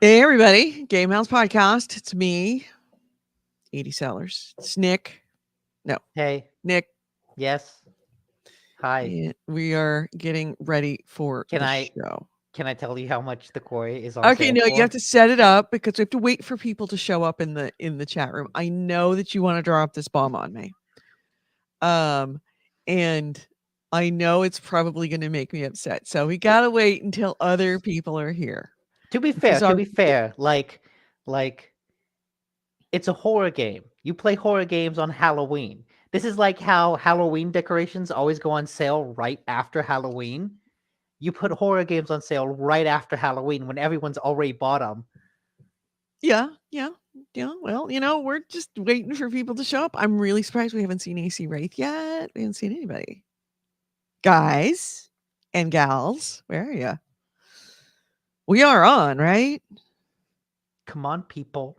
Hey, everybody. GameHounds podcast. It's me, 80 Sellers. It's Nick. No, Hey, Nick. yes. Hi. And we are getting ready for Can the I show. can I tell you how much the quarry is on Okay, sale no, you have for? to set it up because we have to wait for people to show up in the chat room. I know that you want to drop this bomb on me. Um, and I know it's probably going to make me upset. So we got to wait until other people are here. To be This fair, is our like it's a horror game. You play horror games on Halloween. This is like how Halloween decorations always go on sale right after Halloween. You put horror games on sale right after Halloween when everyone's already bought them. Yeah, yeah, yeah. Well, we're just waiting for people to show up. I'm really surprised we haven't seen AC Wraith yet. We haven't seen anybody. Guys and gals, where are you? We are on, right? Come on, people.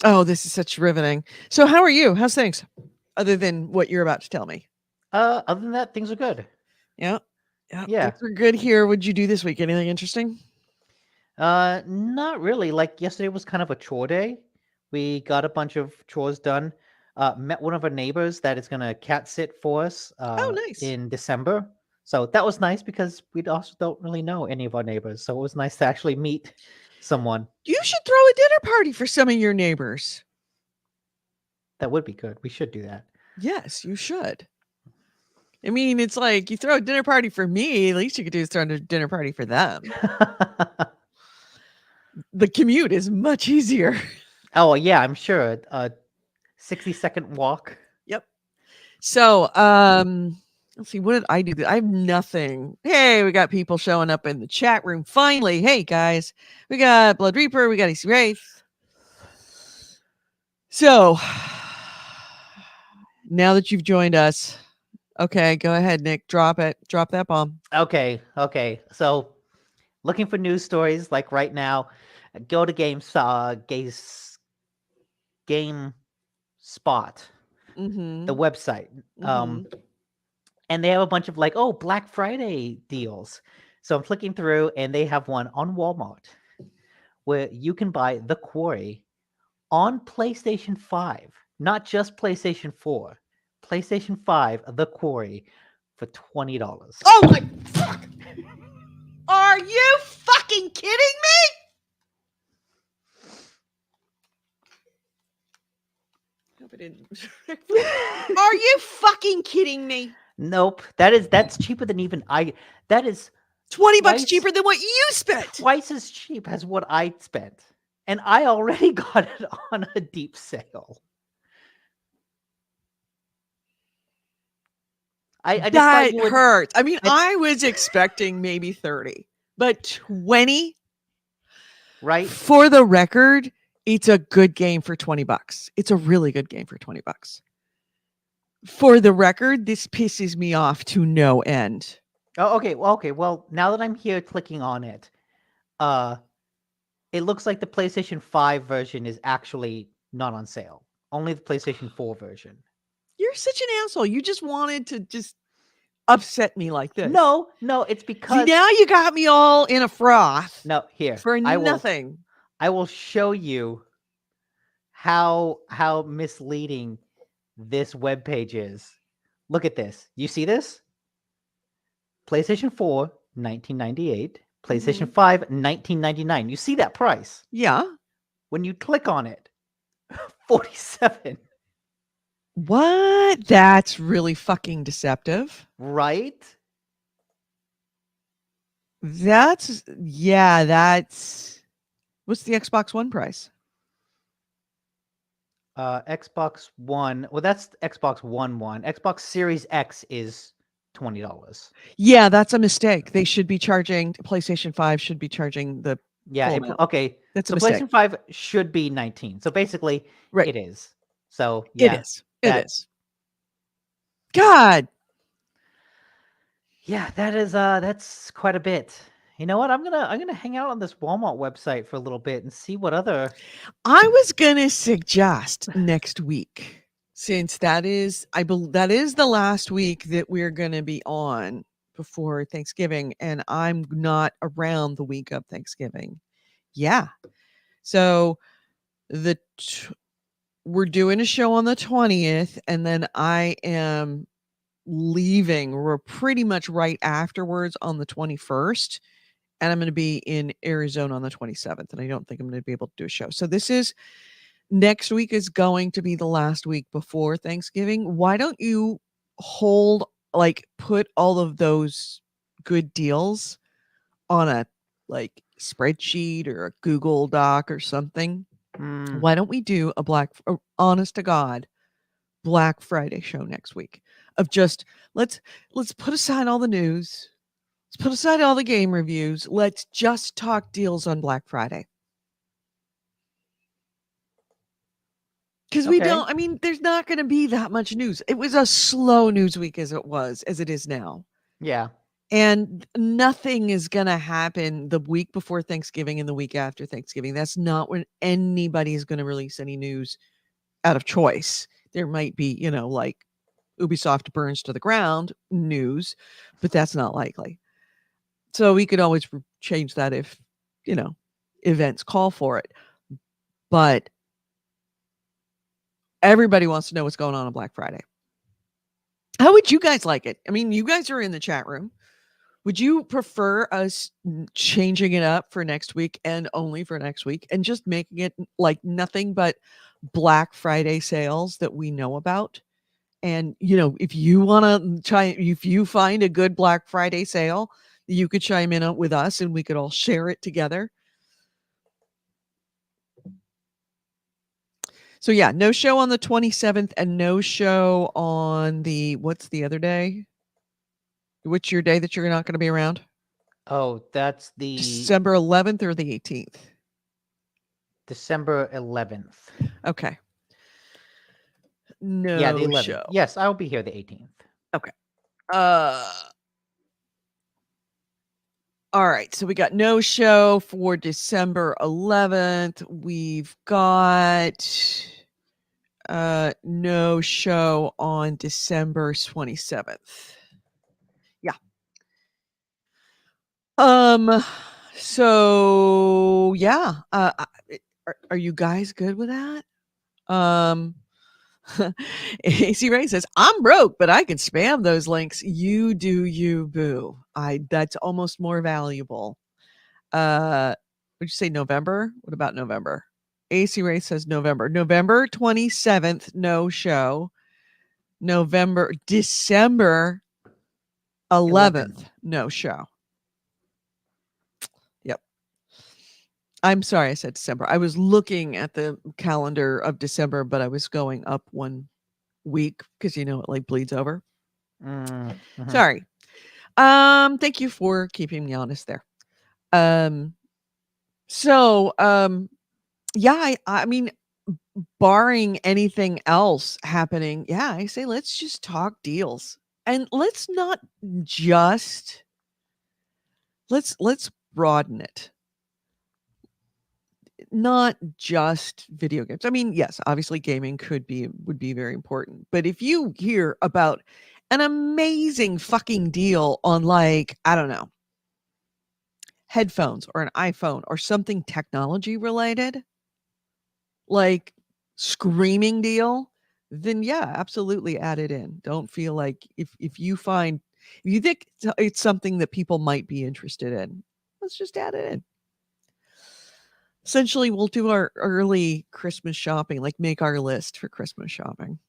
Oh, this is such riveting. So, how are you? How's things? Other than what you're about to tell me. Other than that, things are good. Yeah, yeah. Yeah. Things are good here. What'd you do this week? Anything interesting? Not really. Like yesterday was kind of a chore day. We got a bunch of chores done. Met one of our neighbors that is gonna cat sit for us Oh, nice. in December. So that was nice because we also don't really know any of our neighbors. So it was nice to actually meet someone. You should throw a dinner party for some of your neighbors. That would be good. We should do that. Yes, you should. I mean, it's like you throw a dinner party for me, at least you could do is throw a dinner party for them. The commute is much easier. Oh yeah, I'm sure. 60-second walk. Yep. So, let's see, what did I do? I have nothing. Hey, we got people showing up in the chat room. Finally, hey guys, we got Blood Reaper, we got AC Wraith. So, now that you've joined us, okay, go ahead, Nick. Drop it. Drop that bomb. Okay. So looking for news stories like right now, go to Game Spot, the Mm-hmm. website. Mm-hmm. And they have a bunch of like, oh, Black Friday deals. So I'm flicking through and they have one on Walmart where you can buy The Quarry on PlayStation 5, not just PlayStation 4. PlayStation 5, The Quarry for $20. Oh my fuck! Are you fucking kidding me? Hope I didn't. Are you fucking kidding me? Nope. That's cheaper than even I that is $20 twice cheaper than what you spent. twice as cheap as what I spent. And I already got it on a deep sale. I just thought That you would hurts. I mean, I I was expecting maybe 30, but 20 right? for the record, it's a good game for 20 bucks. It's a really good game for 20 bucks. For the record, this pisses me off to no end. Oh, okay. Well, now that I'm here clicking on it, uh, it looks like the PlayStation 5 version is actually not on sale. Only the PlayStation 4 version. You're such an asshole. You just wanted to just upset me like this. No, it's See, because now you got me all in a froth no, here. for nothing. I will show you how misleading this web page is. Look at this. You see this? PlayStation 4, 1998. PlayStation Mhm. 5, 1999. You see that price? Yeah. When you click on it, 47, What? That's really fucking deceptive. right? That's what's the Xbox One price? Xbox One. Well, that's Xbox One. Xbox Series X is $20. Yeah, that's a mistake. They should be charging PlayStation 5 should be charging the Yeah. full amount. Okay. That's a So mistake. PlayStation 5 should be 19. So basically, Right. it is. So It yeah, is. It that is. God. yeah, that's quite a bit. You know what? I'm gonna hang out on this Walmart website for a little bit and see what other. I was going to suggest next week since that is I believe that is the last week that we're going to be on before Thanksgiving, and I'm not around the week of Thanksgiving. Yeah. So the t- we're doing a show on the 20th, and then I am leaving. We're pretty much right afterwards on the 21st, and I'm going to be in Arizona on the 27th, and I don't think I'm going to be able to do a show. So this is next week is going to be the last week before Thanksgiving. Why don't you hold, like, put all of those good deals on a, like, spreadsheet or a Google Doc or something? Mm, Why don't we do a honest to God Black Friday show next week of just let's let's put aside all the news. Let's put aside all the game reviews. Let's just talk deals on Black Friday. Because we okay. don't, I mean, there's not going to be that much news. It was a slow news week as it is now. Yeah. And nothing is going to happen the week before Thanksgiving and the week after Thanksgiving. That's not when anybody is going to release any news out of choice. There might be, like Ubisoft burns to the ground news, but that's not likely. So we could always change that if, you know, events call for it. But everybody wants to know what's going on Black Friday. How would you guys like it? I mean, you guys are in the chat room. Would you prefer us changing it up for next week and only for next week and just making it like nothing but Black Friday sales that we know about? And, if you want to if you find a good Black Friday sale, you could chime in with us and we could all share it together. So yeah, no show on the 27th and no show on what's the other day? What's your day that you're not going to be around? Oh, that's the December 11th or the 18th? December 11th. Okay. Yeah, the No 11th. show. Yes, I'll be here the 18th. Okay. Uh all right. So we got no show for December 11th. We've got no show on December 27th. Yeah. So yeah, are you guys good with that? Um AC Ray says, I'm broke, but I can spam those links. You do you, boo. That's almost more valuable. Would you say November? What about November? AC Ray says November. November 27th, no show. December 11th, 11th. no show. Yep. I'm sorry I said December. I was looking at the calendar of December, but I was going up one week because it like bleeds over. Mm-hmm. Sorry. Thank you for keeping me honest there. Um, so, yeah, I mean, barring anything else happening, yeah, I say let's just talk deals. And let's not just let's broaden it. Not just video games. I mean, yes, obviously gaming would be very important. But if you hear about an amazing fucking deal on, like, I don't know, headphones or an iPhone or something technology related, like screaming deal, then yeah, absolutely add it in. Don't feel like if you think it's something that people might be interested in, let's just add it in. Essentially, we'll do our early Christmas shopping, like make our list for Christmas shopping.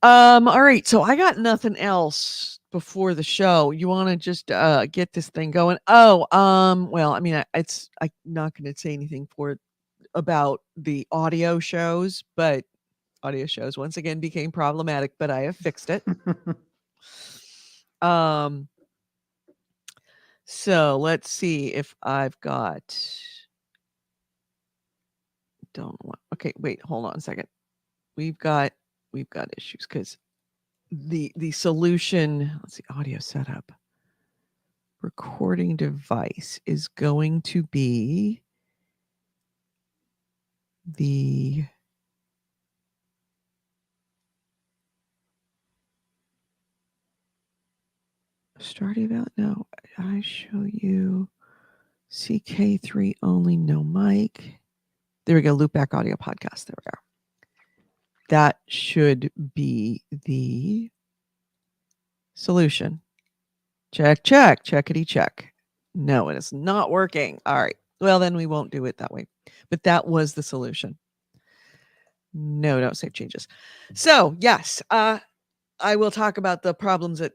All right, so I got nothing else before the show. You want to just get this thing going? Oh, well, I mean, I'm not going to say anything about the audio shows, but audio shows once again became problematic, but I have fixed it. Um, so let's see if I've got. Don't want. Okay, wait, hold on a second. We've got issues because the solution. Let's see, audio setup. Recording device is going to be the Starting out no. I show you CK3 only, no mic. There we go. Loopback audio podcast. There we are. That should be the solution. Check, check, checkity check. No, it is not working. All right. Well, then we won't do it that way. But that was the solution. No, don't save changes. So, yes, I will talk about the problems that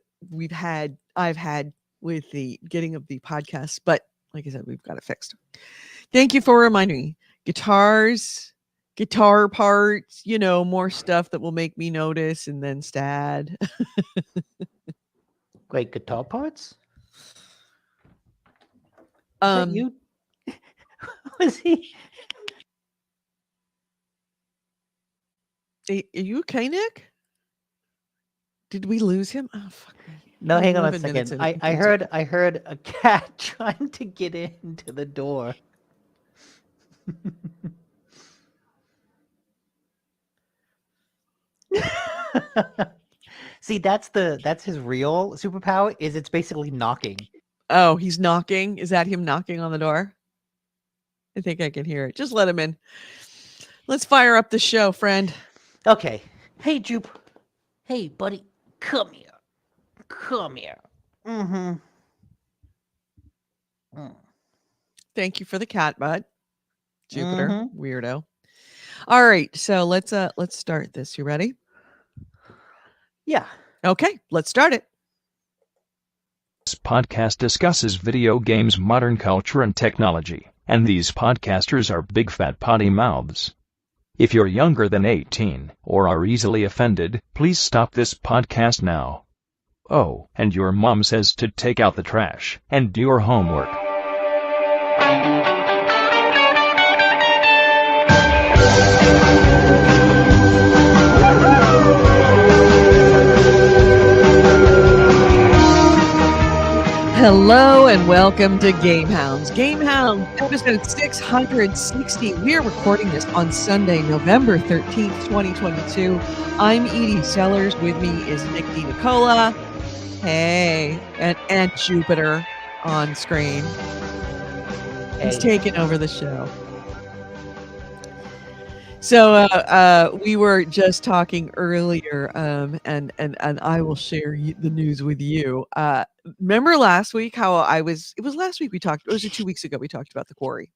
I've had with the getting of the podcast, but like I said, we've got it fixed. Thank you for reminding me. Guitars, guitar parts, more stuff that will make me notice and then sad. Great guitar parts? Is that um, you? Was he? are you okay, Nick? Did we lose him? Oh, fuck me. No, We're hang on a 11 minutes second. in. I That's okay. heard a cat trying to get into the door. See, that's his real superpower, is it's basically knocking. Oh, he's knocking. Is that him knocking on the door? I think I can hear it. Just let him in. Let's fire up the show, friend. Okay. Hey, Jupe. Hey, buddy. Come here. Come here. Mm-hmm. Mm. Thank you for the cat butt, Jupiter, Mm-hmm. weirdo. All right, so let's start this. You ready? Yeah. Okay, let's start it. This podcast discusses video games, modern culture, and technology, and these podcasters are big fat potty mouths. If you're younger than 18 or are easily offended, please stop this podcast now. Oh, and your mom says to take out the trash and do your homework. Hello and welcome to GameHounds. GameHounds episode 660. We're recording this on Sunday, November 13th, 2022. I'm Edie Sellers. With me is Nick DiNicola. Hey, and Jupiter on screen. He's Hey. taking over the show. So we were just talking earlier, and I will share the news with you. Remember last week how it was last week we talked, or was it 2 weeks ago we talked about the quarry?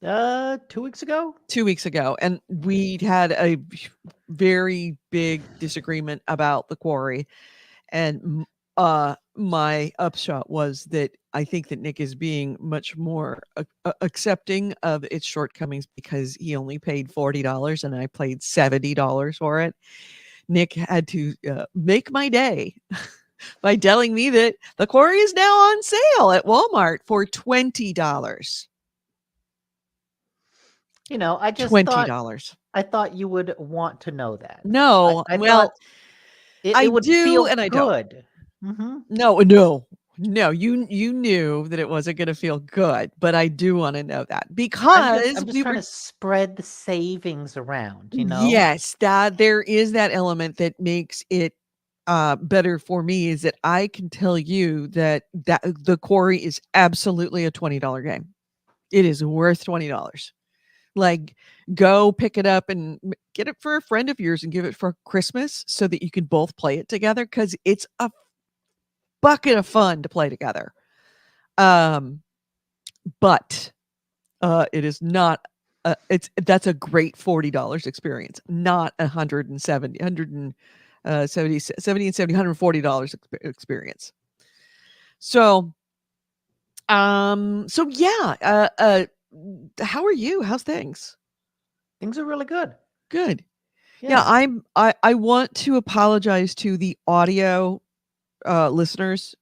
2 weeks ago? 2 weeks ago, and we had a very big disagreement about the quarry, and my upshot was that I think that Nick is being much more accepting of its shortcomings because he only paid $40 and I paid $70 for it. Nick had to make my day by telling me that the quarry is now on sale at Walmart for $20. You know, I just $20. I thought you would want to know that. No, I well, thought it I would do feel and I don't. good. Mm-hmm. No, you knew that it wasn't going to feel good, but I do want to know that because I'm just we trying were to spread the savings around, you know? yes, that there is that element that makes it better for me is that I can tell you that the quarry is absolutely a $20 game. It is worth $20. Like, go pick it up and get it for a friend of yours and give it for Christmas so that you can both play it together because it's a bucket of fun to play together. But it is not. That's a great $40 experience, not 170, 170, 70 and 70, $140 experience. So, so yeah. How are you? How's things? Things are really good. Good. Yeah, I want to apologize to the audio listeners.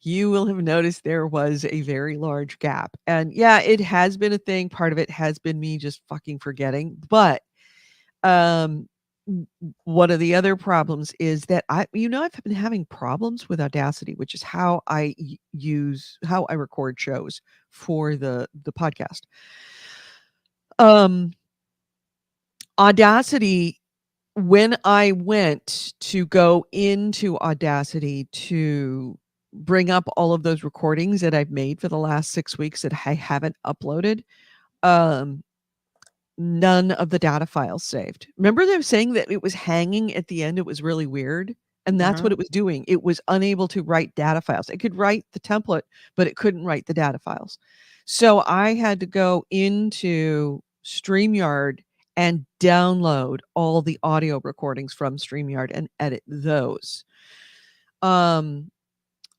You will have noticed there was a very large gap. And yeah, it has been a thing. Part of it has been me just fucking forgetting. But um one of the other problems is that I've been having problems with Audacity, which is how I how I record shows for the podcast. Audacity when I went to go into Audacity to bring up all of those recordings that I've made for the last 6 weeks that I haven't uploaded, um, none of the data files saved. Remember them saying that it was hanging at the end? It was really weird. And that's what Mhm. it was doing. It was unable to write data files. It could write the template, but it couldn't write the data files. So I had to go into StreamYard and download all the audio recordings from StreamYard and edit those. Um,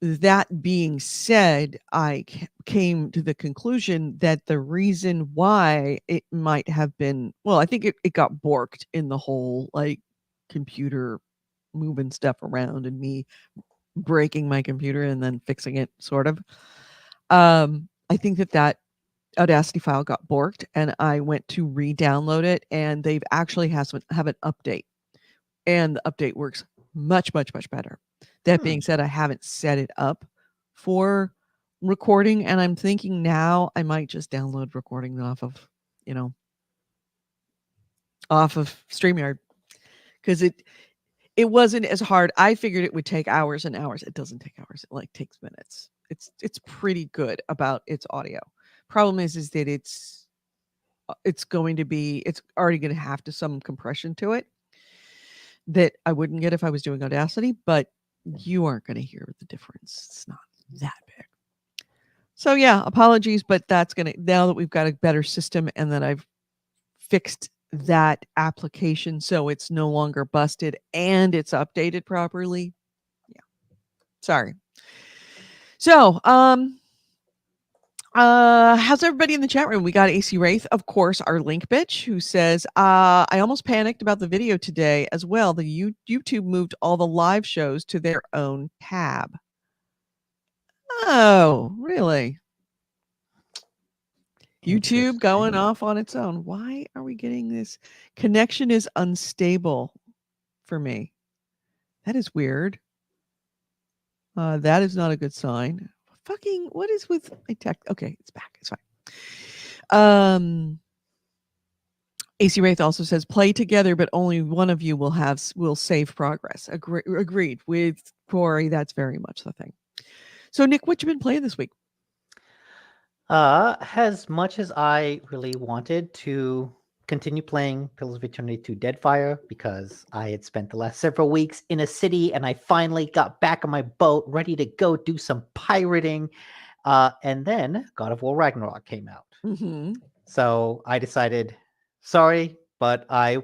that being said, I came to the conclusion that the reason why it might have been, well, I think it got borked in the whole like computer moving stuff around and me breaking my computer and then fixing it, sort of. I think that Audacity file got borked and I went to re-download it and they've actually have an update and the update works much, much, much better. That being Hmm. said, I haven't set it up for recording, and I'm thinking now I might just download recordings off of, you know, off of StreamYard because it wasn't as hard. I figured it would take hours and hours. It doesn't take hours. It like takes minutes. It's pretty good about its audio. Problem is that it's going to be it's already going to have to some compression to it that I wouldn't get if I was doing Audacity, but you aren't going to hear the difference. It's not that big. So yeah, apologies, but that's going to now that we've got a better system and that I've fixed that application so it's no longer busted and it's updated properly. Yeah. Sorry. So, how's everybody in the chat room? We got AC Wraith, of course, our link bitch, who says, I almost panicked about the video today as well. The YouTube moved all the live shows to their own tab. Oh, really? YouTube going Interesting. off on its own. Why are we getting this? Connection is unstable for me. That is weird. That is not a good sign. Fucking, what is with my tech? Okay, it's back. It's fine. AC Wraith also says play together, but only one of you will save progress. Agreed with Corey. That's very much the thing. So Nick, what you been playing this week? As much as I really wanted to continue playing Pillars of Eternity 2 Deadfire, because I had spent the last several weeks in a city and I finally got back on my boat, ready to go do some pirating. And then God of War Ragnarok came out. Mm-hmm. So I decided, sorry, but I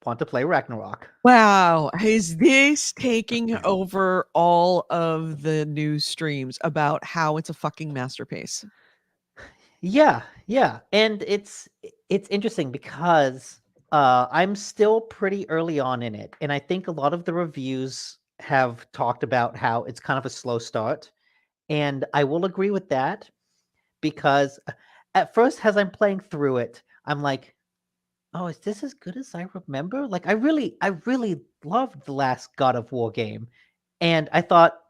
want to play Ragnarok. Wow, is this taking over all of the news streams about how it's a fucking masterpiece? Yeah. And it's interesting because I'm still pretty early on in it. And I think a lot of the reviews have talked about how it's kind of a slow start. And I will agree with that because at first, as I'm playing through it, I'm like, oh, is this as good as I remember? Like I really loved the last God of War game. And I thought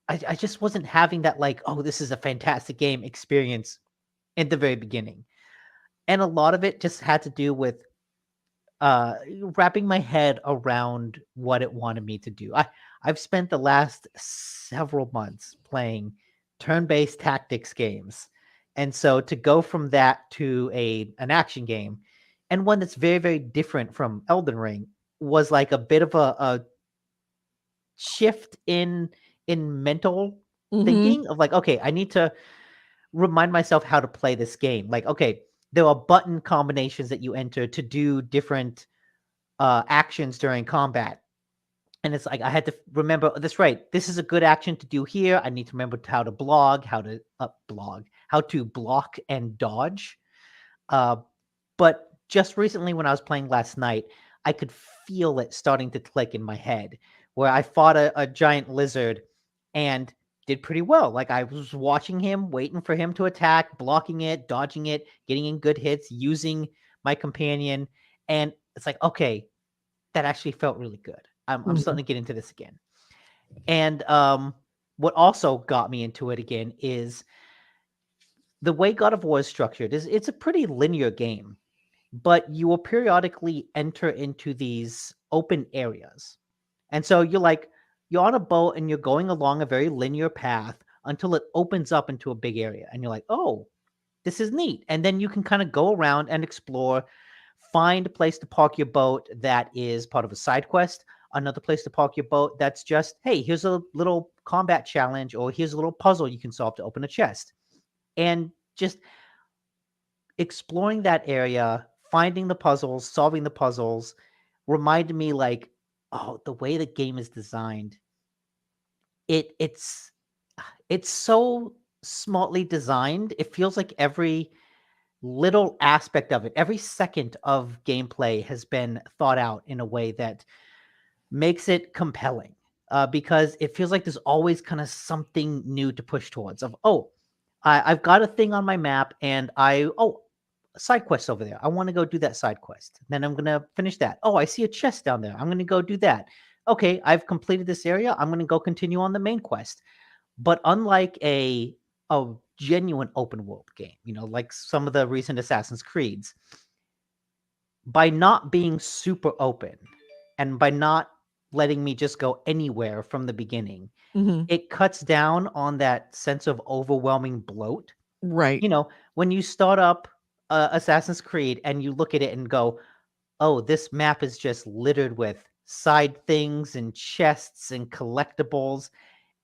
I just wasn't having that like, oh, this is a fantastic game experience at the very beginning. And a lot of it just had to do with wrapping my head around what it wanted me to do. I've spent the last several months playing turn-based tactics games. And so to go from that to an action game and one that's very, very different from Elden Ring was like a bit of a shift in mental Mm-hmm. thinking of like, okay, I need to remind myself how to play this game. Like, okay, there are button combinations that you enter to do different actions during combat. And it's like I had to remember that's right. This is a good action to do here. I need to remember how to how to block and dodge. Uh, but just recently, when I was playing last night, I could feel it starting to click in my head. Where I fought a giant lizard and did pretty well. Like I was watching him, waiting for him to attack, blocking it, dodging it, getting in good hits, using my companion, and it's like okay, that actually felt really good. I'm Mm-hmm. starting to get into this again. And what also got me into it again is the way God of War is structured. It's a pretty linear game, but you will periodically enter into these open areas. And so you're on a boat and you're going along a very linear path until it opens up into a big area. And you're like, oh, this is neat. And then you can kind of go around and explore, find a place to park your boat that is part of a side quest, another place to park your boat that's just, hey, here's a little combat challenge, or here's a little puzzle you can solve to open a chest. And just exploring that area, finding the puzzles, solving the puzzles, reminded me like, oh, the way the game is designed, it's so smartly designed. It feels like every little aspect of it, every second of gameplay has been thought out in a way that makes it compelling. Because it feels like there's always kind of something new to push towards. Of I've got a thing on my map, and a side quest over there. I want to go do that side quest. Then I'm gonna finish that. Oh, I see a chest down there. I'm gonna go do that. Okay, I've completed this area. I'm gonna go continue on the main quest. But unlike a genuine open world game, like some of the recent Assassin's Creeds, by not being super open and by not letting me just go anywhere from the beginning, Mhm. it cuts down on that sense of overwhelming bloat. Right. When you start up Assassin's Creed and you look at it and go, oh, this map is just littered with side things and chests and collectibles,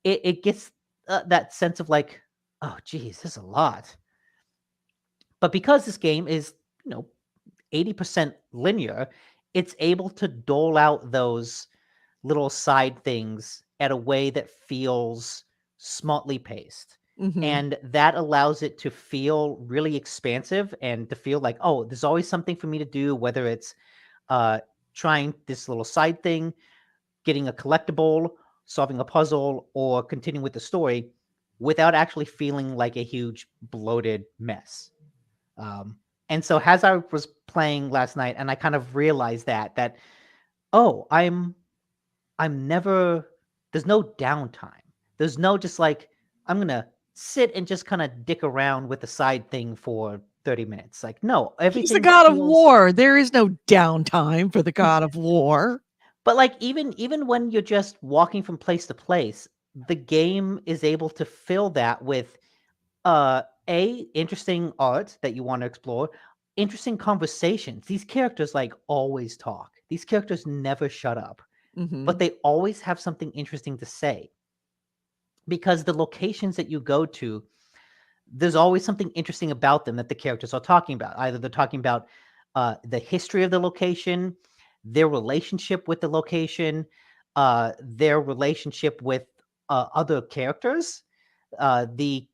it gets that sense of like, oh, geez, there's a lot. But because this game is, 80% linear, it's able to dole out those little side things at a way that feels smartly paced. Mhm. And that allows it to feel really expansive and to feel like, oh, there's always something for me to do, whether it's uh, trying this little side thing, getting a collectible, solving a puzzle, or continuing with the story without actually feeling like a huge bloated mess. Um, and so as I was playing last night, and I kind of realized that oh, I'm never there's no downtime. There's no just like I'm gonna sit and just kind of dick around with the side thing for 30 minutes. Like, no, He's the everything god of feels war. There is no downtime for the god of war. but like even when you're just walking from place to place, the game is able to fill that with a interesting art that you want to explore, interesting conversations. These characters like always talk. These characters never shut up, but Mhm. they always have something interesting to say because the locations that you go to, there's always something interesting about them that the characters are talking about. Either they're talking about the history of the location, their relationship with the location, their relationship with other characters, the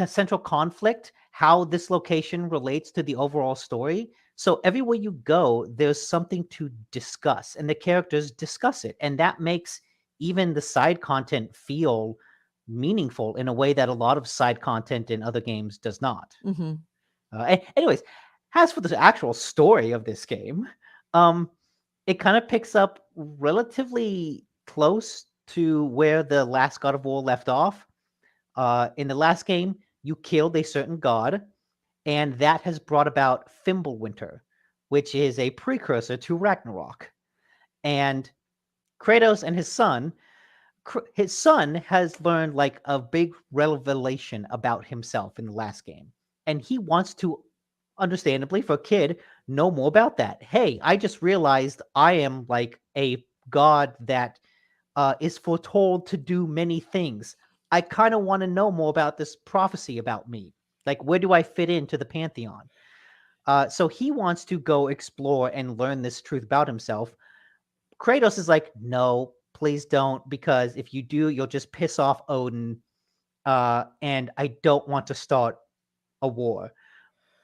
central conflict, how this location relates to the overall story. So everywhere you go, there's something to discuss, and the characters discuss it, and that makes even the side content feel meaningful in a way that a lot of side content in other games does not. Mhm. Anyways, as for the actual story of this game, um, it kind of picks up relatively close to where the last God of War left off. In the last game, you killed a certain god, and that has brought about Fimbulwinter, which is a precursor to Ragnarok. And Kratos and his son has learned like a big revelation about himself in the last game, and he wants to, understandably for a kid, know more about that. Hey, I just realized I am like a god that is foretold to do many things. I kind of want to know more about this prophecy about me. Like, where do I fit into the pantheon? So he wants to go explore and learn this truth about himself. Kratos is like, no, please don't, because if you do, you'll just piss off Odin. And I don't want to start a war.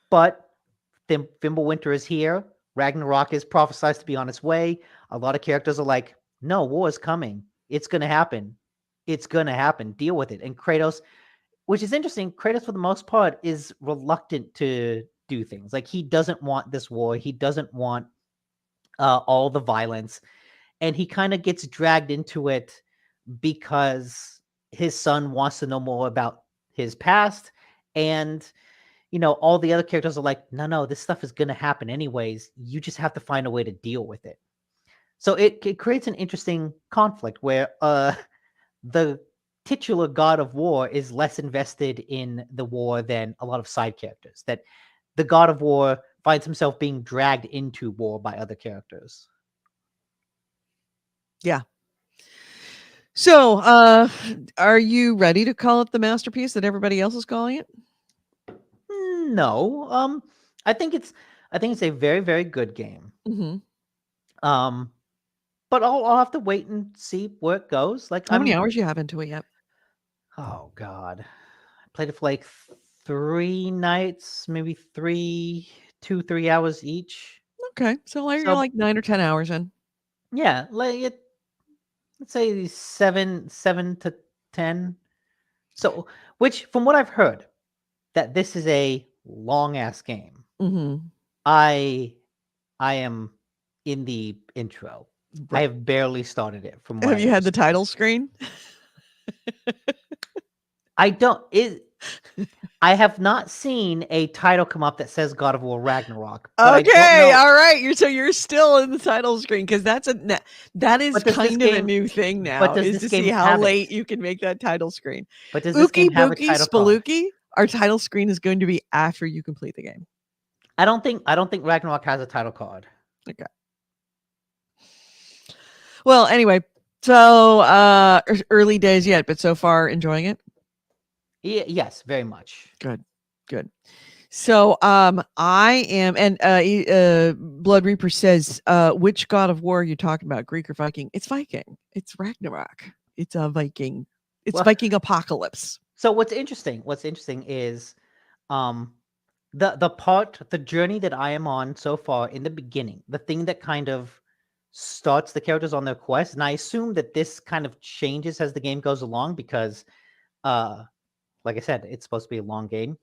But Fimbulwinter is here. Ragnarok is prophesied to be on its way. A lot of characters are like, no, war is coming. It's going to happen. It's going to happen. Deal with it. And Kratos, which is interesting, Kratos, for the most part, is reluctant to do things. Like, he doesn't want this war. He doesn't want all the violence. And he kind of gets dragged into it because his son wants to know more about his past. And all the other characters are like, no, this stuff is going to happen anyways. You just have to find a way to deal with it. So it creates an interesting conflict where the titular god of war is less invested in the war than a lot of side characters. That the god of war finds himself being dragged into war by other characters. Yeah. So, are you ready to call it the masterpiece that everybody else is calling it? No. I think it's a very, very good game. Mm-hmm. But I'll have to wait and see where it goes. Like How many hours you have into it yet? Oh God, I played it for like 3 nights, maybe 3 hours each. Okay, so like, you're So like 9 or 10 hours in. yeah, let's say 7 to 10. So, which from what I've heard, that this is a long ass game. Mm-hmm. I am in the intro. I Right. have barely started it. From what Have I you had the understand. title screen? I don't. I have not seen a title come up that says God of War Ragnarok. But I don't Okay, know. all right. You're still in the title screen because that is But does this kind of a game? new thing But now, does is this to see game how have it? late you can make that title screen. But does this Ookie game have a Bookie title card? Spelookie, our title screen is going to be after you complete the game. I don't think Ragnarok has a title card. Okay. Well, anyway, so early days yet, but so far enjoying it. Yes, very much. Good. So I am, and Blood Reaper says, which god of war are you talking about, Greek or Viking? It's Viking. It's Ragnarok. It's a Viking. It's Well, Viking apocalypse. So what's interesting is the journey that I am on so far in the beginning, the thing that kind of starts the characters on their quest, and I assume that this kind of changes as the game goes along because like I said, it's supposed to be a long game.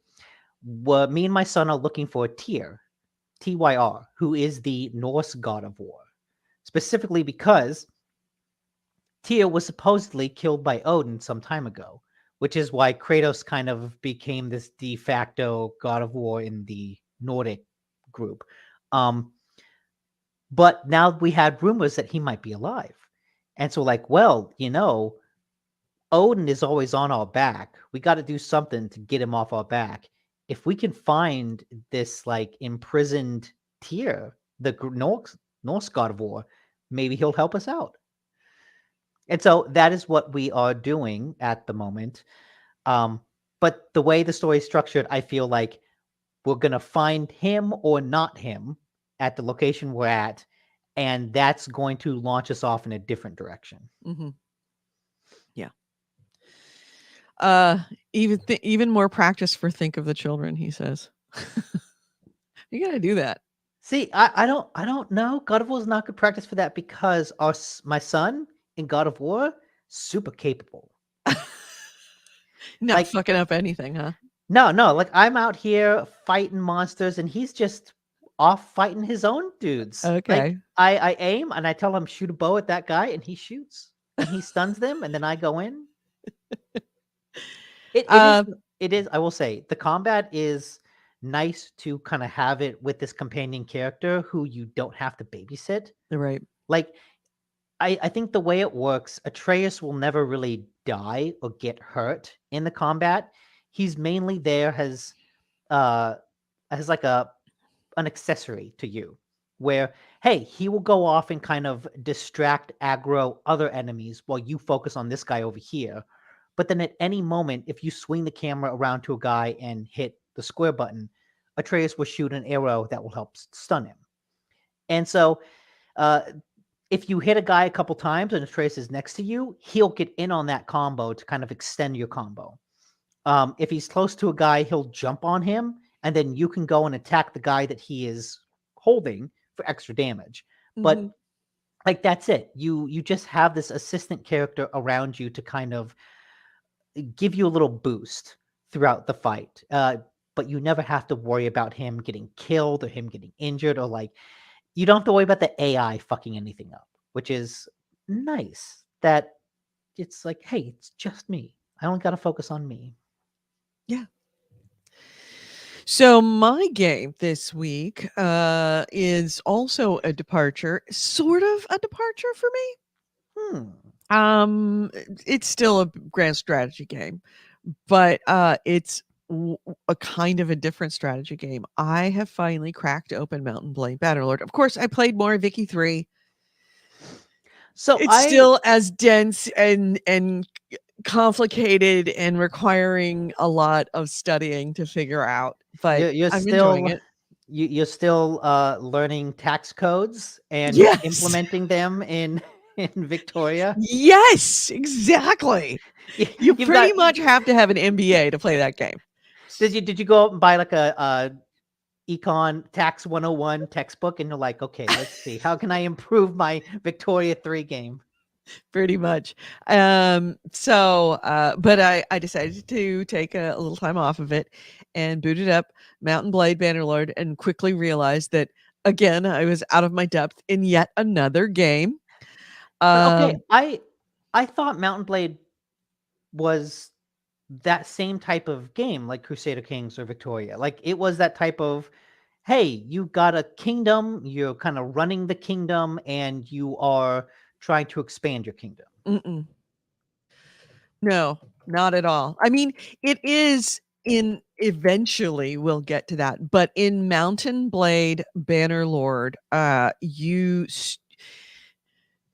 Me and my son are looking for Tyr, Tyr, who is the Norse god of war, specifically because Tyr was supposedly killed by Odin some time ago, which is why Kratos kind of became this de facto god of war in the Nordic group. But now we had rumors that he might be alive. And so, like, well, Odin is always on our back. We got to do something to get him off our back. If we can find this, like, imprisoned Tyr, the Norse god of war, maybe he'll help us out. And so that is what we are doing at the moment. But the way the story is structured, I feel like we're going to find him or not him at the location we're at, and that's going to launch us off in a different direction. Mm-hmm. Yeah. Even more practice for Think of the Children, he says. You got to do that. See, I don't know. God of War is not good practice for that because my son in God of War, super capable. Not Like, fucking up anything, huh? No, like I'm out here fighting monsters and he's just off fighting his own dudes. Okay. Like I aim and I tell him shoot a bow at that guy and he shoots and he stuns them and then I go in. It is, I will say, the combat is nice to kind of have it with this companion character who you don't have to babysit. Right. Like I think the way it works, Atreus will never really die or get hurt in the combat. He's mainly there as like an accessory to you, where hey, he will go off and kind of distract, aggro other enemies while you focus on this guy over here. But then at any moment, if you swing the camera around to a guy and hit the square button, Atreus will shoot an arrow that will help stun him. And so if you hit a guy a couple times and Atreus is next to you, he'll get in on that combo to kind of extend your combo. If he's close to a guy, he'll jump on him, and then you can go and attack the guy that he is holding for extra damage. Mm-hmm. But like that's it. You just have this assistant character around you to kind of give you a little boost throughout the fight. But you never have to worry about him getting killed or him getting injured, or like you don't have to worry about the AI fucking anything up, which is nice. That it's like, hey, it's just me. I only got to focus on me. Yeah. So my game this week is also a departure, sort of a departure for me. Hmm. It's still a grand strategy game, but it's a kind of a different strategy game. I have finally cracked open Mountain Blade Bannerlord. Of course, I played more Vicky 3. So It's I still as dense and complicated and requiring a lot of studying to figure out, but you're I'm enjoying still it. you're still learning tax codes and Yes. implementing them in in Victoria. Yes, exactly. You You've pretty got much have to have an MBA to play that game. did you go out and buy like a econ tax 101 textbook and you're like, okay, let's see, how can I improve my Victoria 3 game? Pretty much. But I decided to take a little time off of it and booted up Mountain Blade Bannerlord and quickly realized that again I was out of my depth in yet another game. But okay, Um, I thought Mountain Blade was that same type of game like Crusader Kings or Victoria. Like it was that type of, hey, you got a kingdom, you're kind of running the kingdom and you are trying to expand your kingdom. mm-mm. No, not at all. I mean, it is in eventually we'll get to that, but in Mountain Blade Bannerlord,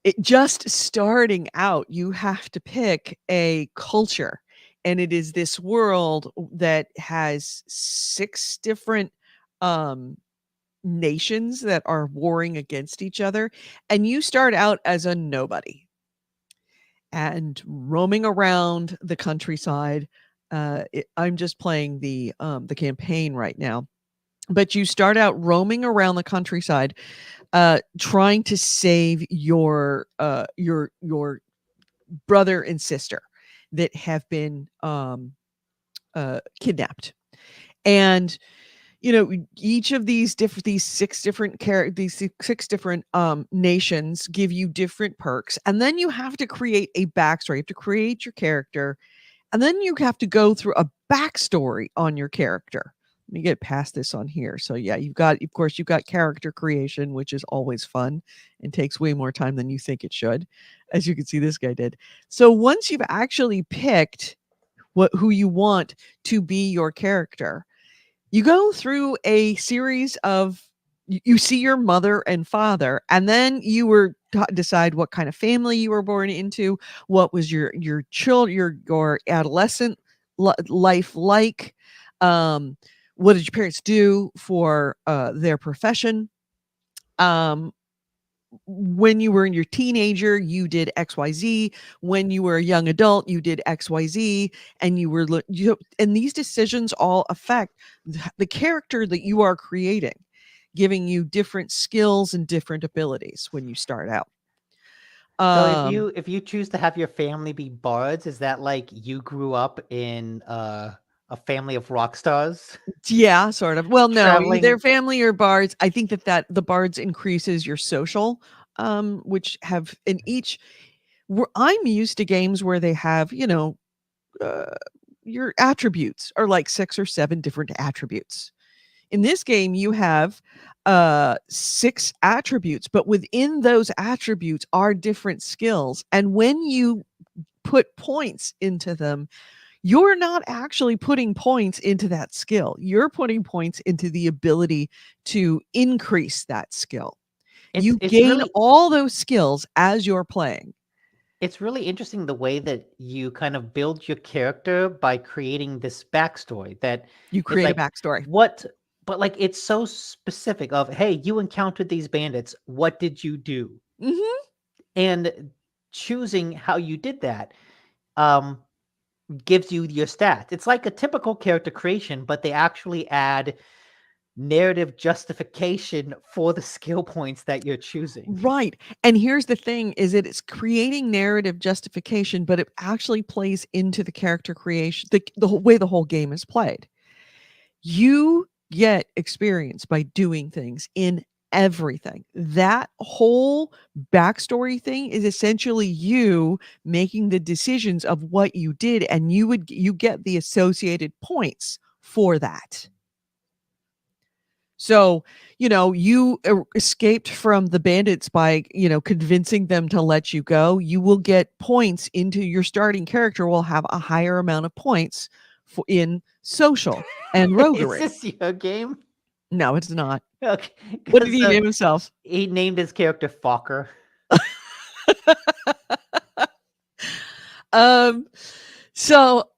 it just starting out, you have to pick a culture, and it is this world that has 6 different, um, nations that are warring against each other, and you start out as a nobody and roaming around the countryside. I'm just playing the campaign right now, but you start out roaming around the countryside, trying to save your brother and sister that have been kidnapped. And each of these 6 different nations give you different perks, and then you have to create a backstory. You have to create your character, and then you have to go through a backstory on your character. Let me get past this on here. So yeah, you've got character creation, which is always fun and takes way more time than you think it should, as you can see this guy did. So once you've actually picked who you want to be your character, you go through a series of you see your mother and father, and then decide what kind of family you were born into, what was your child your adolescent life like, um, what did your parents do for their profession, um, when you were in your teenager, you did XYZ. When you were a young adult, you did XYZ. And and these decisions all affect the character that you are creating, giving you different skills and different abilities when you start out. So Um, if you choose to have your family be bards, is that like you grew up in a family of rock stars yeah, sort of. Well, no, their traveling? family or bards. I think that the bards increases your social, which have in each. I'm used to games where they have, uh, your attributes are like 6 or 7 different attributes. In this game, you have 6 attributes, but within those attributes are different skills. And when you put points into them, you're not actually putting points into that skill. You're putting points into the ability to increase that skill. It's You it's gain really all those skills as you're playing. it's really interesting the way that you kind of build your character by creating this backstory that You it's create a like backstory. what but like it's so specific of, hey, you encountered these bandits, what did you do? Mhm. And choosing how you did that um gives you your stats. It's like a typical character creation, but they actually add narrative justification for the skill points that you're choosing. Right, and here's the thing is that it's creating narrative justification, but it actually plays into the character creation, the whole way the whole game is played. You get experience by doing things in everything. That whole backstory thing is essentially you making the decisions of what you did, and you get the associated points for that. So, you escaped from the bandits by, convincing them to let you go. You will get points into your starting character will have a higher amount of points in social and Is roguery. this your game? No, it's not. Okay, What did 'cause, he name himself? he named his character Fokker. Um, so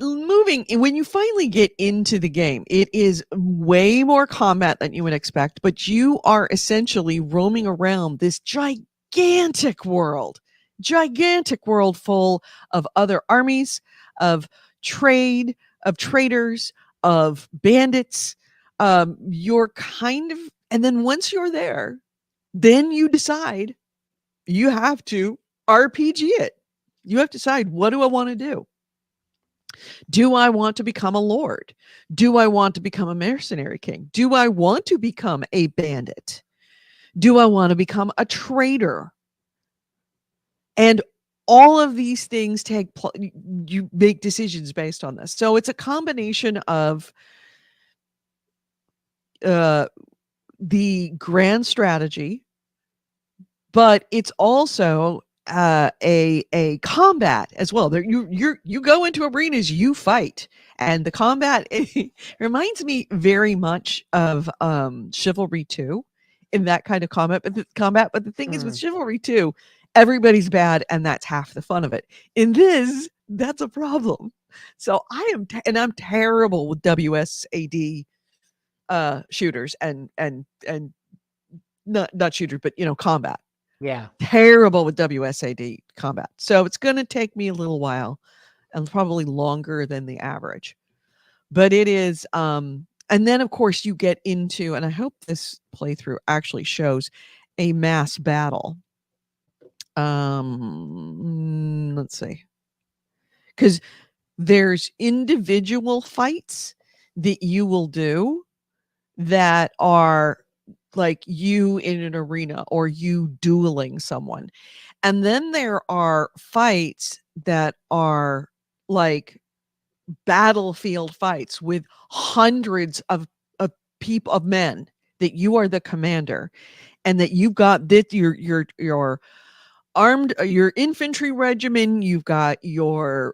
moving when you finally get into the game, it is way more combat than you would expect, but you are essentially roaming around this gigantic world full of other armies, of trade, of traders, of bandits. You're kind of, and then once you're there, then you decide you have to RPG it. You have to decide, what do I want to do? Do I want to become a lord? Do I want to become a mercenary king? Do I want to become a bandit? Do I want to become a trader? And all of these things you make decisions based on this. So it's a combination of the grand strategy, but it's also a combat as well. There, you go into arenas, you fight, and the combat it reminds me very much of Chivalry 2 in that kind of combat. But the thing is, with Chivalry 2, everybody's bad, and that's half the fun of it. In this, that's a problem. So I'm terrible with WSAD shooters and not shooters, but combat. Yeah. Terrible with WSAD combat. So it's going to take me a little while and probably longer than the average. But it is and then of course you get into, and I hope this playthrough actually shows a mass battle. Let's see. Cuz there's individual fights that you will do that are like you in an arena or you dueling someone. And then there are fights that are like battlefield fights with hundreds of people of men that you are the commander and that you've got that your armed your infantry regiment, you've got your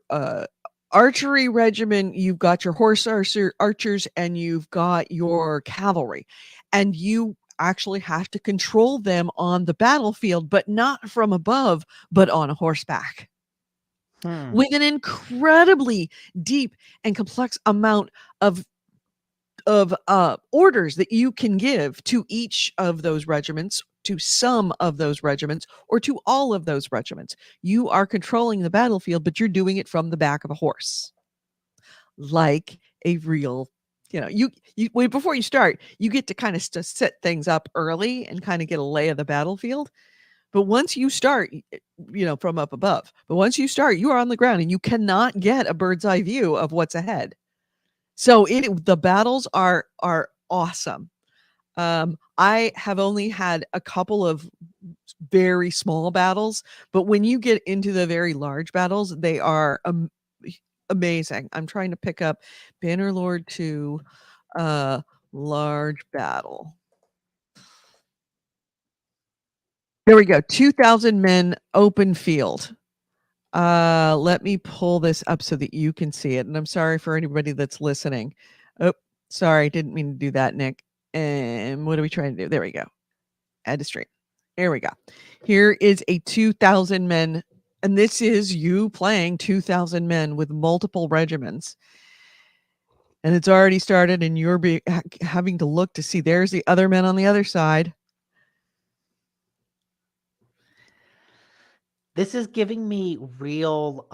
archery regiment, you've got your horse archers, and you've got your cavalry. And you actually have to control them on the battlefield, but not from above, but on a horseback with an incredibly deep and complex amount of orders that you can give to each of those regiments, to some of those regiments, or to all of those regiments. You are controlling the battlefield, but you're doing it from the back of a horse, like a real. Before you start, you get to kind of set things up early and kind of get a lay of the battlefield. But once you start, from up above, but once you start, you are on the ground and you cannot get a bird's eye view of what's ahead. So the battles are awesome. I have only had a couple of very small battles, but when you get into the very large battles, they are amazing. I'm trying to pick up Bannerlord 2 large battle. There we go. 2,000 men open field. Let me pull this up so that you can see it. And I'm sorry for anybody that's listening. Oh, sorry, didn't mean to do that, Nick. And what are we trying to do? There we go. Add to stream. There we go. Here is a 2,000 men, and this is you playing 2,000 men with multiple regiments. And it's already started, and you're having to look to see there's the other men on the other side. This is giving me real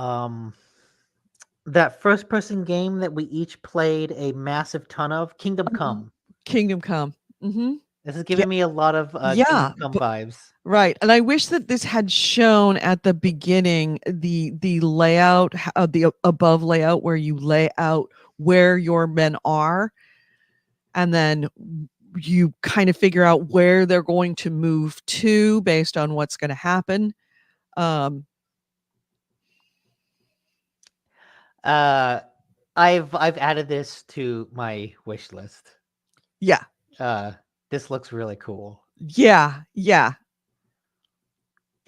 that first person game that we each played a massive ton of, Kingdom Come. Kingdom Come. Mm-hmm. This is giving me a lot of Kingdom Come vibes. Right. And I wish that this had shown at the beginning the layout, the above layout where you lay out where your men are, and then you kind of figure out where they're going to move to based on what's going to happen. I've added this to my wish list. Yeah. This looks really cool. Yeah. Yeah.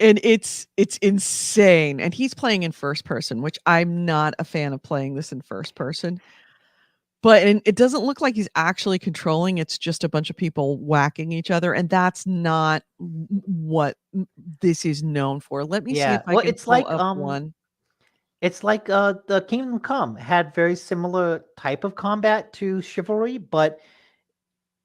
And it's insane. And he's playing in first person, which I'm not a fan of playing this in first person. But it doesn't look like he's actually controlling. It's just a bunch of people whacking each other, and that's not what this is known for. Let me see if Yeah. I Well, can pull up one. it's like the Kingdom Come had very similar type of combat to Chivalry, but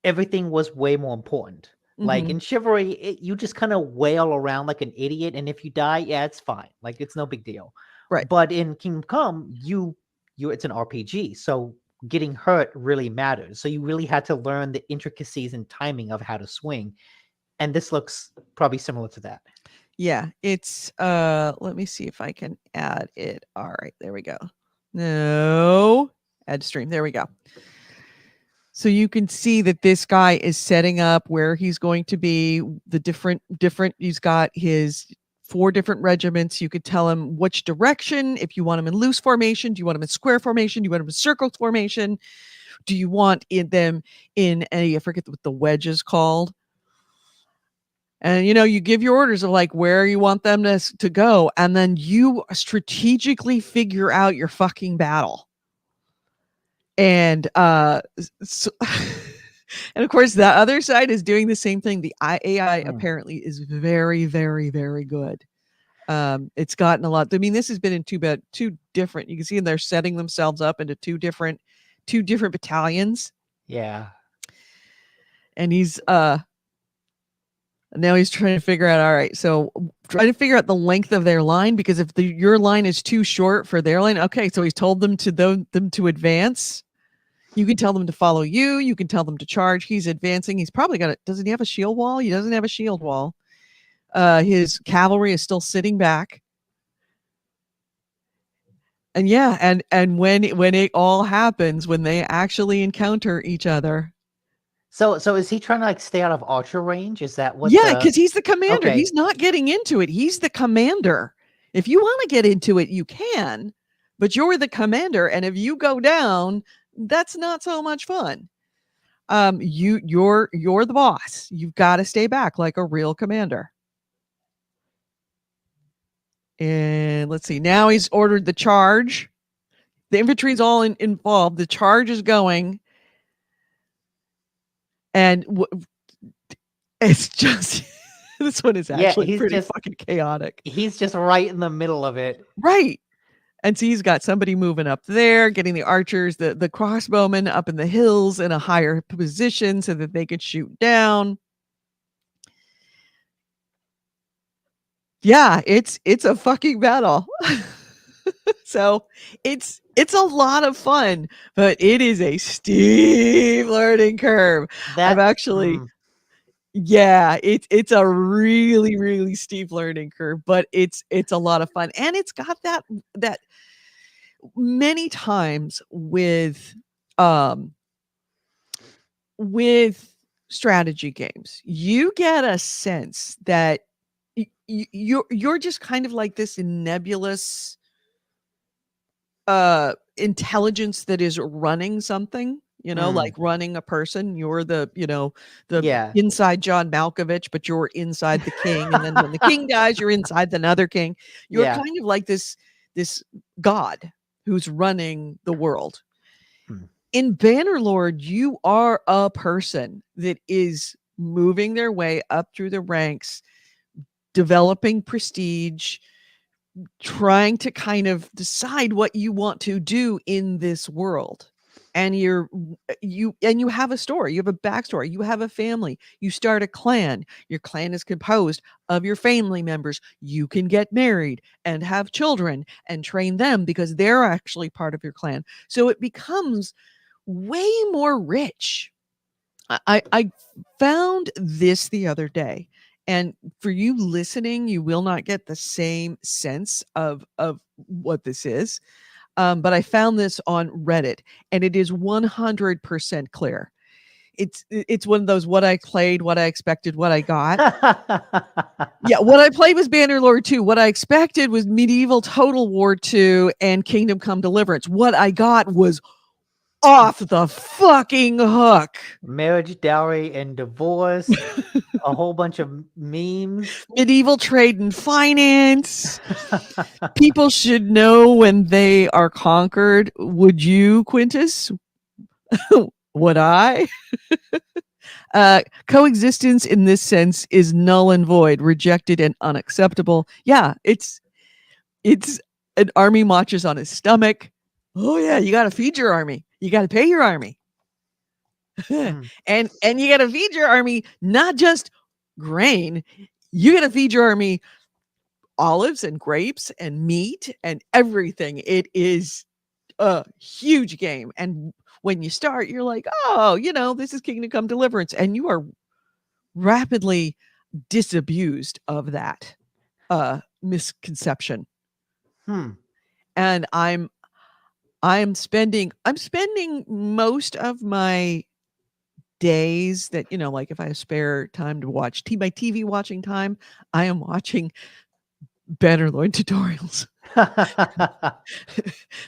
everything was way more important. Like Mhm. in Chivalry, you just kind of wail around like an idiot, and if you die, yeah, it's fine. Like it's no big deal. Right. But in Kingdom Come, you it's an RPG, so getting hurt really matters. So you really had to learn the intricacies and timing of how to swing, and this looks probably similar to that. Yeah, it's let me see if I can add it. All right, there we go. No, add to stream. There we go. So you can see that this guy is setting up where he's going to be, the different he's got his 4 different regiments. You could tell him which direction, if you want him in loose formation, do you want him in square formation, do you want him in circle formation? Do you want them in a, I forget what the wedge is called? And you give your orders of like where you want them to go, and then you strategically figure out your fucking battle. And so, and of course the other side is doing the same thing. The AI apparently is very, very, very good. It's gotten a lot. I mean, this has been in two different. You can see they're setting themselves up into two different battalions. Yeah. And he's now he's trying to figure out, all right, so trying to figure out the length of their line, because if your line is too short for their line, okay, so he's told them to advance. You can tell them to follow you. You can tell them to charge. He's advancing. He's probably doesn't he have a shield wall? He doesn't have a shield wall. His cavalry is still sitting back. And yeah, and when it all happens, when they actually encounter each other. So is he trying to like stay out of archer range? Is that what? Yeah, because he's the commander. Okay. He's not getting into it. He's the commander. If you want to get into it, you can, but you're the commander, and if you go down, that's not so much fun. You're the boss. You've got to stay back like a real commander. And let's see. Now he's ordered the charge. The infantry's all involved. The charge is going. And it's just this one is actually pretty fucking chaotic. He's just right in the middle of it. Right. And so he's got somebody moving up there, getting the archers, the crossbowmen up in the hills in a higher position so that they could shoot down. Yeah, it's a fucking battle. So it's a lot of fun, but it is a steep learning curve. I've actually yeah, it's a really, really steep learning curve, but it's a lot of fun. And it's got that many times with strategy games, you get a sense that you're just kind of like this nebulous intelligence that is running something, like running a person. You're the inside John Malkovich, but you're inside the king. And then when the king dies, you're inside another king. You're kind of like this god who's running the world. In Bannerlord, you are a person that is moving their way up through the ranks, developing prestige, trying to kind of decide what you want to do in this world. And you have a story, you have a backstory, you have a family, you start a clan. Your clan is composed of your family members. You can get married and have children and train them because they're actually part of your clan. So it becomes way more rich. I found this the other day, and for you listening, you will not get the same sense of what this is. But I found this on Reddit, and it is 100% clear. It's one of those what I played, what I expected, what I got. Yeah, what I played was Bannerlord 2. What I expected was Medieval Total War 2 and Kingdom Come Deliverance. What I got was off the fucking hook. Marriage, dowry, and divorce. A whole bunch of memes. Medieval trade and finance. People should know when they are conquered. Would you, Quintus? Would I? Coexistence in this sense is null and void, rejected and unacceptable. Yeah, it's an army marches on his stomach. Oh yeah, you got to feed your army. You got to pay your army. Hmm. and you got to feed your army not just grain. You got to feed your army olives and grapes and meat and everything. It is a huge game. And when you start, you're like, oh, this is Kingdom Come Deliverance. And you are rapidly disabused of that misconception. Hmm. And I'm spending most of my days that, like if I have spare time to watch my TV watching time, I am watching Bannerlord tutorials.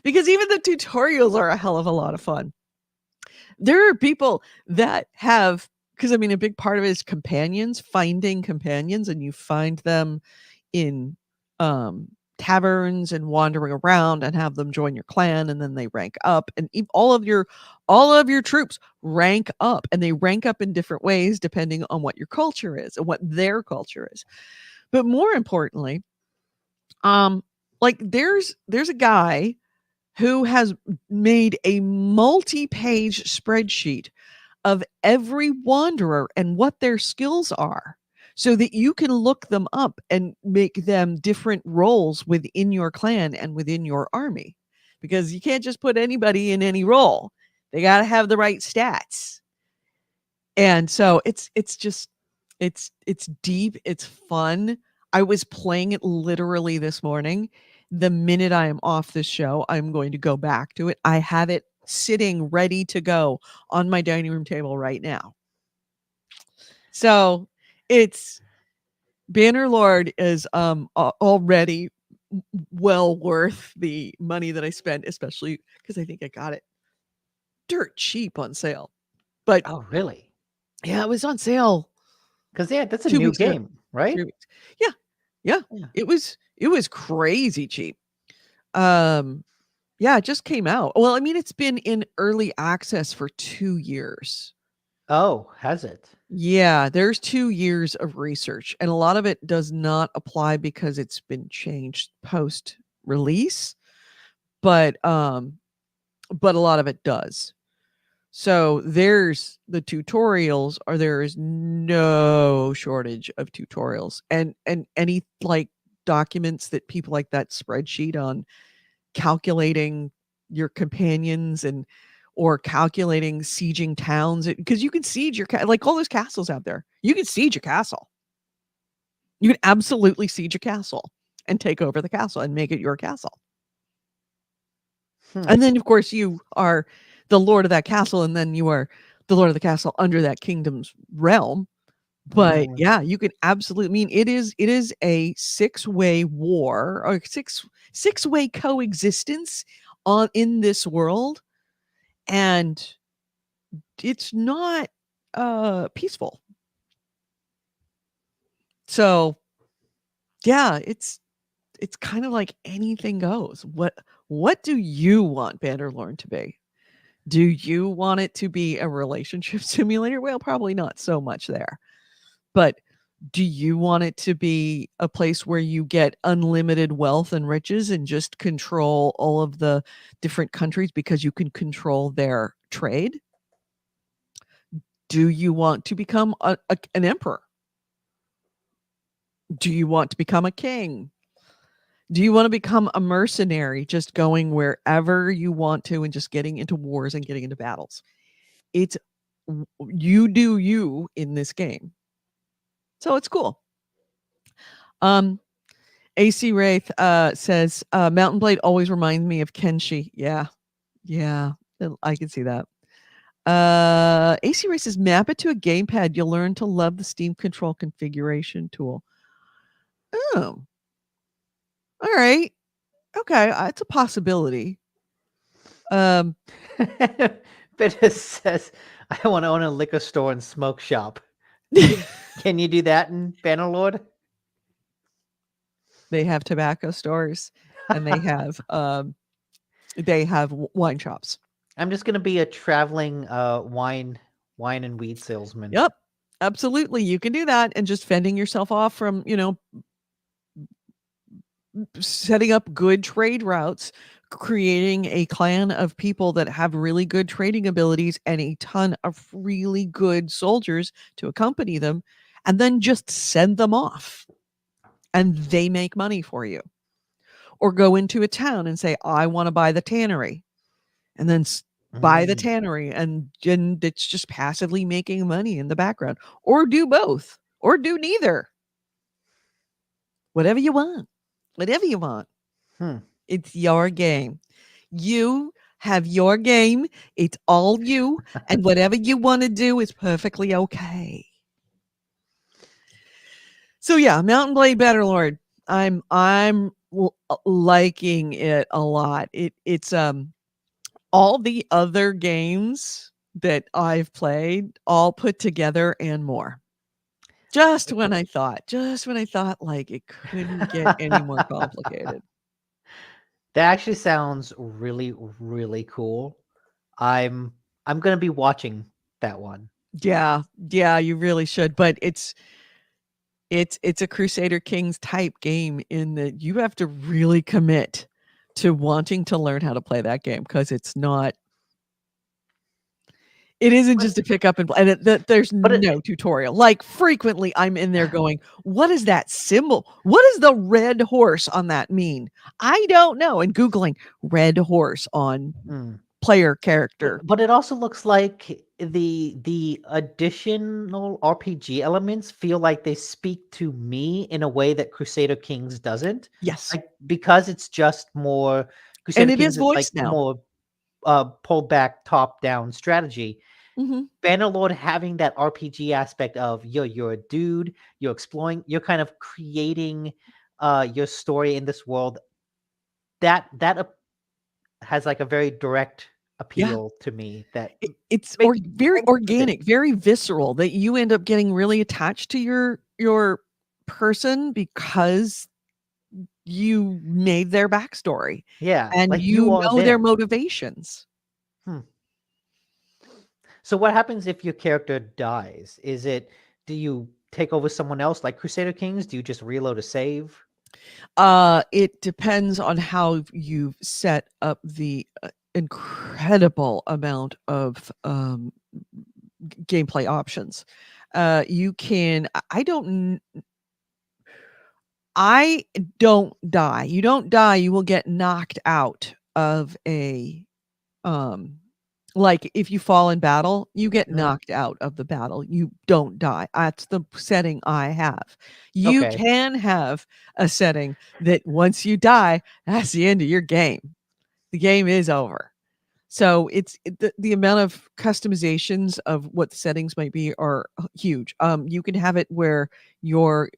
Because even the tutorials are a hell of a lot of fun. There are people that have, because I mean, a big part of it is companions, finding companions, and you find them in taverns and wandering around and have them join your clan, and then they rank up, and all of your troops rank up, and they rank up in different ways depending on what your culture is and what their culture is. But more importantly, like there's a guy who has made a multi-page spreadsheet of every wanderer and what their skills are so that you can look them up and make them different roles within your clan and within your army, because you can't just put anybody in any role. They got to have the right stats. And so it's just it's deep, it's fun. I was playing it literally this morning. The minute I am off this show, I'm going to go back to it. I have it sitting ready to go on my dining room table right now. So, it's Bannerlord is already well worth the money that I spent, especially because I think I got it dirt cheap on sale. But Oh, really? yeah, it was on sale Because that's a 2 new weeks ago, game, right? 3 weeks. Yeah. Yeah. Yeah. It was crazy cheap. Um, yeah, it just came out. Well, I mean, it's been in early access for 2 years. Oh, has it? Yeah, there's 2 years of research, and a lot of it does not apply because it's been changed post-release, but, but a lot of it does. So, there's the tutorials, or there is no shortage of tutorials, and any, like, documents that people like that spreadsheet on calculating your companions and or calculating sieging towns, because you can siege your like all those castles out there. You can siege a castle. You can absolutely siege a castle and take over the castle and make it your castle. Hmm. And then of course you are the lord of that castle, and then you are the lord of the castle under that kingdom's realm. But Mm. yeah, you can absolutely, I mean, it is a six-way war, or six-way coexistence on in this world, and it's not peaceful. So yeah, it's kind of like anything goes. What do you want Bannerlorn to be? Do you want it to be a relationship simulator? Well, probably not so much there. But do you want it to be a place where you get unlimited wealth and riches and just control all of the different countries because you can control their trade? Do you want to become an emperor? Do you want to become a king? Do you want to become a mercenary, just going wherever you want to and just getting into wars and getting into battles? It's you do you in this game. So it's cool. Um, AC Wraith says, Mountain Blade always reminds me of Kenshi. Yeah. Yeah. I can see that. AC Wraith says, map it to a gamepad. You'll learn to love the Steam Control configuration tool. Oh, all right. Okay. It's a possibility. Um, Bitter says, I want to own a liquor store and smoke shop. Can you do that in Bannerlord? they have tobacco stores and they have wine shops. I'm just gonna be a traveling wine and weed salesman. Yep. Absolutely. You can do that and just fending yourself off from, setting up good trade routes, creating a clan of people that have really good trading abilities and a ton of really good soldiers to accompany them, and then just send them off and they make money for you. Or go into a town and say, I want to buy the tannery, and then buy the Mm. tannery, and it's just passively making money in the background. Or do both, or do neither. Whatever you want. Whatever you want. Hmm. It's your game. You have your game. It's all you. And whatever you want to do is perfectly okay. So yeah, Mountain Blade Bannerlord. I'm liking it a lot. It's all the other games that I've played all put together and more. Just when I thought like it couldn't get any more complicated. That actually sounds really, really cool. I'm I'm gonna be watching that one. Yeah, yeah, you really should. But it's a Crusader Kings type game in that you have to really commit to wanting to learn how to play that game because it isn't But just to pick up and play. And there's but it, no tutorial. Like frequently, I'm in there going, "What is that symbol? What does the red horse on that mean? I don't know." And googling red horse on mm. player character. But it also looks like the additional RPG elements feel like they speak to me in a way that Crusader Kings doesn't. Yes, Like because it's just more and Crusader it is Kings is like voiced now. more pulled back top down strategy. Mhm. Bannerlord having that RPG aspect of you're a dude, you're exploring, you're kind of creating your story in this world that has like a very direct Yeah. appeal to me that It's makes me very want to visit. organic, very visceral that you end up getting really attached to your person because you made their backstory Yeah, and like you you are know their them. motivations. Hmm. So what happens if your character dies? Do you take over someone else like Crusader Kings? Do you just reload a save? It depends on how you've set up the incredible amount of gameplay options. You can. I don't die. You don't die. You will get knocked out of a um like if you fall in battle, you get Mhm. knocked out of the battle. You don't die. That's the setting I have. You Okay. can have a setting that once you die, that's the end of your game. The game is over. So the amount of customizations of what the settings might be are huge. You can have it where your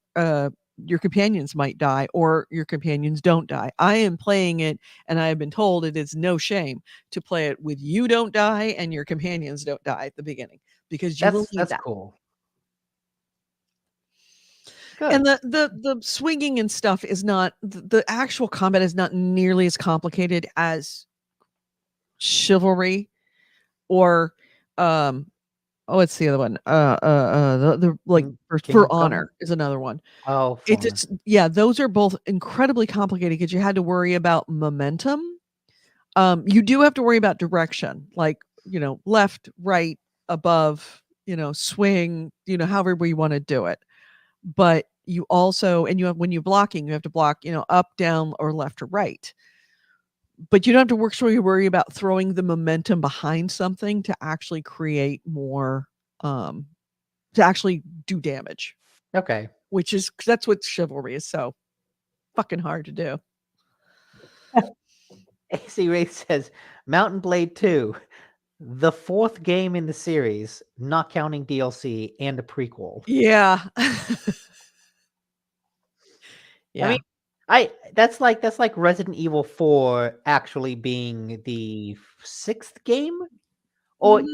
your companions might die or your companions don't die. I am playing it and I have been told it is no shame to play it with you don't die and your companions don't die at the beginning because you will need That's that. cool. And Good. the swinging and stuff is not the actual combat is not nearly as complicated as chivalry or um oh, it's the other one. The like for Kingdom Come? honor is another one. Oh, It's Fauna. it's yeah, those are both incredibly complicated because you had to worry about momentum. You do have to worry about direction, like, left, right, above, swing, however we want to do it. But you also, and you have, when you're blocking, you have to block, up, down, or left or right. But you don't have to worry about throwing the momentum behind something to actually create more, um, to actually do damage, Okay. which is that's what chivalry is so fucking hard to do. AC Ray says Mountain Blade 2, the fourth game in the series, not counting DLC and a prequel. Yeah. I mean, Yeah. That's like Resident Evil 4 actually being the sixth game, or Mhm.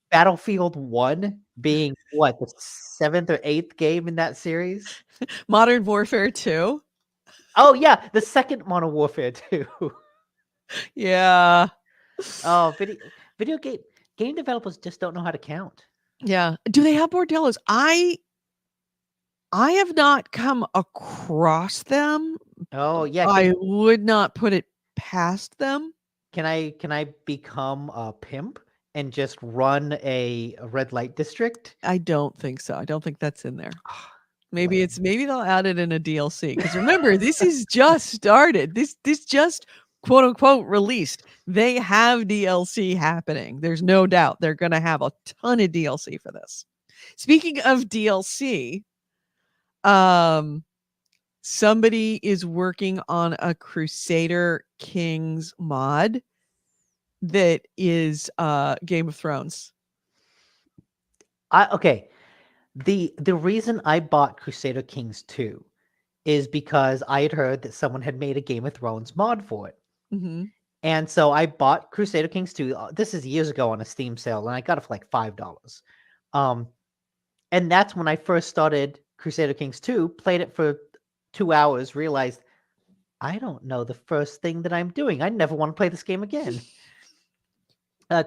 Battlefield 1 being what, the seventh or eighth game in that series. Modern Warfare 2. Oh yeah, the second Modern Warfare 2. Yeah. Oh, video game developers just don't know how to count. Yeah. Do they have bordellos? I have not come across them. Oh yeah, I would not put it past them. can I become a pimp and just run a red light district? I don't think so. I don't think that's in there. Ah, Maybe lame. maybe they'll add it in a DLC. Because remember, this is just started. This just quote unquote released. They have DLC happening. There's no doubt they're gonna have a ton of DLC for this. Speaking of DLC, um, somebody is working on a Crusader Kings mod that is Game of Thrones. Okay. The reason I bought Crusader Kings 2 is because I had heard that someone had made a Game of Thrones mod for it. Mhm. And so I bought Crusader Kings 2. This is years ago on a Steam sale, and I got it for like $5. Um, and that's when I first started Crusader Kings 2, played it for 2 hours, realized I don't know the first thing that I'm doing. I never want to play this game again.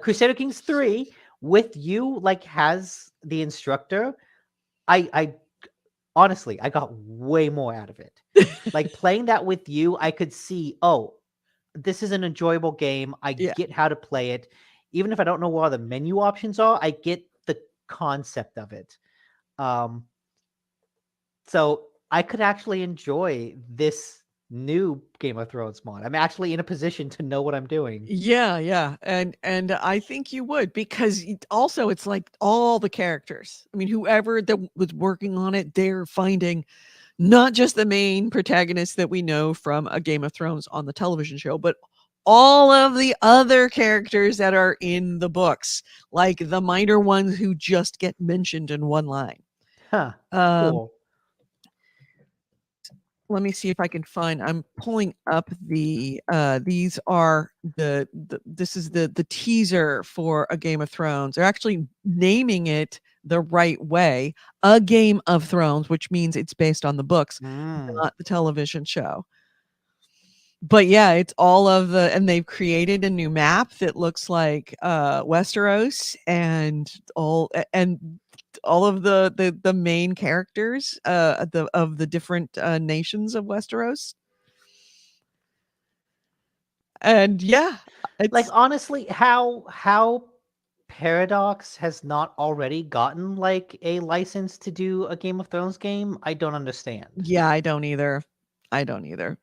Crusader Kings 3 with you like has the instructor. I honestly I got way more out of it. Like playing that with you, I could see, oh, this is an enjoyable game. I Yeah. get how to play it. Even if I don't know what the menu options are, I get the concept of it. Um, so I could actually enjoy this new Game of Thrones mod. I'm actually in a position to know what I'm doing. Yeah, yeah, and I think you would because also it's like all the characters. I mean, whoever that was working on it, they're finding not just the main protagonist that we know from a Game of Thrones on the television show, but all of the other characters that are in the books, like the minor ones who just get mentioned in one line. Huh. Um, Cool. let me see if I can find. I'm pulling up these are this is the teaser for a Game of Thrones. They're actually naming it the right way, a Game of Thrones, which means it's based on the books, Mm. not the television show. But yeah, it's all of the and they've created a new map that looks like Westeros and all of the main characters of the different nations of Westeros. And yeah, Like it's honestly, how Paradox has not already gotten like a license to do a Game of Thrones game, I don't understand. yeah, I don't either. I don't either.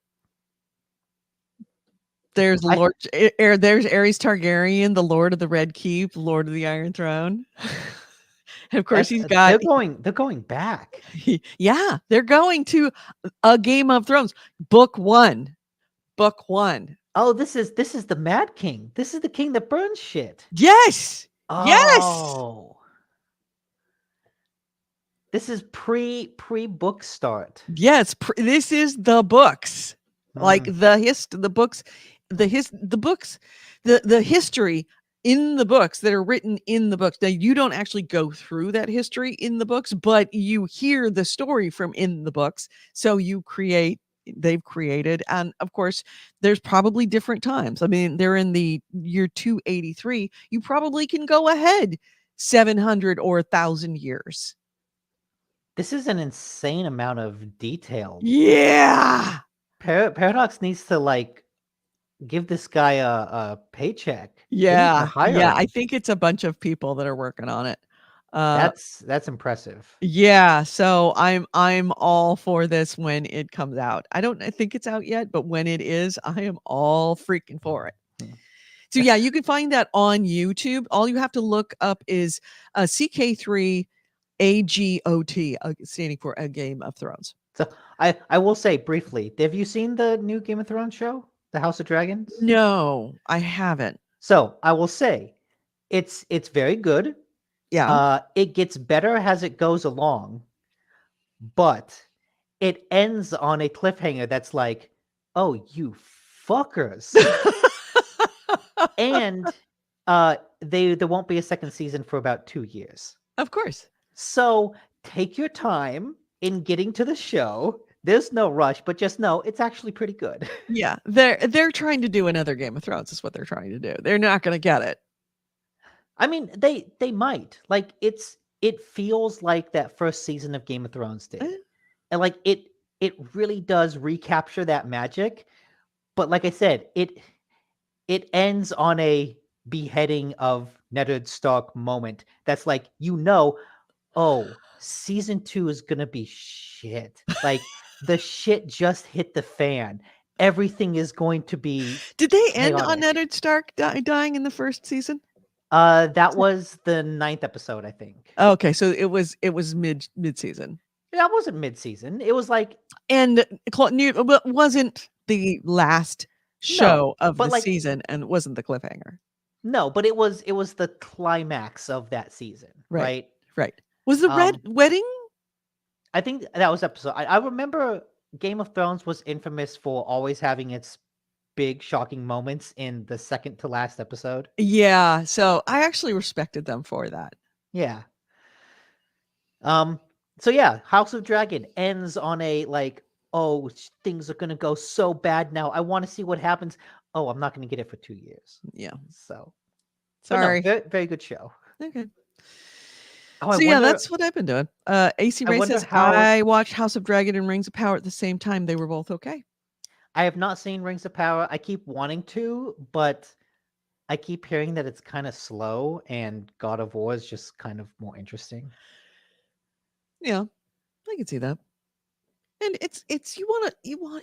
There's I Lord there's Aerys Targaryen, the Lord of the Red Keep, Lord of the Iron Throne. And of course that's he's got they're going back. yeah, they're going to a Game of Thrones. Book 1. Book 1. Oh, this is the Mad King. This is the king that burns shit. Yes. Yes. Oh. This is pre book start. Yes, this is the books. Like Hmm. the books, the books, the history in the books that are written in the books. Now you don't actually go through that history in the books, but you hear the story from in the books. So they've created and of course there's probably different times. I mean, they're in the year 283. You probably can go ahead 700 or 1,000 years. This is an insane amount of detail. Yeah. Paradox needs to like give this guy a paycheck. They need to Yeah, hire yeah, I him. think it's a bunch of people that are working on it. Uh, That's impressive. yeah, so I'm all for this when it comes out. I think it's out yet, but when it is, I am all freaking for it. Hmm. So yeah, you can find that on YouTube. All you have to look up is CK3 AGOT, standing for A Game of Thrones. So I will say briefly, have you seen the new Game of Thrones show, The House of Dragons? No, I haven't. So I will say it's very good. Yeah. It gets better as it goes along, but it ends on a cliffhanger that's like, oh, you fuckers. And there won't be a second season for about 2 years. Of course. So take your time in getting to the show. There's no rush, but just know it's actually pretty good. Yeah, they're trying to do another Game of Thrones is what they're trying to do. They're not going to get it. I mean, they might. Like it feels like that first season of Game of Thrones did. And like it really does recapture that magic. But like I said, it ends on a beheading of Ned Stark moment. That's like, oh, season 2 is gonna be shit. Like the shit just hit the fan. Everything is going to be Did they end on chaotic. Ned Stark dying in the first season? That was the 9th episode, I think. Okay, so it was mid-season. That wasn't mid-season. It was like, And but wasn't the last show of but the like season and wasn't the cliffhanger. no, but it was the climax of that season, right? Right. Was the red wedding? I think that was episode. I remember Game of Thrones was infamous for always having its big shocking moments in the second to last episode. Yeah, so I actually respected them for that. Yeah. So yeah, House of Dragon ends on a like, oh, things are gonna go so bad now. I want to see what happens. Oh, I'm not gonna get it for 2 years. Yeah. So Sorry. But no, very, very good show. Okay. Oh, So yeah, that's what I've been doing. AC I Ray wonder says how- I watched House of Dragon and Rings of Power at the same time. They were both okay. I have not seen Rings of Power. I keep wanting to, but I keep hearing that it's kind of slow and God of War is just kind of more interesting. Yeah, I can see that. And it's you want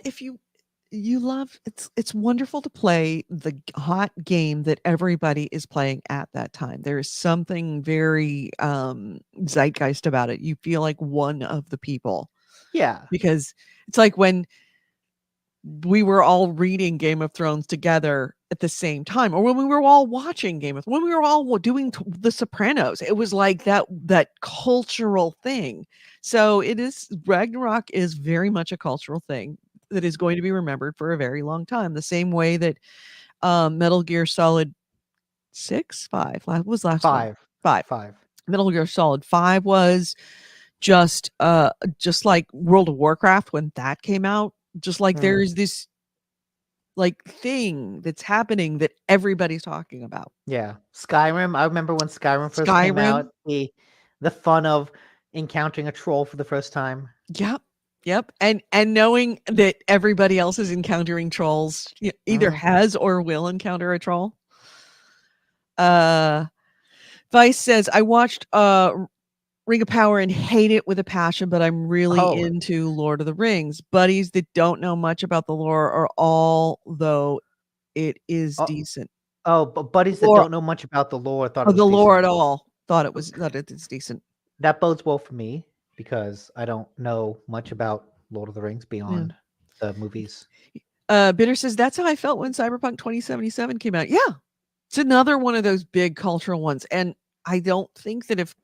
if you love it's wonderful to play the hot game that everybody is playing at that time. There is something very zeitgeist about it. You feel like one of the people. Yeah. Because it's like when we were all reading Game of Thrones together at the same time, or when we were all watching when we were all doing The Sopranos. It was like that cultural thing. So it is Ragnarok is very much a cultural thing that is going to be remembered for a very long time. The same way that Metal Gear Solid 5 was last one? 5. Metal Gear Solid 5 was just like World of Warcraft when that came out. Just like there's this like thing that's happening that everybody's talking about. Yeah. Skyrim. I remember when Skyrim first came out, the fun of encountering a troll for the first time. Yep. And knowing that everybody else is encountering trolls, either has or will encounter a troll. Vice says, I watched Ring of Power and hate it with a passion, but I'm really into Lord of the Rings. Buddies that don't know much about the lore are although it is decent. Oh, but buddies that don't know much about the lore thought it was the lore decent. at all thought it's decent. That bodes well for me because I don't know much about Lord of the Rings beyond the movies. Bitter says that's how I felt when Cyberpunk 2077 came out. Yeah, it's another one of those big cultural ones, and I don't think that if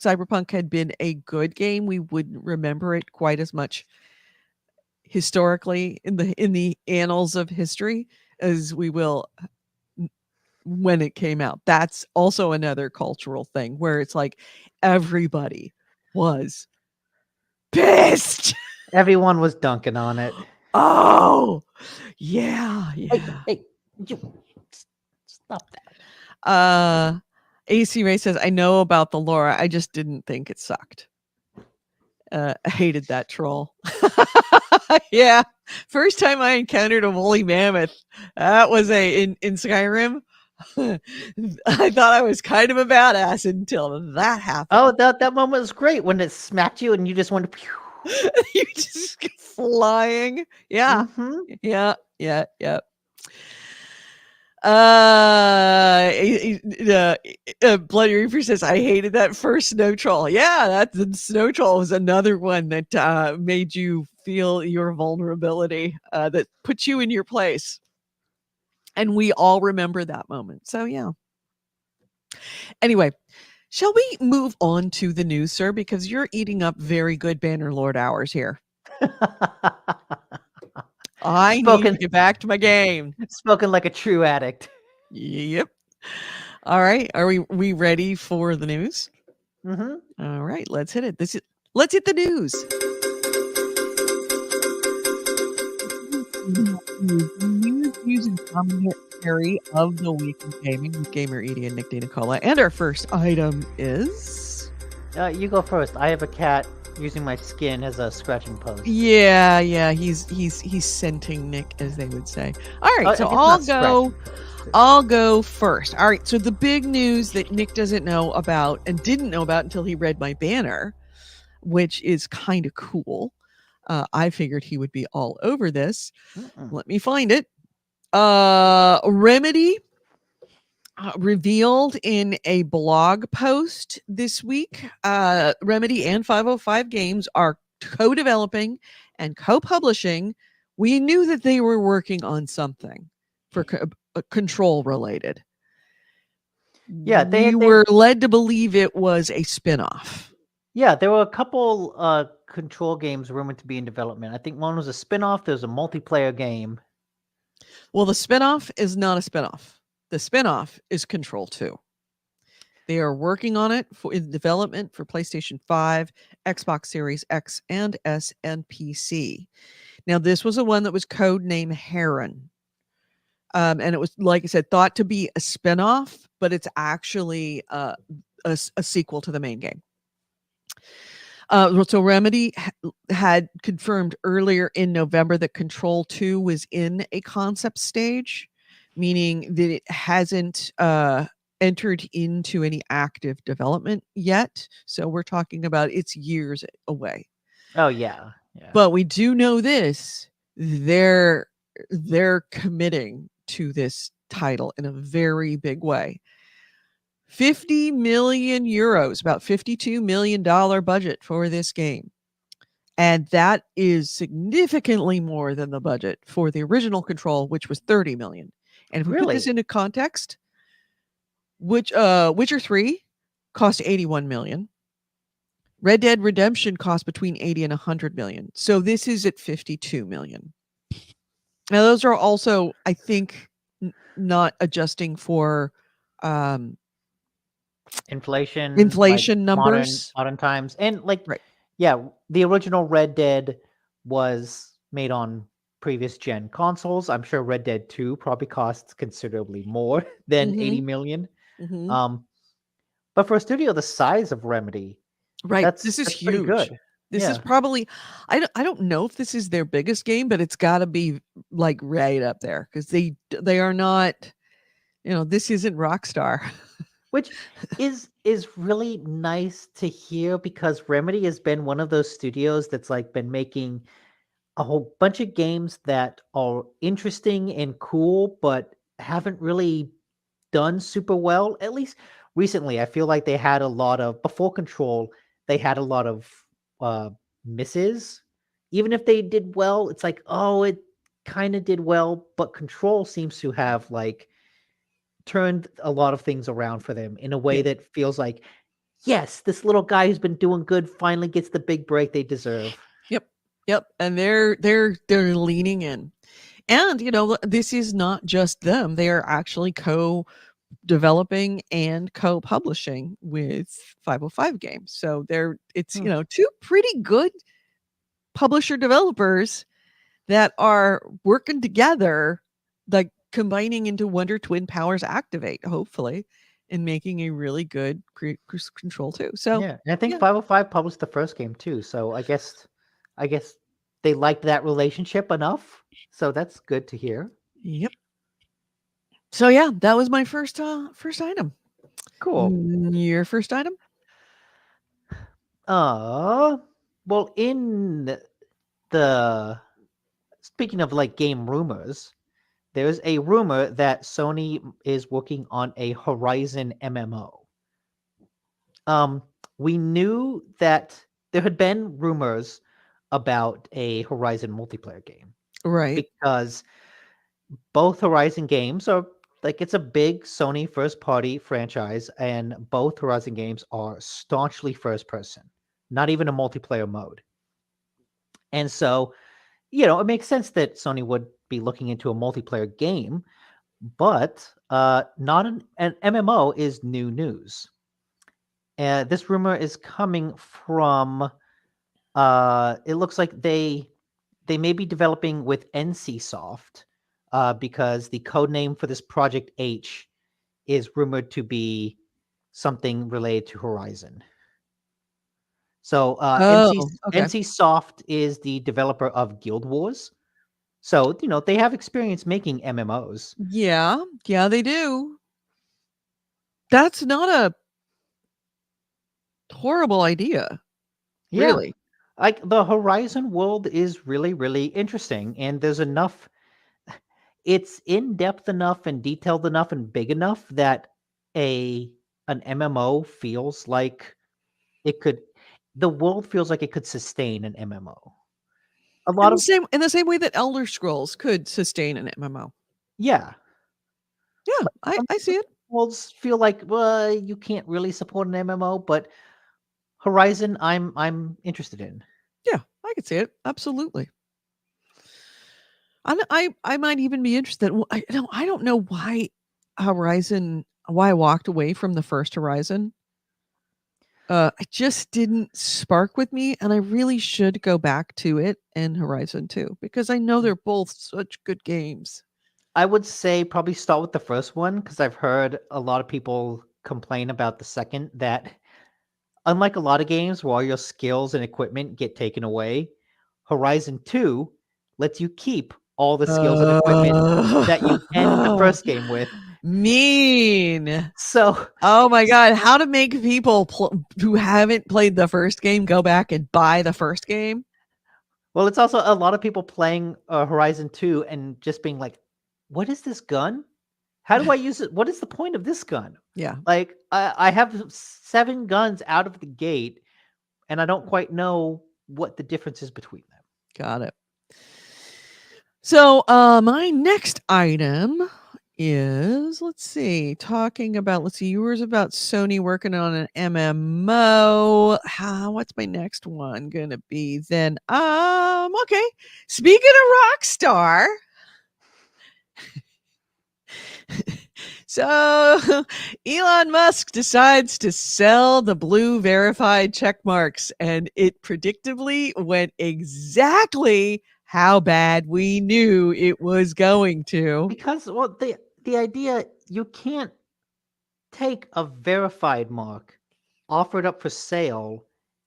Cyberpunk had been a good game, we wouldn't remember it quite as much historically in the annals of history as we will when it came out. That's also another cultural thing where it's like everybody was pissed. Everyone was dunking on it. Oh, yeah. Hey, stop that. AC Ray says, I know about the lore. I just didn't think it sucked. I hated that troll. Yeah. First time I encountered a woolly mammoth, that was in Skyrim. I thought I was kind of a badass until that happened. Oh, that moment was great when it smacked you and you just went you just flying. Yeah. Yeah. Bloody Reaper says, I hated that first snow troll. Yeah, the snow troll was another one that made you feel your vulnerability, that put you in your place. And we all remember that moment. So yeah. Anyway, shall we move on to the news, sir? Because you're eating up very good Bannerlord hours here. I need to Spoken get back to my game. spoken like a true addict. Yep. All right. Are we ready for the news? Hmm. All right, let's hit it. Let's hit the news. News and commentary of the week in gaming with Gamer Edie and Nick Nicola. And our first item is You go first. I have a cat using my skin as a scratching post. yeah. He's scenting Nick, as they would say. All right, so It's not scratching post. I'll go first. All right, so the big news that Nick doesn't know about and didn't know about until he read my banner, which is kind of cool. I figured he would be all over this. Let me find it. Remedy revealed in a blog post this week. Remedy and 505 Games are co-developing and co-publishing. We knew that they were working on something for control related. Yeah, we were led to believe it was a spin-off. Yeah, there were a couple control games rumored to be in development. I think one was a spin-off. There was a multiplayer game. Well, the spin-off is not a spin-off. The spin-off is Control 2. They are working on it in development for PlayStation 5, Xbox Series X and S, and PC. Now, this was a one that was codenamed Heron. And it was, like I said, thought to be a spin-off, but it's actually a sequel to the main game. So Remedy had confirmed earlier in November that Control 2 was in a concept stage, meaning that it hasn't entered into any active development yet. So we're talking about it's years away. Oh yeah. But we do know this: they're committing to this title in a very big way. 50 million euros, about $52 million budget for this game. And that is significantly more than the budget for the original Control, which was 30 million. And if we put this into context, Witcher 3 cost 81 million. Red Dead Redemption cost between 80 and 100 million. So this is at 52 million. Now those are also, I think, not adjusting for inflation like numbers, modern times, and the original Red Dead was made on previous gen consoles. I'm sure Red Dead 2 probably costs considerably more than 80 million. But for a studio the size of Remedy, this is huge. Good. This is probably, I don't know if this is their biggest game, but it's got to be like right up there, because they are not, this isn't Rockstar. Which is really nice to hear, because Remedy has been one of those studios that's like been making a whole bunch of games that are interesting and cool, but haven't really done super well. At least recently, I feel like they had a lot of, before Control, they had a lot of misses. Even if they did well, it's like, oh, it kind of did well, but Control seems to have like turned a lot of things around for them in a way that feels like, yes, this little guy who's been doing good finally gets the big break they deserve. Yep. And they're leaning in. And this is not just them. They are actually co-developing and co-publishing with 505 Games. So it's two pretty good publisher developers that are working together, like combining into Wonder Twin Powers Activate, hopefully, and making a really good Control 2. So yeah, and I think 505 published the first game too. So I guess they liked that relationship enough. So that's good to hear. Yep. So yeah, that was my first item. Cool. Your first item? Well, in the speaking of like game rumors, there's a rumor that Sony is working on a Horizon MMO. We knew that there had been rumors about a Horizon multiplayer game. Right. Because both Horizon games are like, it's a big Sony first party franchise, and both Horizon games are staunchly first person, not even a multiplayer mode. And so it makes sense that Sony would be looking into a multiplayer game, but not an MMO is new news. This rumor is coming from. It looks like they may be developing with NCSoft, because the code name for this Project H is rumored to be something related to Horizon. So Okay. NCSoft is the developer of Guild Wars. So, they have experience making MMOs. Yeah, they do. That's not a horrible idea, Yeah. really. Like the Horizon world is really, really interesting. And there's enough, it's in depth enough and detailed enough and big enough that an MMO feels like it could, the world feels like it could sustain an MMO. A lot of, In the same way that Elder Scrolls could sustain an MMO. yeah. Yeah, Some I see it. worlds feel like, well, you can't really support an MMO, but Horizon, I'm interested in. Yeah, I could see it. Absolutely. I might even be interested. Well, I don't know why I walked away from the first Horizon. It just didn't spark with me, and I really should go back to it and Horizon 2 because I know they're both such good games. I would say probably start with the first one because I've heard a lot of people complain about the second that unlike a lot of games where all your skills and equipment get taken away, Horizon 2 lets you keep all the skills and equipment that you end the first game with. Mean. So, Oh my god, how to make people who haven't played the first game go back and buy the first game? well, it's also a lot of people playing Horizon 2 and just being like, what is this gun? How do I use it? What is the point of this gun? Yeah. Like, I have 7 guns out of the gate, and I don't quite know what the difference is between them. Got it. So, my next item is, let's see, yours about Sony working on an MMO. What's my next one gonna be then? Okay. Speaking of Rockstar, so Elon Musk decides to sell the blue verified check marks, and it predictably went exactly how bad we knew it was going to. Because, well, the idea, you can't take a verified mark, offer it up for sale,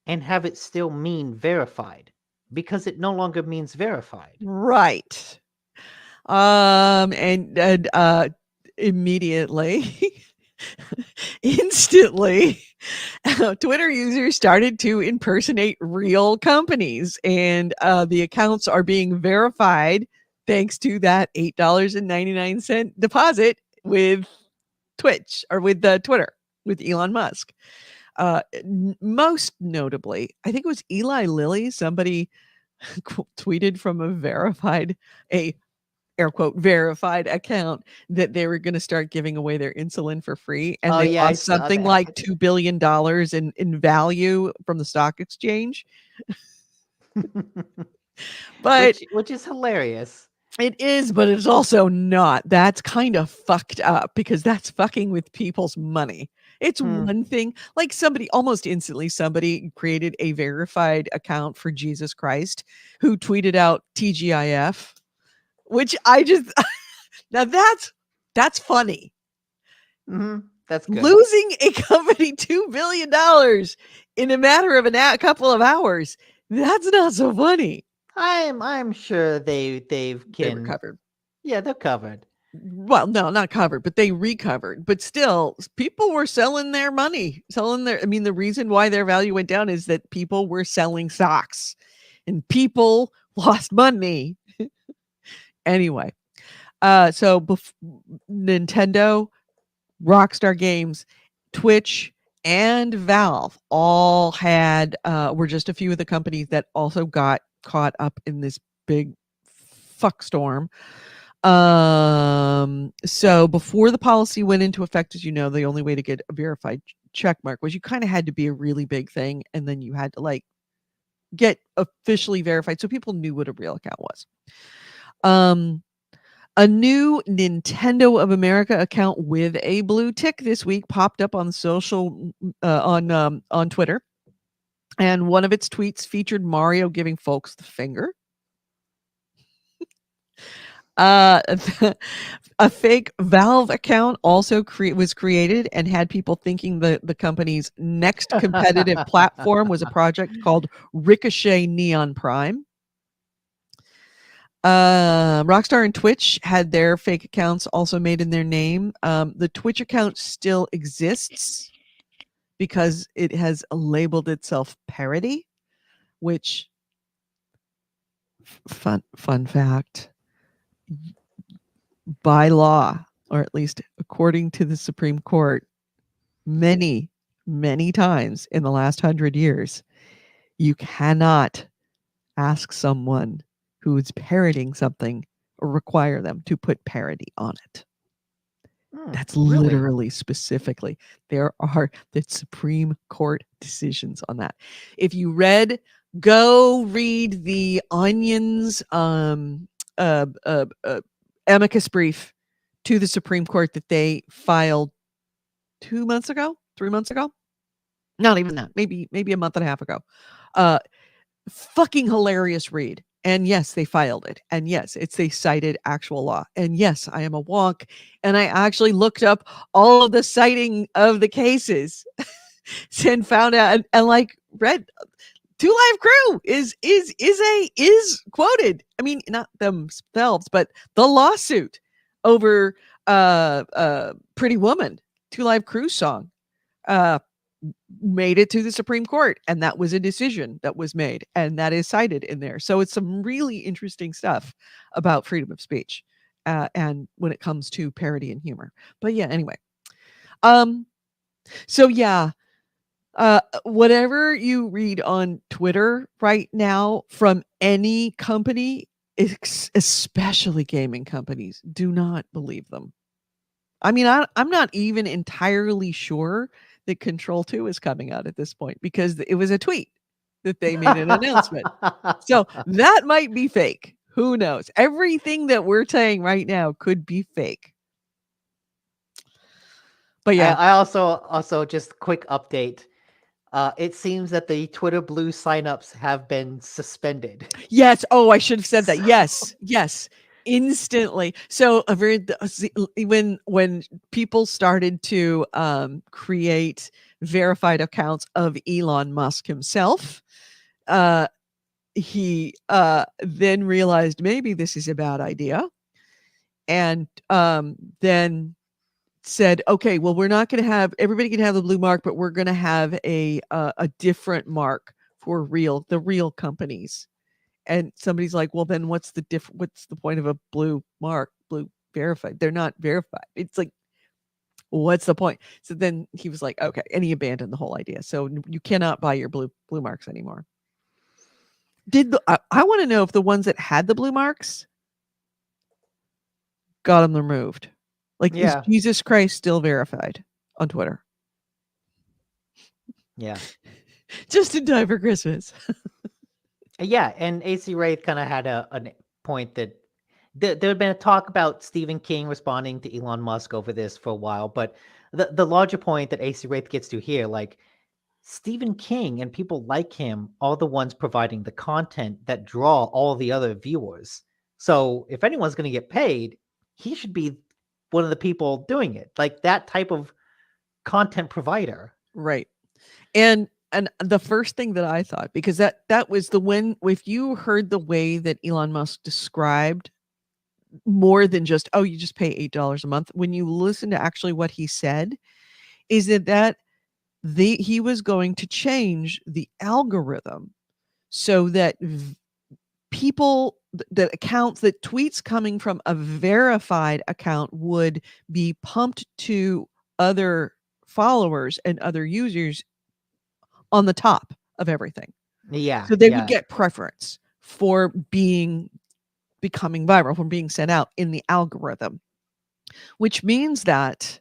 and have it still mean verified because it no longer means verified. Right. And immediately, instantly, Twitter users started to impersonate real companies, and the accounts are being verified thanks to that $8.99 deposit with Twitch or with Twitter with Elon Musk. Most notably, I think it was Eli Lilly. Somebody tweeted from a air quote verified account that they were going to start giving away their insulin for free, and Oh, they yeah, I lost saw something that. like $2 billion in value from the stock exchange. But which is hilarious. it is, but it's also not. That's kind of fucked up because that's fucking with people's money. It's one thing, like almost instantly, somebody created a verified account for Jesus Christ who tweeted out TGIF, which I just, now that's funny. That's good. Losing a company $2 billion in a matter of a couple of hours, that's not so funny. I'm sure they They recovered. Yeah, they're covered. Well, no, not covered, but they recovered. But still, people were selling their money, the reason why their value went down is that people were selling stocks and people lost money. Anyway, so Nintendo, Rockstar Games, Twitch, and Valve all were just a few of the companies that also got caught up in this big fuck storm. So before the policy went into effect, as you know, the only way to get a verified check mark was you kind of had to be a really big thing, and then you had to get officially verified, so people knew what a real account was. A new Nintendo of America account with a blue tick this week popped up on on Twitter, and one of its tweets featured Mario giving folks the finger. A fake Valve account also was created and had people thinking the company's next competitive platform was a project called Ricochet Neon Prime. Rockstar and Twitch had their fake accounts also made in their name. The Twitch account still exists because it has labeled itself parody, which fun fact, by law, or at least according to the Supreme Court, many times in the last 100 years, you cannot ask someone who is parodying something or require them to put parody on it. That's really? literally specifically. There are the Supreme Court decisions on that. If you go read the Onion's amicus brief to the Supreme Court that they filed 2 months ago, 3 months ago. Not even that, maybe a month and a half ago. Fucking hilarious read. And yes, they filed it. And yes, they cited actual law. And yes, I am a wonk. And I actually looked up all of the citing of the cases and found out and like read Two Live Crew is quoted. I mean, not themselves, but the lawsuit over Pretty Woman, Two Live Crew song. Made it to the Supreme Court, and that was a decision that was made, and that is cited in there. So it's some really interesting stuff about freedom of speech, and when it comes to parody and humor. But yeah, anyway, so yeah, whatever you read on Twitter right now from any company, especially gaming companies, do not believe them. I mean, I'm not even entirely sure that Control 2 is coming out at this point because it was a tweet that they made an announcement. So that might be fake. Who knows? Everything that we're saying right now could be fake. But yeah. I also just quick update. It seems that the Twitter Blue signups have been suspended. Yes. Oh, I should have said that. Yes. Yes. Instantly. So when people started to create verified accounts of Elon Musk himself, he then realized maybe this is a bad idea, and then said, okay, well, we're not going to have everybody can have the blue mark, but we're going to have a different mark for the real companies. And somebody's like, well, then what's the point of a blue mark, blue verified? They're not verified. It's like, what's the point? So then he was like, okay, and he abandoned the whole idea. So you cannot buy your blue marks anymore. I want to know if the ones that had the blue marks got them removed. Like, is Jesus Christ still verified on Twitter? Yeah. Just in time for Christmas. Yeah, and AC Wraith kind of had a point that there had been a talk about Stephen King responding to Elon Musk over this for a while, but the larger point that AC Wraith gets to here, like Stephen King and people like him are the ones providing the content that draw all the other viewers. So if anyone's going to get paid, he should be one of the people doing it, like that type of content provider. Right. And the first thing that I thought, because that was if you heard the way that Elon Musk described more than just, oh, you just pay $8 a month, when you listen to actually what he said, is that he was going to change the algorithm so that people, that accounts, that tweets coming from a verified account would be pumped to other followers and other users on the top of everything. Yeah. So they would get preference for becoming viral, from being sent out in the algorithm, which means that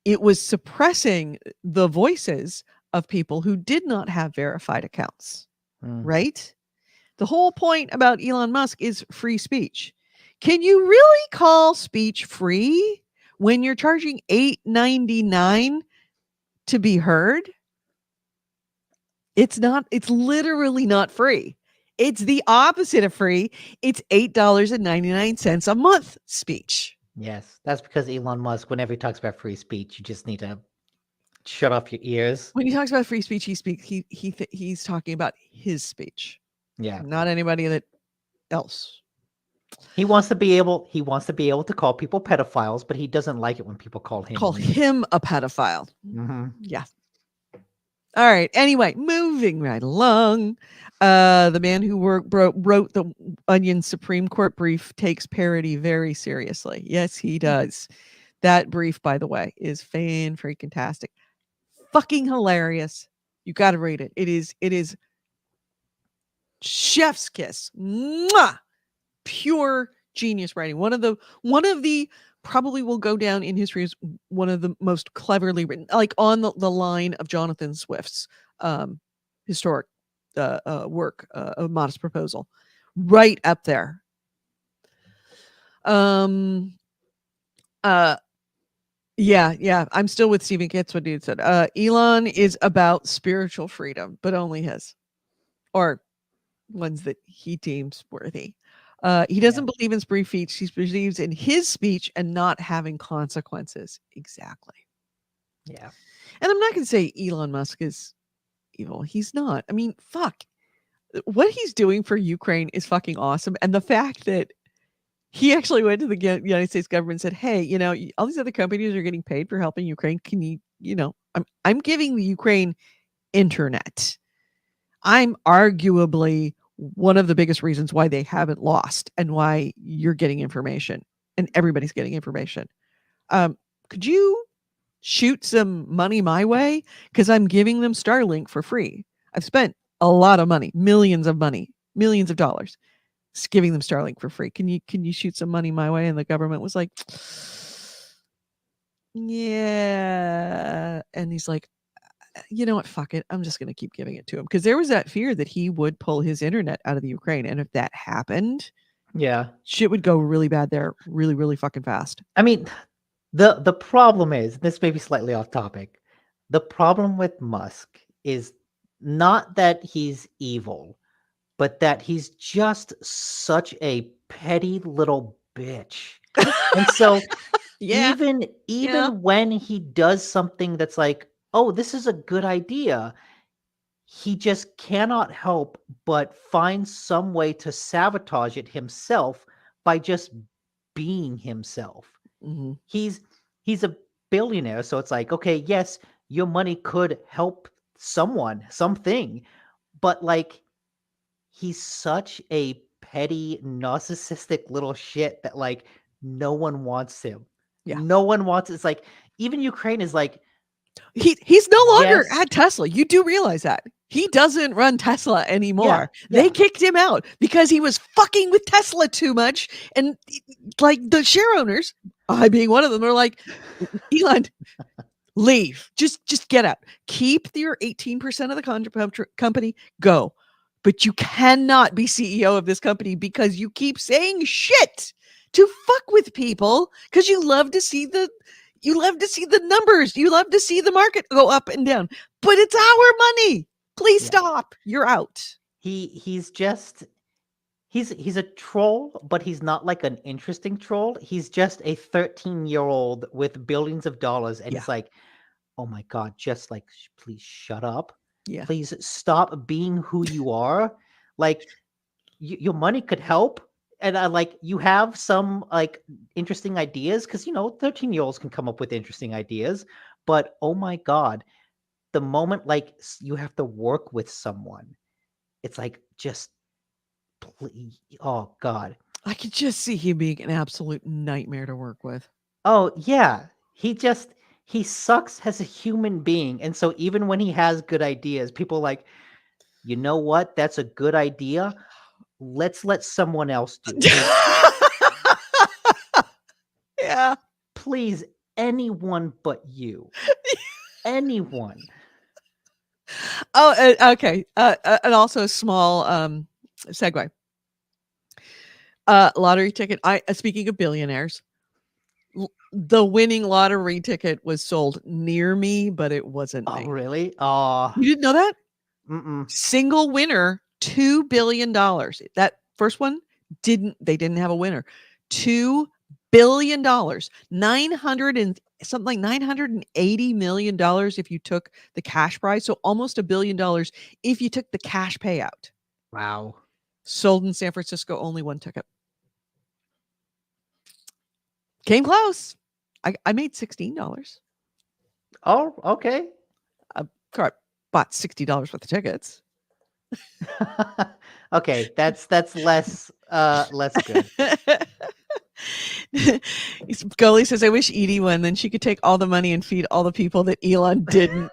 it was suppressing the voices of people who did not have verified accounts. right? The whole point about Elon Musk is free speech. Can you really call speech free when you're charging $8.99 to be heard? It's not, it's literally not free. It's the opposite of free. It's $8.99 a month speech. Yes, that's because Elon Musk, whenever he talks about free speech, you just need to shut off your ears. When he talks about free speech, he's talking about his speech, Yeah. not anybody that else. He wants to be able to call people pedophiles, but he doesn't like it when people call him Call one. him a pedophile. Mm-hmm. Yeah. All right. Anyway, moving right along. The man who wrote the Onion Supreme Court brief takes parody very seriously. Yes, he does. That brief, by the way, is fan-freaking-tastic. Fucking hilarious. You got to read it. It is chef's kiss. Mwah! Pure genius writing. One of the probably will go down in history as one of the most cleverly written, like on the line of Jonathan Swift's historic work, A Modest Proposal, right up there. Yeah, I'm still with Stephen Kitts, what dude said. Elon is about spiritual freedom, but only his, or ones that he deems worthy. He doesn't believe in free speech. He believes in his speech and not having consequences. Exactly. Yeah. And I'm not going to say Elon Musk is evil. He's not. I mean, fuck. What he's doing for Ukraine is fucking awesome. And the fact that he actually went to the United States government and said, hey, all these other companies are getting paid for helping Ukraine. Can I'm giving the Ukraine internet. I'm arguably one of the biggest reasons why they haven't lost and why you're getting information and everybody's getting information. Could you shoot some money my way? Because I'm giving them Starlink for free. I've spent a lot of money, millions of dollars, giving them Starlink for free. Can you shoot some money my way? And the government was like, yeah. And he's like, you know what? Fuck it. I'm just going to keep giving it to him. Because there was that fear that he would pull his internet out of the Ukraine. And if that happened, Yeah. shit would go really bad there really, really fucking fast. I mean, the problem is, this may be slightly off topic. The problem with Musk is not that he's evil, but that he's just such a petty little bitch. And so Yeah. even when he does something that's like, oh, this is a good idea, he just cannot help but find some way to sabotage it himself by just being himself. Mm-hmm. He's a billionaire, so it's like, okay, yes, your money could help someone, something, but like he's such a petty, narcissistic little shit that like no one wants him. Yeah. No one wants. It's like even Ukraine is like, he's no longer yes. at Tesla. You do realize that. He doesn't run Tesla anymore. Yeah. They kicked him out because he was fucking with Tesla too much. And like the share owners, I being one of them, are like, Elon, leave. Just get out. Keep your 18% of the company. Go. But you cannot be CEO of this company because you keep saying shit to fuck with people because you love to see the numbers. You love to see the market go up and down. But it's our money. Please stop. You're out. He's a troll, but he's not like an interesting troll. He's just a 13-year-old with billions of dollars, and it's like, oh my god, just like please shut up. Yeah. Please stop being who you are. Like your money could help, and like you have some like interesting ideas because 13-year-olds can come up with interesting ideas. But oh my god, the moment like you have to work with someone, it's like just please, oh god. I could just see him being an absolute nightmare to work with. Oh yeah, he sucks as a human being, and so even when he has good ideas, people are like, you know what? That's a good idea. Let's let someone else do it. Yeah. Please, anyone but you. Anyone. Oh, okay. And also a small segue. Lottery ticket. Speaking of billionaires, the winning lottery ticket was sold near me, but it wasn't Oh, me. really? Oh, You didn't know that? mm-mm. Single winner, $2 billion. That first one they didn't have a winner. $2 billion. 900 and something like $980 million if you took the cash prize. So almost $1 billion if you took the cash payout. Wow. Sold in San Francisco, only one ticket. Came close. I made $16. Oh, okay. Correct. Bought $60 worth of tickets. Okay, that's less good. Gully says, I wish Edie won, then she could take all the money and feed all the people that Elon didn't.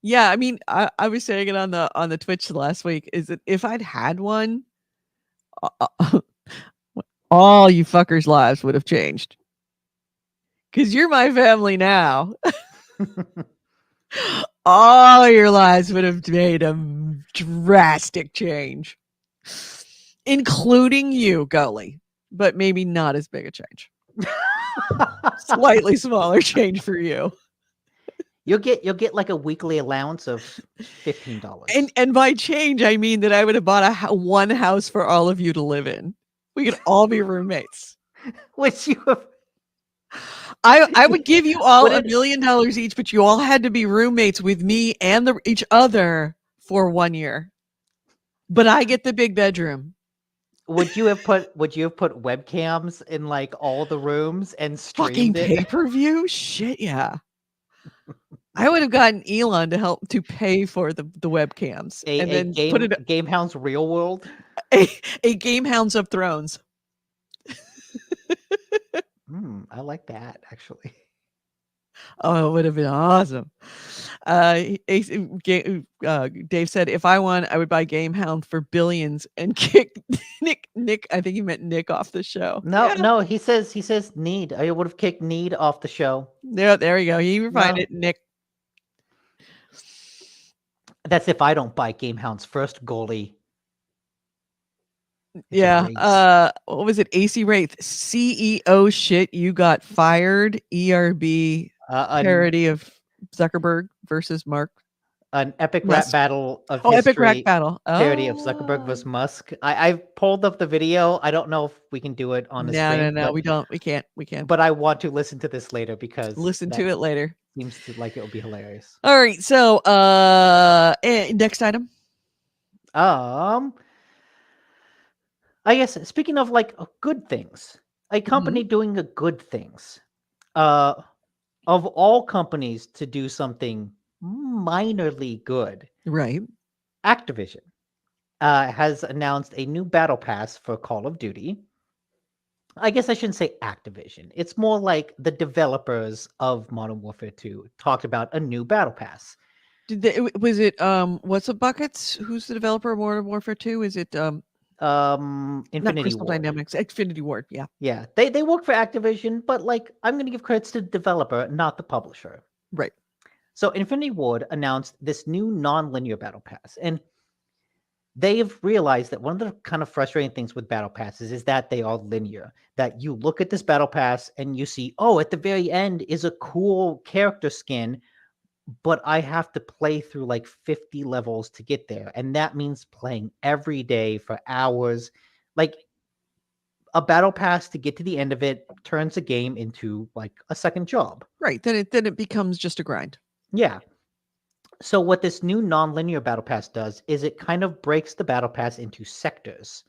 Yeah, I mean, I was saying it on the Twitch last week, is that if I'd had one, all you fuckers' lives would have changed. Because you're my family now. All your lives would have made a drastic change, including you, Gully, but maybe not as big a change. Slightly smaller change for you. You'll get like a weekly allowance of $15. And by change, I mean that I would have bought one house for all of you to live in. We could all be roommates. Which you have. I would give you all Would $1 it- million each, but you all had to be roommates with me and each other for 1 year. But I get the big bedroom. Would you have put webcams in like all the rooms and Fucking streamed it? pay-per-view? Shit, yeah. I would have gotten Elon to help to pay for the webcams and then put it GameHounds Real World? a GameHounds of Thrones. I like that actually. Oh, it would have been awesome. Dave said, if I won, I would buy GameHound for billions and kick Nick. I think he meant Nick off the show. No, he says Need. I would have kicked Need off the show. Yeah, there you go. He refined No. it, Nick. That's if I don't buy GameHounds first goalie. Yeah. Great. What was it? AC Wraith, CEO shit. You got fired. ERB parody of Zuckerberg versus Mark. An epic Musk. rap battle of Oh, history. epic rap battle. Parody of Zuckerberg versus Musk. I've pulled up the video. I don't know if we can do it on the stream. No. We don't. We can't. But I want to listen to this later because Listen to it later. Seems to like it will be hilarious. All right. So, next item. I guess speaking of like good things, a company doing a good things. Of all companies to do something minorly good, Right. Activision has announced a new battle pass for Call of Duty. I guess I shouldn't say Activision. It's more like the developers of Modern Warfare 2 talked about a new battle pass. Was it what's the buckets? Who's the developer of Modern Warfare 2? Is it Infinity not Crystal Ward. Dynamics, Infinity Ward, yeah. Yeah, they work for Activision, but like I'm going to give credits to the developer, not the publisher. Right. So Infinity Ward announced this new non-linear battle pass, and they've realized that one of the kind of frustrating things with battle passes is that they are linear. That you look at this battle pass and you see, oh, at the very end is a cool character skin, but I have to play through like 50 levels to get there. And that means playing every day for hours. Like a battle pass to get to the end of it turns a game into like a second job. Right. Then it becomes just a grind. Yeah. So what this new non-linear battle pass does is it kind of breaks the battle pass into sectors.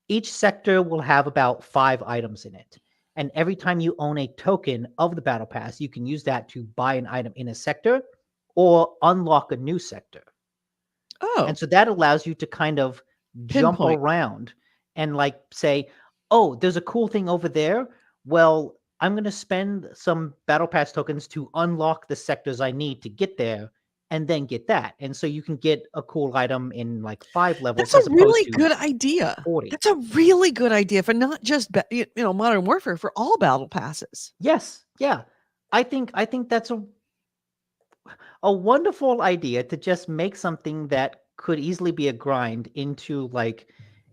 Each sector will have about 5 items in it. And every time you own a token of the battle pass, you can use that to buy an item in a sector or unlock a new sector. Oh. And so that allows you to kind of jump around and like say, oh, there's a cool thing over there. Well, I'm going to spend some battle pass tokens to unlock the sectors I need to get there and then get that. And so you can get a cool item in like 5 levels. That's a really good idea. 40. That's a really good idea for not just Modern Warfare, for all battle passes. Yes. Yeah. I think that's a wonderful idea to just make something that could easily be a grind into like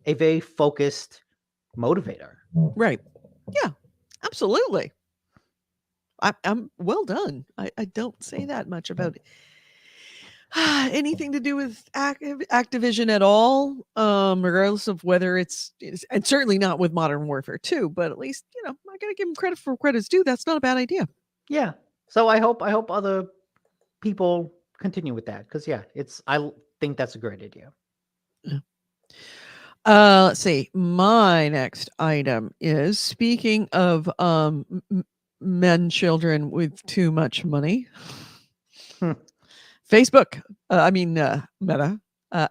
a very focused motivator. Right. Yeah, absolutely. I'm well done. I don't say that much about anything to do with Activision at all, regardless of whether it's and certainly not with Modern Warfare 2, but at least, I gotta give him credit for credit's due. That's not a bad idea. Yeah. So I hope other people continue with that because yeah, think that's a great idea. Yeah. Let's see. My next item is speaking of men, children with too much money. Hmm. Facebook, Meta,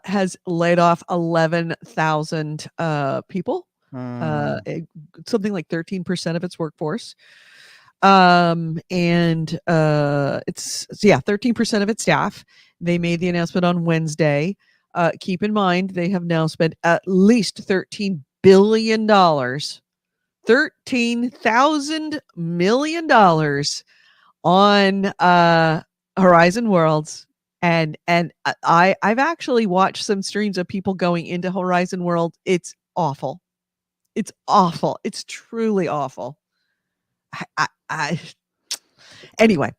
has laid off 11,000 people, Mm. something like 13% of its workforce. And it's 13% of its staff. They made the announcement on Wednesday. Keep in mind, they have now spent at least $13 billion, $13,000 million on Horizon Worlds. And I've actually watched some streams of people going into Horizon World. It's awful. It's awful. It's truly awful. I anyway.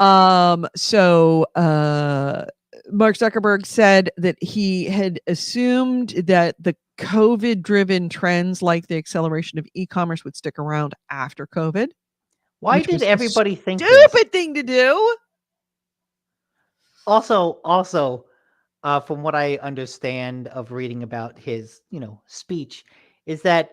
So Mark Zuckerberg said that he had assumed that the COVID driven trends like the acceleration of e-commerce would stick around after COVID, Why which did was a everybody think this? stupid thing to do. Also, from what I understand of reading about his, speech, is that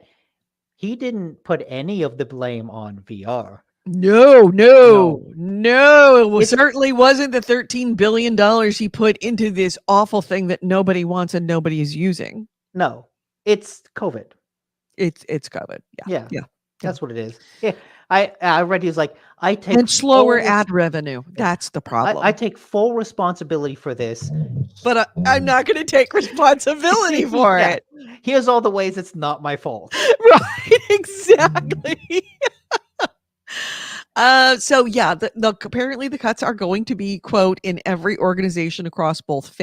he didn't put any of the blame on VR. No, No, no. It it's certainly wasn't the $13 billion he put into this awful thing that nobody wants and nobody is using. no, it's COVID. It's COVID. Yeah. Yeah, Yeah. Yeah. that's what it is. Yeah, I read he was like, I take And slower full ad revenue. yeah, That's the I problem. take full responsibility for this. But I'm not going to take responsibility for Yeah, it. here's all the ways it's not my fault. Right, exactly. So yeah, apparently the cuts are going to be quote in every organization across both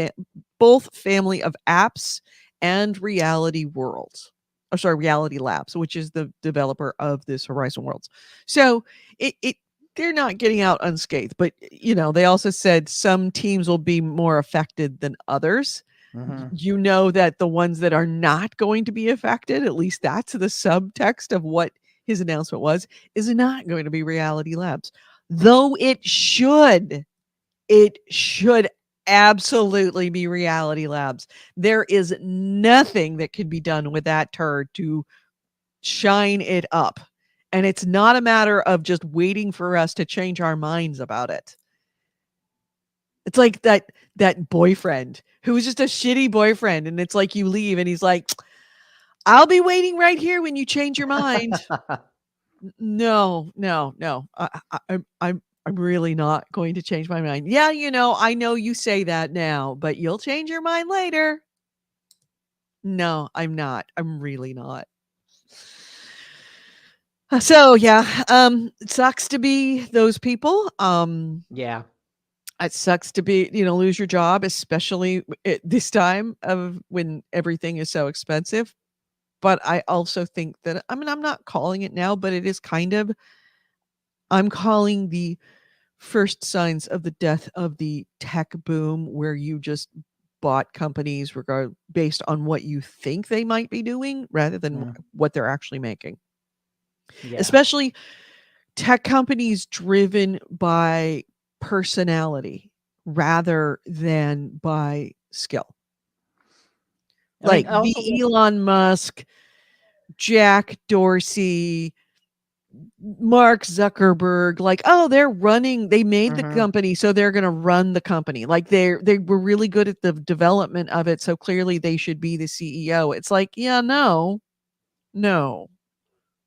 family of apps and Reality Worlds. Or sorry, Reality Labs, which is the developer of this Horizon Worlds. So it they're not getting out unscathed, but they also said some teams will be more affected than others. Mhm. You know that the ones that are not going to be affected, at least that's the subtext of what his announcement was, is not going to be Reality Labs. Though it should absolutely be Reality Labs. There is nothing that can be done with that turd to shine it up. And it's not a matter of just waiting for us to change our minds about it. It's like that boyfriend who was just a shitty boyfriend, and it's like you leave and he's like, "I'll be waiting right here when you change your mind." No, no, no. I'm really not going to change my mind. Yeah, I know you say that now, but you'll change your mind later. No, I'm not. I'm really not. So yeah, it sucks to be those people. Yeah. It sucks to be, lose your job, especially at this time of when everything is so expensive. But I also think that, I'm not calling it now, but it is I'm calling the first signs of the death of the tech boom where you just bought companies based on what you think they might be doing rather than Mm, what they're actually making. yeah. Especially tech companies driven by personality rather than by skill. I mean, Like I also the Elon Musk, Jack Dorsey, Mark Zuckerberg, like, oh, they made the Mhm. company, so they're gonna run the company. Like they were really good at the development of it, so clearly they should be the CEO. It's like, yeah, no,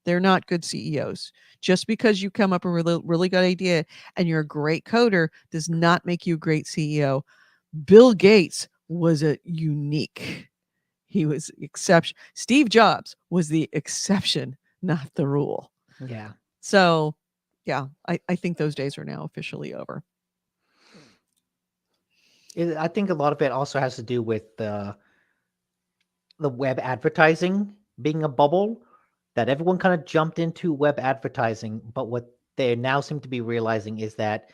they're not good CEOs. Just because you come up with a really, really good idea and you're a great coder does not make you a great CEO. Bill Gates was a unique. He was exception. Steve Jobs was the exception, not the rule. Yeah. So Yeah, I think those days are now officially over. I think a lot of it also has to do with the web advertising being a bubble, that everyone kind of jumped into web advertising, but what they now seem to be realizing is that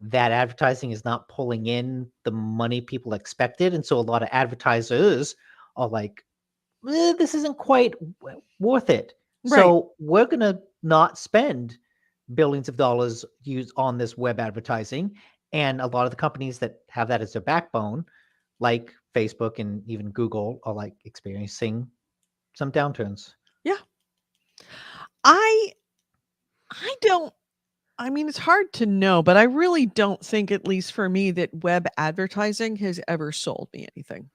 that advertising is not pulling in the money people expected, and so a lot of advertisers are like, this isn't quite worth it. Right. So we're going to not spend billions of dollars used on this web advertising. And a lot of the companies that have that as their backbone, like Facebook and even Google, are like experiencing some downturns. Yeah. I I don't I mean, it's hard to know, but I really don't think, at least for me, that web advertising has ever sold me anything.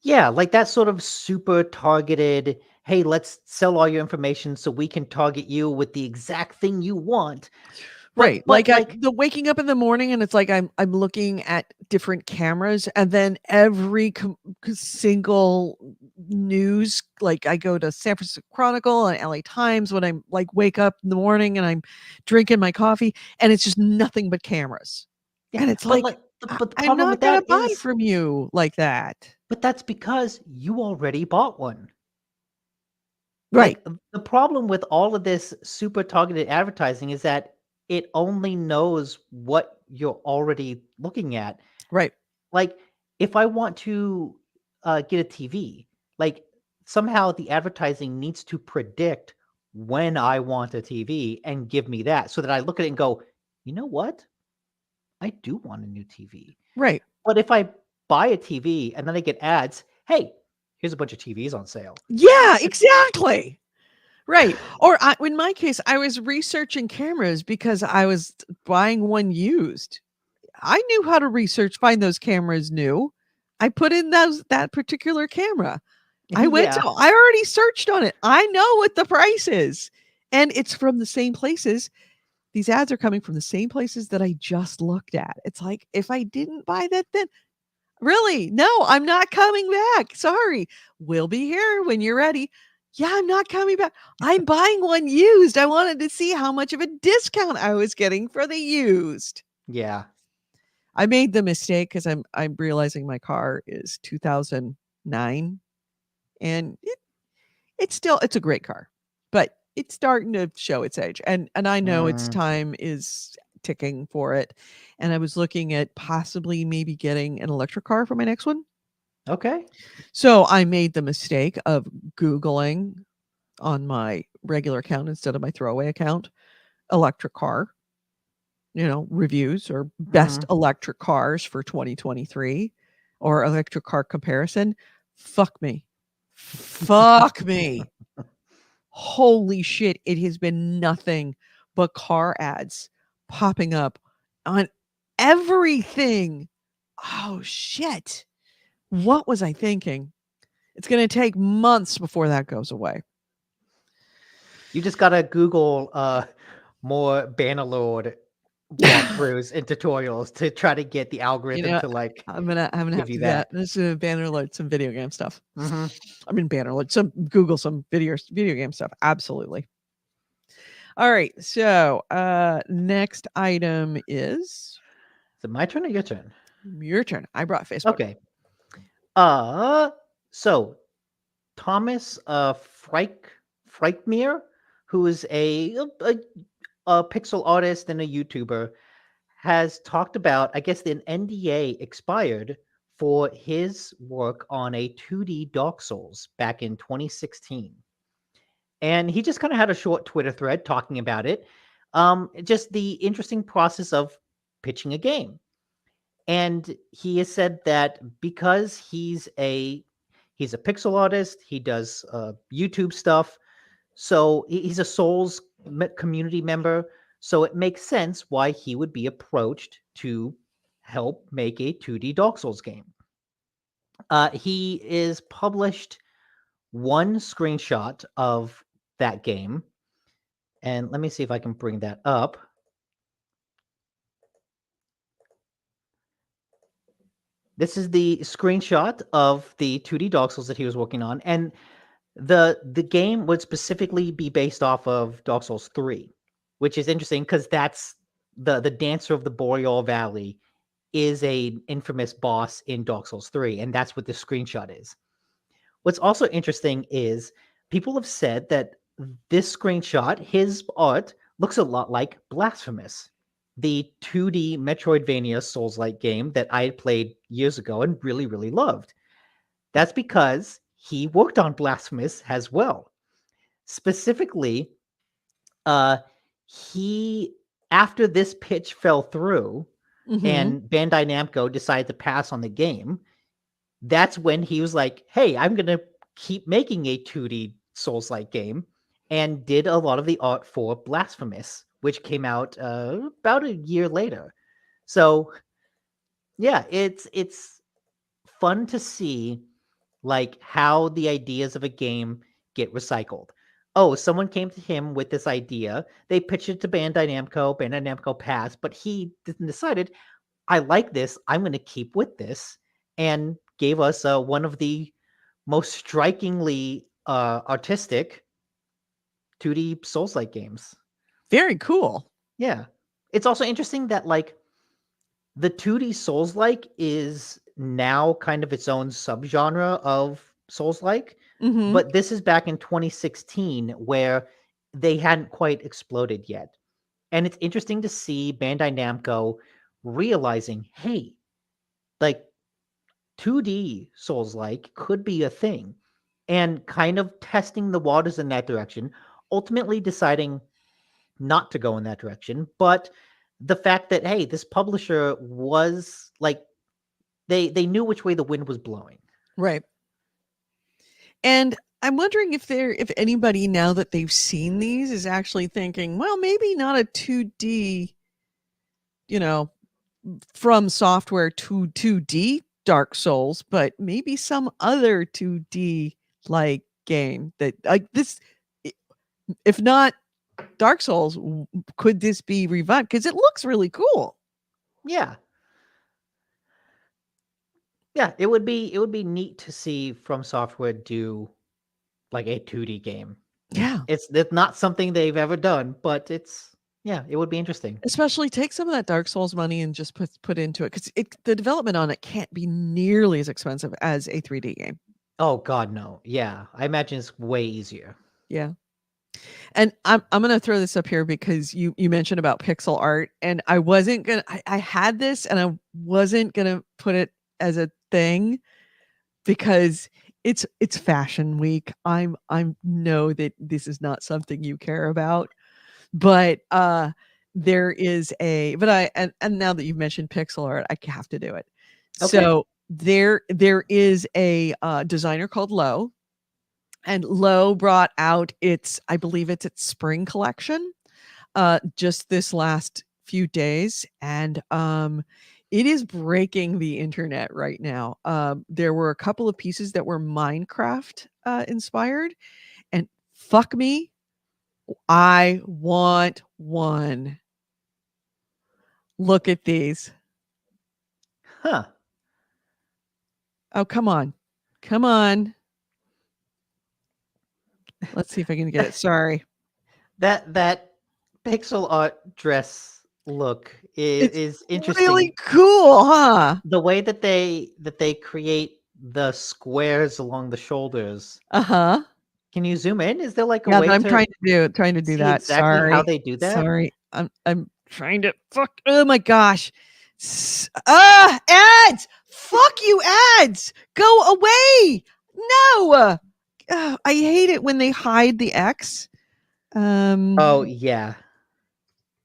Yeah, like that sort of super targeted, hey, let's sell all your information so we can target you with the exact thing you want. Right, But like, the waking up in the morning and it's like I'm looking at different cameras, and then every single news, like, I go to San Francisco Chronicle and LA Times when I'm, like, wake up in the morning and I'm drinking my coffee, and it's just nothing but cameras. yeah, And it's but like, like but the I'm problem not with gonna that buy is, from you like that. but that's because you already bought one. Right, Like, the problem with all of this super targeted advertising is that it only knows what you're already looking at. right. Like, if I want to get a TV, like somehow the advertising needs to predict when I want a TV and give me that so that I look at it and go, you know what? I do want a new TV. Right. But if I buy a TV and then I get ads, hey, here's a bunch of TVs on sale. Yeah, exactly. Right. Or in my case, I was researching cameras because I was buying one used. I knew how to find those cameras new. I put in that particular camera. Yeah. I already searched on it. I know what the price is. And it's from the same places. These ads are coming from the same places that I just looked at. It's like, if I didn't buy that, then really? No, I'm not coming back. Sorry. We'll be here when you're ready. Yeah, I'm not coming back. I'm buying one used. I wanted to see how much of a discount I was getting for the used. Yeah. I made the mistake because I'm realizing my car is 2009, and it's a great car, but it's starting to show its age, and I know its Mm, time is ticking for it. And I was looking at possibly maybe getting an electric car for my next one. okay. So I made the mistake of Googling on my regular account instead of my throwaway account, electric car, reviews or best Mhm. electric cars for 2023 or electric car comparison. Fuck me. Fuck me. Holy shit. It has been nothing but car ads popping up on everything. Oh, shit. What was I thinking? It's going to take months before that goes away. You just gotta Google more Bannerlord walkthroughs and tutorials to try to get the You algorithm know, to like I'm gonna give have you to get that. this is a banner alert, some video game stuff. Hmm. I mean banner alert, some Google some video game stuff. Absolutely. All right. So next item is Is it my turn or your turn? your turn. I brought Facebook. Okay. Uh, so Thomas Freikmere, who is a pixel artist and a YouTuber, has talked about, I guess, an NDA expired for his work on a 2D Dark Souls back in 2016. And he just kind of had a short Twitter thread talking about it. Just the interesting process of pitching a game. And he has said that because he's a pixel artist, he does YouTube stuff, so he's a Souls community member. So it makes sense why he would be approached to help make a 2D Dark Souls game. He is published one screenshot of that game. And let me see if I can bring that up. This is the screenshot of the 2D Dark Souls that he was working on. And the game would specifically be based off of Dark Souls 3. which is interesting because that's the dancer of the Boreal Valley is a infamous boss in Dark Souls 3, and that's what the screenshot is. What's also interesting is people have said that this screenshot, his art, looks a lot like Blasphemous, the 2D Metroidvania Souls-like game that I had played years ago and really, really loved. That's because he worked on Blasphemous as well. Specifically, uh, he after this pitch fell through Mhm. and Bandai Namco decided to pass on the game, that's when he was like, "Hey, I'm gonna keep making a 2D Souls-like game," and did a lot of the art for Blasphemous, which came out about a year later. So yeah, it's fun to see like how the ideas of a game get recycled. Oh, someone came to him with this idea. They pitched it to Bandai Namco. Bandai Namco passed, but he decided, I like this. I'm going to keep with this, and gave us one of the most strikingly artistic 2D Souls-like games. Very cool. Yeah, it's also interesting that like the 2D Souls-like is now kind of its own subgenre of Souls-like, Mhm. but this is back in 2016 where they hadn't quite exploded yet. And it's interesting to see Bandai Namco realizing, hey, like 2D Souls-like could be a thing, and kind of testing the waters in that direction, ultimately deciding not to go in that direction. But the fact that, hey, this publisher was like, they knew which way the wind was blowing. Right. And I'm wondering if anybody now that they've seen these is actually thinking, well, maybe not a 2D, you know, from software to 2D Dark Souls, but maybe some other 2D like game that like this if not Dark Souls, could this be revived? Because it looks really cool. Yeah. Yeah, it would be neat to see From Software do like a 2D game. Yeah. It's not something they've ever done, but it's yeah, it would be interesting. Especially take some of that Dark Souls money and just put into it because the development on it can't be nearly as expensive as a 3D game. Oh god, no. Yeah, I imagine it's way easier. Yeah. And I'm gonna throw this up here because you mentioned about pixel art, and I wasn't gonna I had this and I wasn't gonna put it as a thing because it's fashion week. I'm know that this is not something you care about, but there is a but I and now that you've mentioned pixel art, I have to do it. Okay. So there is a designer called Low, and Low brought out its I believe it's its spring collection just this last few days, and it is breaking the internet right now. There were a couple of pieces that were Minecraft inspired, and fuck me, I want one. Look at these. Huh. Oh, come on. Come on. Let's see if I can get it. Sorry. That pixel art dress look It's is interesting. really cool, huh? The way that they create the squares along the shoulders. Uh-huh. Can you zoom in? Is there like a Yeah, way but I'm to trying to do see that. exactly how Sorry. they do that? Sorry. I'm trying to fuck. Oh my gosh. Ads. Fuck you, ads. Go away. No. I hate it when they hide the X. Oh yeah.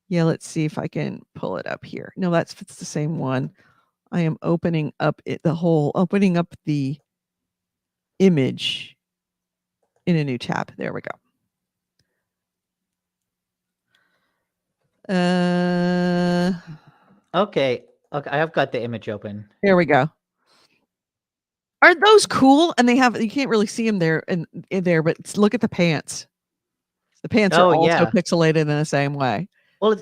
Yeah, let's see if I can pull it up here. No, it's the same one. I am opening up opening up the image in a new tab. There we go. Okay. Okay, I've got the image open. There we go. Aren't those cool? And you can't really see them there and in there, but look at the pants. The pants are Oh also yeah. pixelated in the same way. Well,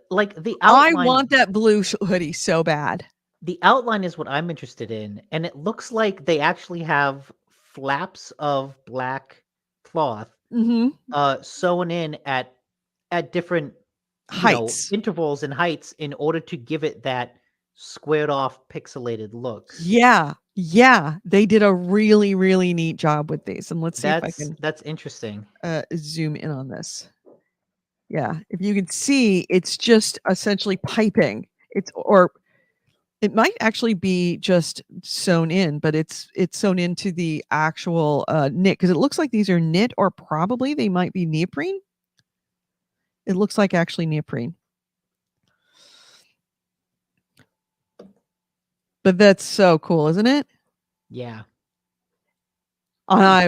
like the I outline. want that blue hoodie so bad. The outline is what I'm interested in, and it looks like they actually have flaps of black cloth Mhm. sewn in at different heights. intervals and heights in order to give it that squared off pixelated look. Yeah. Yeah. They did a really, really neat job with these. And let's see if I can That's interesting. zoom in on this. Yeah. If you can see, it's just essentially piping. Or it might actually be just sewn in, but it's sewn into the actual knit, because it looks like these are knit, or probably they might be neoprene. It looks like actually neoprene. But that's so cool, isn't it? Yeah. I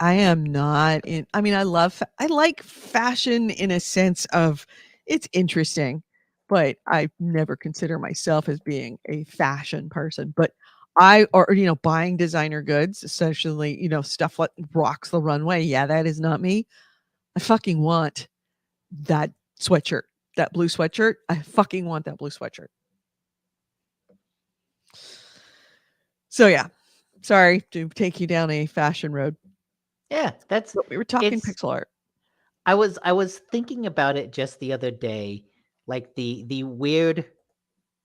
am not in, I mean, I like fashion in a sense of it's interesting, but I never consider myself as being a fashion person. But buying designer goods, especially, stuff like rocks the runway. Yeah, that is not me. I fucking want that sweatshirt, that blue sweatshirt. I fucking want that blue sweatshirt. So yeah, sorry to take you down a fashion road. Yeah, that's But we were talking it's pixel art. I was thinking about it just the other day, like the weird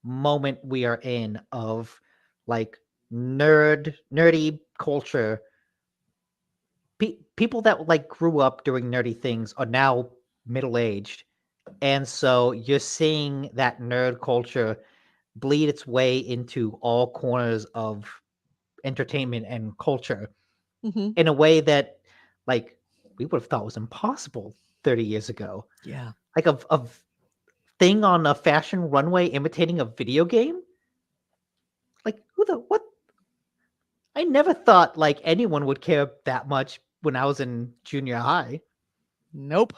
moment we are in of like nerdy culture. People that like grew up doing nerdy things are now middle-aged, and so you're seeing that nerd culture bleed its way into all corners of entertainment and culture Mm-hmm. in a way that like we would have thought was impossible 30 years ago. Yeah. Like a thing on a fashion runway imitating a video game? Like who the what? I never thought like anyone would care that much when I was in junior high. Nope.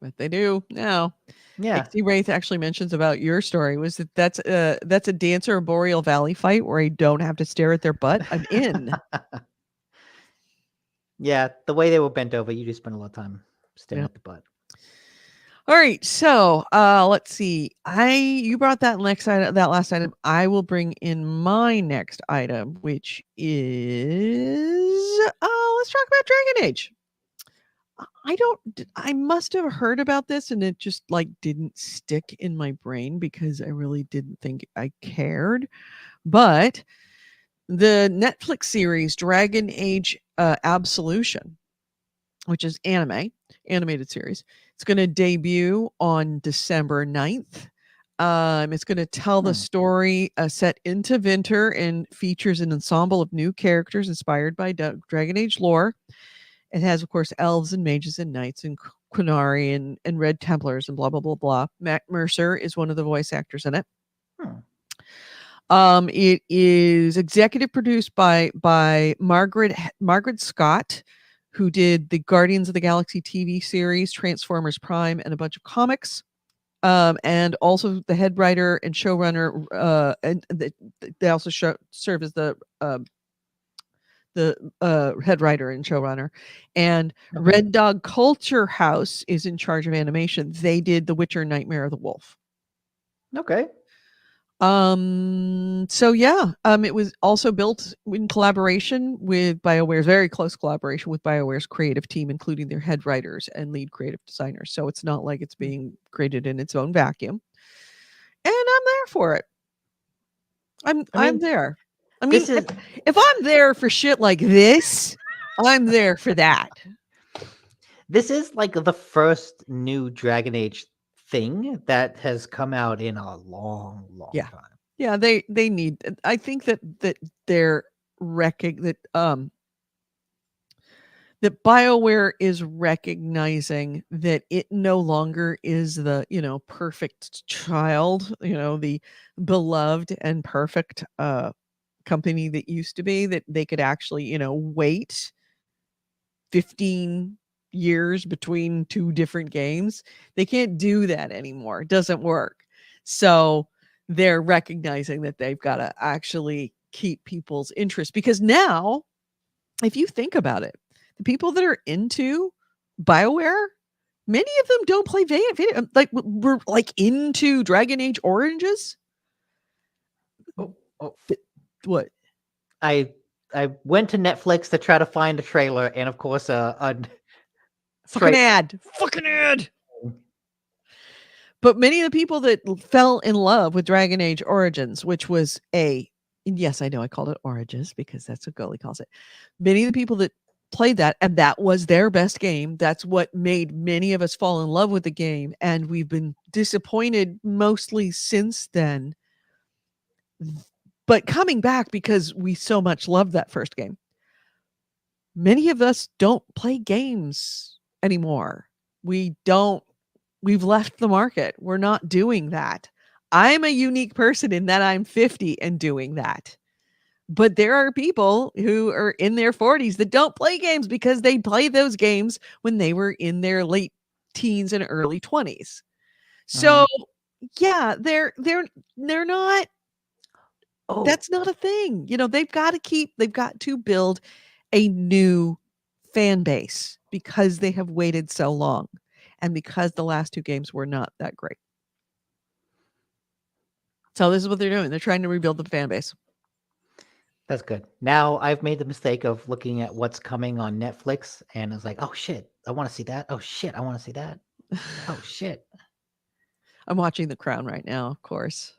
But they do now. Yeah. XC Wraith actually mentions about your story was that's a Dancer or Boreal Valley fight where I don't have to stare at their butt. I'm in. Yeah, the way they were bent over, you just spent a lot of time staring Yep. at the butt. All right, so let's see. You brought that next item, that last item. I will bring in my next item, which is let's talk about Dragon Age. I must have heard about this and it just like didn't stick in my brain because I really didn't think I cared. But the Netflix series Dragon Age Absolution, which is animated series, it's going to debut on December 9th. It's going to tell the story set into Winter and features an ensemble of new characters inspired by Dragon Age lore. It has, of course, elves and mages and knights and Qunari and Red Templars and blah, blah, blah, blah. Matt Mercer is one of the voice actors in it. It is executive produced by Margaret Scott, who did the Guardians of the Galaxy TV series, Transformers Prime, and a bunch of comics. And also the head writer and showrunner, and they also serve as the head writer and showrunner. And Red Dog Culture House is in charge of animation. They did The Witcher: Nightmare of the Wolf. Okay. So yeah, it was also built in collaboration with BioWare's very close collaboration with BioWare's creative team, including their head writers and lead creative designers. So it's not like it's being created in its own vacuum. And I'm there for it. I'm there. I mean, if I'm there for shit like this, I'm there for that. This is like the first new Dragon Age thing that has come out in a long time. Yeah, they need. I think that they're that BioWare is recognizing that it no longer is the perfect child, the beloved and perfect company that used to be, that they could actually wait 15 years between two different games. They can't do that anymore. It doesn't work. So they're recognizing that they've got to actually keep people's interest, because now, if you think about it, the people that are into BioWare, many of them don't play video. Like we're like into Dragon Age Oranges. What? I went to Netflix to try to find a trailer, and of course, a fucking ad. But many of the people that fell in love with Dragon Age Origins, which was and yes, I know I called it Origins because that's what Gully calls it. Many of the people that played that, and that was their best game. That's what made many of us fall in love with the game. And we've been disappointed mostly since then. But coming back because we so much loved that first game. Many of us don't play games anymore. We've left the market. We're not doing that. I'm a unique person in that I'm 50 and doing that. But there are people who are in their 40s that don't play games because they played those games when they were in their late teens and early 20s. So, yeah, they're not Oh, that's not a thing. They've got to build a new fan base because they have waited so long and because the last 2 games were not that great. So this is what they're doing. They're trying to rebuild the fan base. that's good. Now I've made the mistake of looking at what's coming on Netflix, and it's like, oh shit, I want to see that. Oh shit, I want to see that. Oh shit. I'm watching The Crown right now, of course.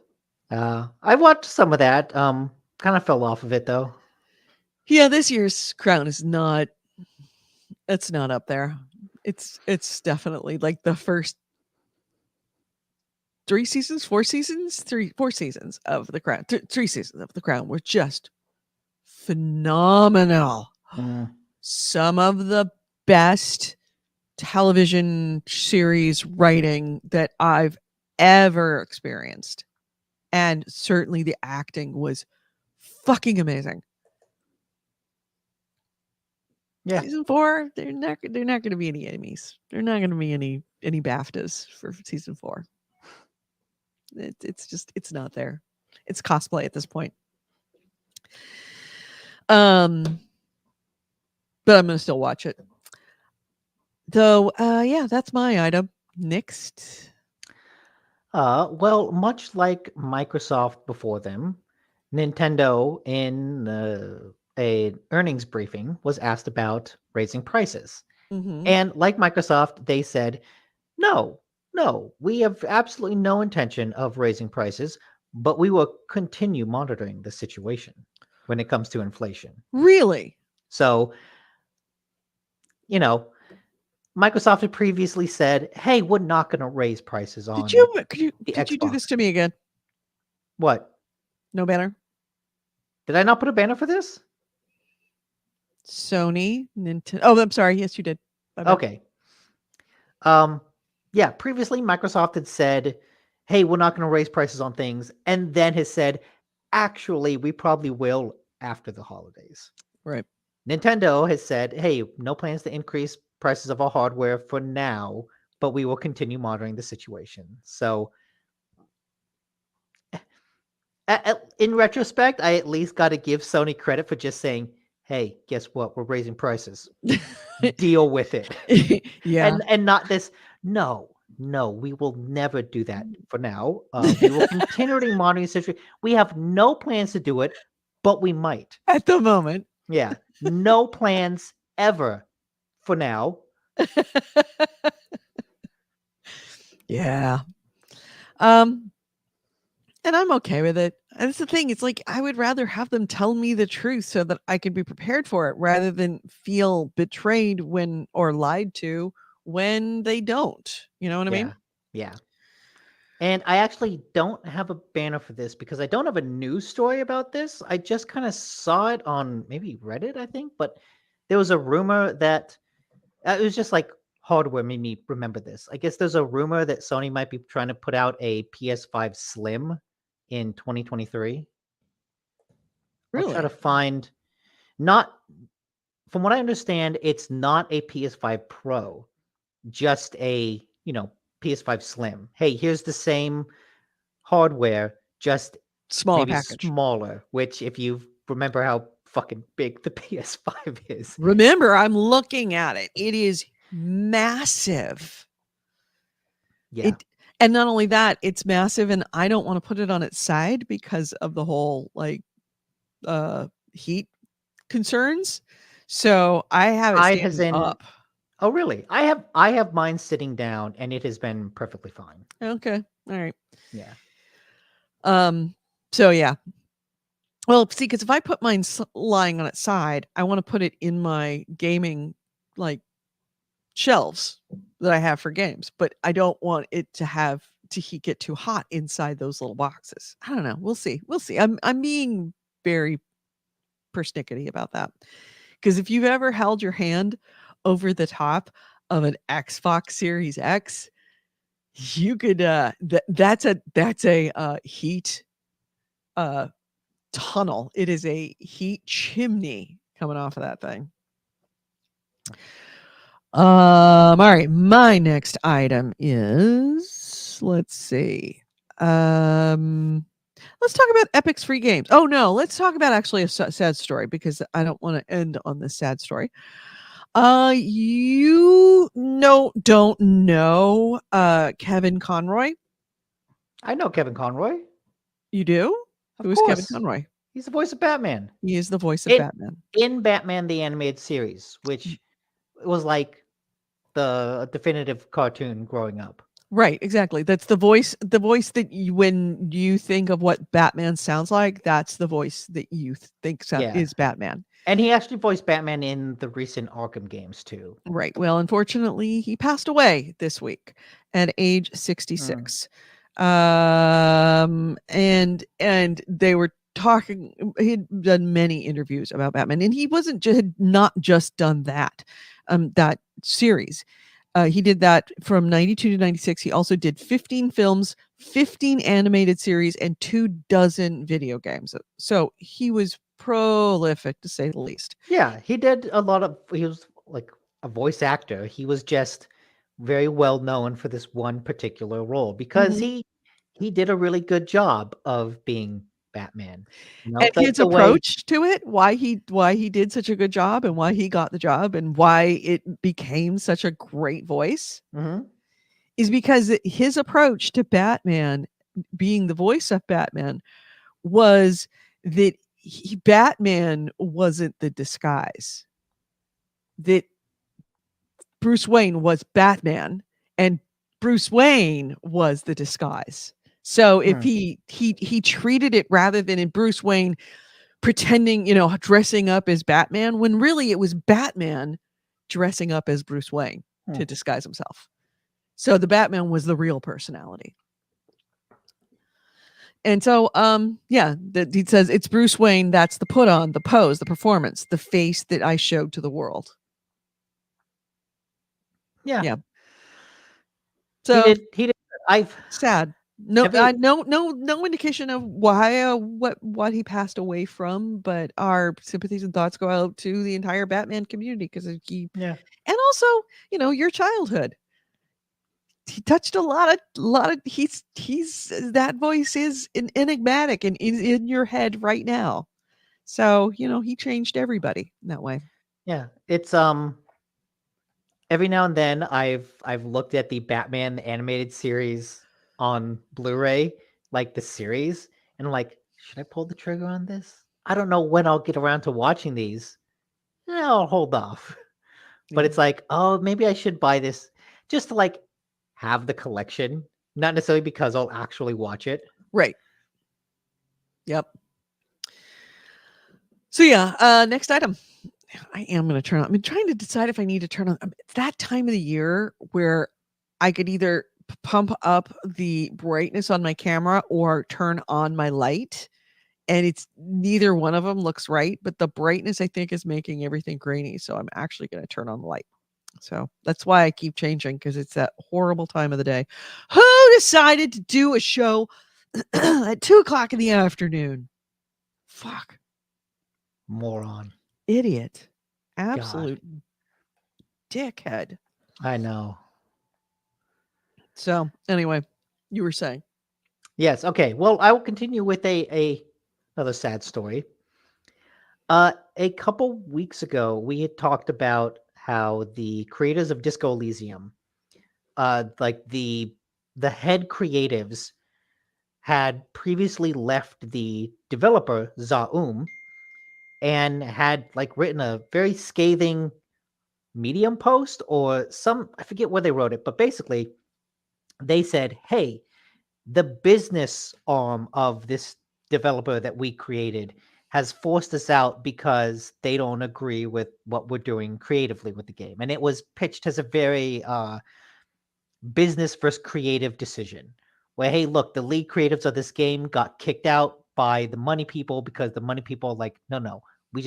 I watched some of that. Kind of fell off of it though. Yeah, this year's Crown is not it's not up there. It's definitely like the first 4 seasons of The Crown. 3 seasons of The Crown were just phenomenal. Some of the best television series writing that I've ever experienced. And certainly the acting was fucking amazing. Yeah. Season 4, they're not going to be any Emmys. They're not going to be any BAFTAs for season 4. It's not there. It's cosplay at this point. But I'm going to still watch it. Though, yeah, that's my item. Next. Well, much like Microsoft before them, Nintendo in a earnings briefing was asked about raising prices. Mm-hmm. And like Microsoft, they said, no, we have absolutely no intention of raising prices, but we will continue monitoring the situation when it comes to inflation. Really? So, Microsoft had previously said, hey, we're not going to raise prices on Could you do this Xbox. to me again? What? No banner? Did I not put a banner for this? Sony, Nintendo. Oh, I'm sorry. Yes, you did. Okay. Yeah, previously Microsoft had said, hey, we're not going to raise prices on things, and then has said, actually, we probably will after the holidays. Right. Nintendo has said, hey, no plans to increase prices of our hardware for now, but we will continue monitoring the situation. So, in retrospect, I at least got to give Sony credit for just saying, hey, guess what? We're raising prices. Deal with it. Yeah. And not this, no, we will never do that for now. We will continually monitor the situation. We have no plans to do it, but we might. At the moment. Yeah. No plans ever for now. Yeah. And I'm okay with it. And that's the thing. It's like I would rather have them tell me the truth so that I could be prepared for it rather than feel betrayed or lied to when they don't. You know what I mean? Yeah. And I actually don't have a banner for this because I don't have a news story about this. I just kind of saw it on maybe Reddit, I think, but there was a rumor that it was just like hardware made me remember this. I guess there's a rumor that Sony might be trying to put out a PS5 Slim in 2023. Really? I'll try to find not from what I understand, it's not a PS5 Pro, just a, PS5 Slim. Hey, here's the same hardware, just Smaller maybe package. smaller, which if you remember how fucking big the PS5 is. Remember, I'm looking at it. It is massive. Yeah. And not only that, it's massive, and I don't want to put it on its side because of the whole heat concerns. So I have it standing up. Oh, really? I have mine sitting down, and it has been perfectly fine. Okay. All right. Yeah. So yeah. Well, see, because if I put mine lying on its side, I want to put it in my gaming like shelves that I have for games, but I don't want it to get too hot inside those little boxes. I don't know. We'll see. We'll see. I'm being very persnickety about that. Because if you've ever held your hand over the top of an Xbox Series X, you could that's a heat uh tunnel. It is a heat chimney coming off of that thing. All right, my next item is, let's see. Let's talk about Epic's free games. Oh no, let's talk about actually a sad story because I don't want to end on this sad story. Don't know Kevin Conroy? I know Kevin Conroy. You do? Of Who is Kevin course. Conroy? He's the voice of Batman. He is the voice of In Batman. in Batman the Animated Series, which was like the definitive cartoon growing up. Right, exactly. That's the voice that when you think of what Batman sounds like, that's the voice that you think Yeah. is Batman. And he actually voiced Batman in the recent Arkham games too. Right. Well, unfortunately, he passed away this week at age Mm. 66. And they were talking. He had done many interviews about Batman, and he had not just done that series. He did that from 92 to 96. He also did 15 films, 15 animated series, and 24 video games. So he was prolific, to say the least. Yeah, he did a lot of. He was like a voice actor. He was just very well known for this one particular role because Mhm. he did a really good job of being Batman. You know, And his the way. approach to it, why he did such a good job and why he got the job and why it became such a great voice Mhm. is because his approach to Batman, being the voice of Batman, was that Batman wasn't the disguise. That Bruce Wayne was Batman and Bruce Wayne was the disguise. So if Hmm. he treated it rather than in Bruce Wayne pretending, dressing up as Batman, when really it was Batman dressing up as Bruce Wayne Hmm. to disguise himself. So the Batman was the real personality. And so, he says it's Bruce Wayne. That's the put on, the pose, the performance, the face that I showed to the world. Yeah. Yeah. He So did. He did. I've sad. No, every. no indication of why, what he passed away from, but our sympathies and thoughts go out to the entire Batman community because Yeah. and also, your childhood. He touched a lot of he's that voice is enigmatic and is in your head right now. So, he changed everybody in that way. Yeah. It's every now and then I've looked at the Batman animated series on Blu-ray, like the series, and I'm like, should I pull the trigger on this? I don't know when I'll get around to watching these. I'll hold off. But Yeah. it's like, oh, maybe I should buy this just to like have the collection, not necessarily because I'll actually watch it. Right. Yep. So yeah, next item. I am going to turn on. I'm trying to decide if I need to turn on. It's that time of the year where I could either pump up the brightness on my camera or turn on my light. And it's neither one of them looks right, but the brightness I think is making everything grainy. So I'm actually going to turn on the light. So that's why I keep changing because it's that horrible time of the day. Who decided to do a show at 2 o'clock in the afternoon? Fuck. Moron. Idiot. God. Absolute dickhead. I know. So anyway, you were saying. Yes. Okay. Well, I will continue with a another sad story. A couple weeks ago, we had talked about how the creators of Disco Elysium, like the head creatives, had previously left the developer Zaum and had like written a very scathing Medium post or I forget where they wrote it, but basically they said, hey, the business arm of this developer that we created has forced us out because they don't agree with what we're doing creatively with the game. And it was pitched as a very business versus creative decision where, hey, look, the lead creatives of this game got kicked out by the money people because the money people are like, no, we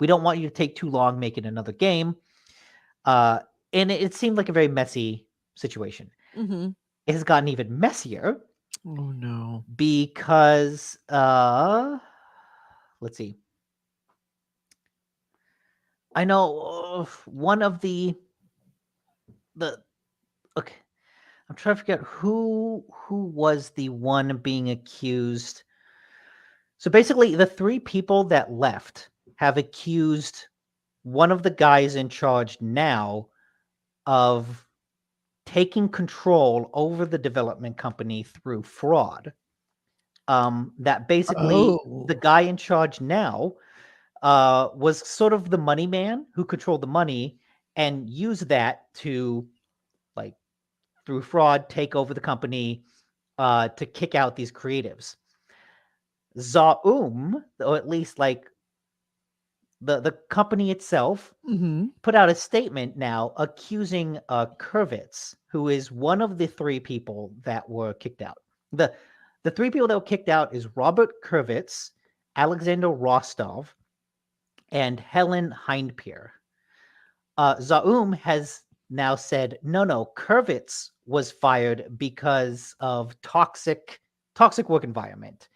don't want you to take too long making another game. And it seemed like a very messy situation. Mm-hmm. It has gotten even messier Oh no. because let's see. I know one of the okay. I'm trying to figure out who was the one being accused. So basically, the three people that left have accused one of the guys in charge now of taking control over the development company through fraud. That basically the guy in charge now was sort of the money man who controlled the money and used that to, like, through fraud, take over the company to kick out these creatives. Zaum, or at least like the company itself, Mm-hmm. put out a statement now accusing Kurvitz, who is one of the three people that were kicked out. The three people that were kicked out is Robert Kurvitz, Alexander Rostov, and Helen Hindpier. Zaum has now said, no, Kurvitz was fired because of toxic work environment.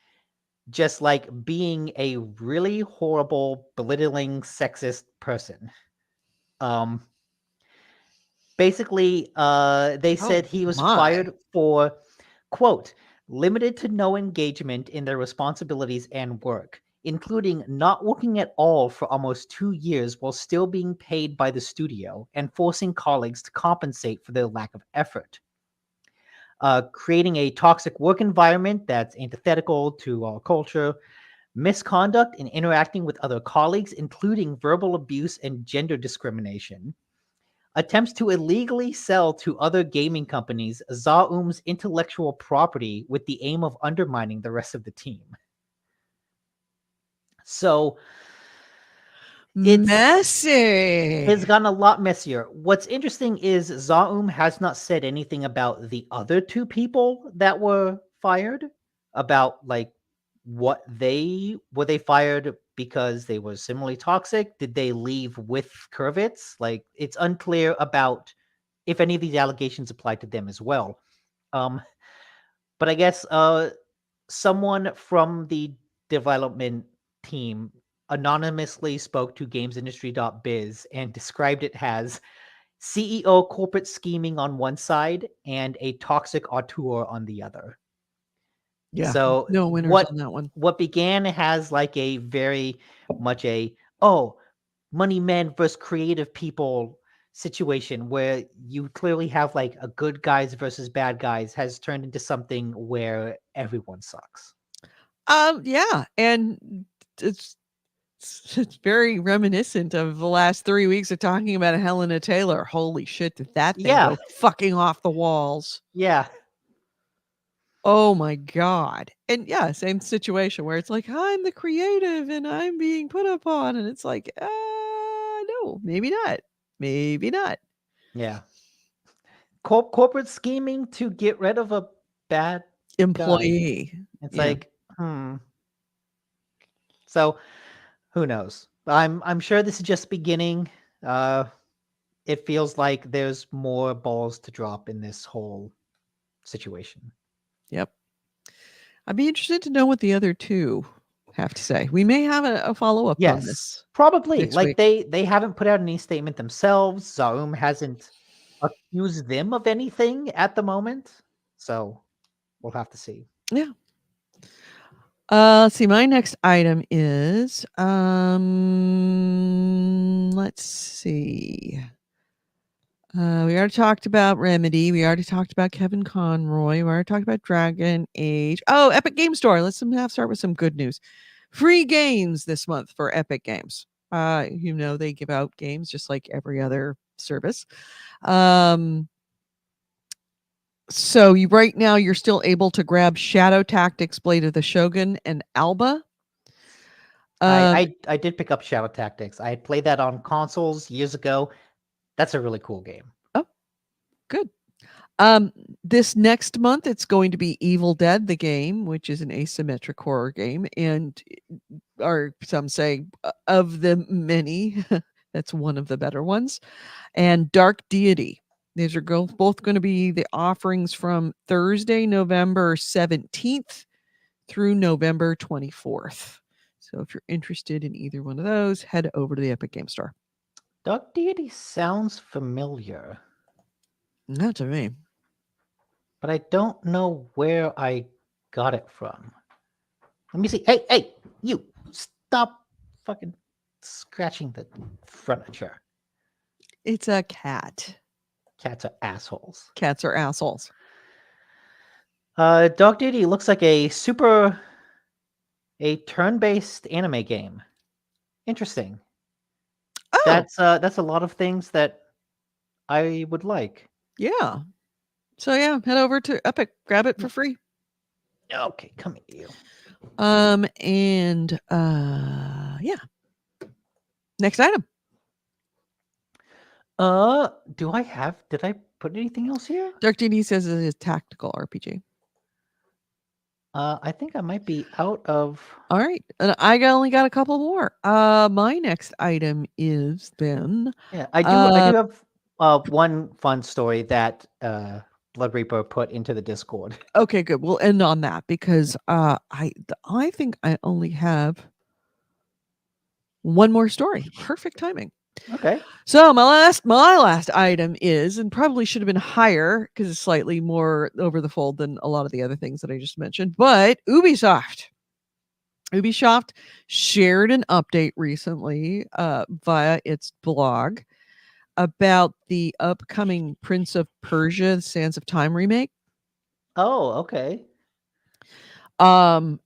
Just like being a really horrible, belittling, sexist person. Basically, they said he was fired for, quote, limited to no engagement in their responsibilities and work, including not working at all for almost 2 years while still being paid by the studio and forcing colleagues to compensate for their lack of effort. Creating a toxic work environment that's antithetical to our culture, misconduct in interacting with other colleagues, including verbal abuse and gender discrimination, attempts to illegally sell to other gaming companies Zaum's intellectual property with the aim of undermining the rest of the team. So Messy. It's gotten a lot messier. What's interesting is Zaum has not said anything about the other two people that were fired, about like were they fired because they were similarly toxic? Did they leave with Kurvitz? Like, it's unclear about if any of these allegations apply to them as well. But I guess someone from the development team anonymously spoke to gamesindustry.biz and described it as CEO corporate scheming on one side and a toxic auteur on the other. Yeah. So No winners on that one. What began as like a very much money men versus creative people situation where you clearly have like a good guys versus bad guys has turned into something where everyone sucks. Yeah, and it's very reminiscent of the last 3 weeks of talking about Helena Taylor. Holy shit, did that thing go fucking off the walls? Yeah. Oh my god. And yeah, same situation where it's like, I'm the creative and I'm being put upon, and it's like, no, maybe not. Maybe not. Yeah. Corporate scheming to get rid of a bad employee. Guy. It's like, So, who knows? I'm sure this is just beginning. It feels like there's more balls to drop in this whole situation. Yep. I'd be interested to know what the other two have to say. We may have a follow-up on this. Probably. Like they haven't put out any statement themselves. Zaum hasn't accused them of anything at the moment. So we'll have to see. Yeah. Let's see. My next item is let's see. We already talked about Remedy. We already talked about Kevin Conroy. We already talked about Dragon Age. Oh, Epic Game Store. Let's start with some good news. Free games this month for Epic Games. They give out games just like every other service. Um, so right now you're still able to grab Shadow Tactics, Blade of the Shogun, and Alba. I did pick up Shadow Tactics. I had played that on consoles years ago. That's a really cool game. Oh, good. This next month, it's going to be Evil Dead, the game, which is an asymmetric horror game, and or some say of the many, that's one of the better ones. And Dark Deity. These are both going to be the offerings from Thursday, November 17th through November 24th. So if you're interested in either one of those, head over to the Epic Game Store. Dark Deity sounds familiar, Not to me. but I don't know where I got it from. Let me see. Hey, you stop fucking scratching the furniture. It's a cat. Cats are assholes. Cats are assholes. Dark Deity looks like a turn-based anime game. Interesting. Oh, That's a lot of things that I would like. yeah. So yeah, head over to Epic, grab it for free. Okay, come here, you. And yeah. Next item. Did I put anything else here? Dark Deity says it is tactical RPG. I think I might be out of. All right. And I only got a couple more. My next item is then Yeah, I do have one fun story that Blood Reaper put into the Discord. okay, good. We'll end on that because I think I only have one more story. Perfect timing. Okay. So my last item is, and probably should have been higher because it's slightly more over the fold than a lot of the other things that I just mentioned, but Ubisoft shared an update recently via its blog about the upcoming Prince of Persia: Sands of Time remake. Oh, okay. And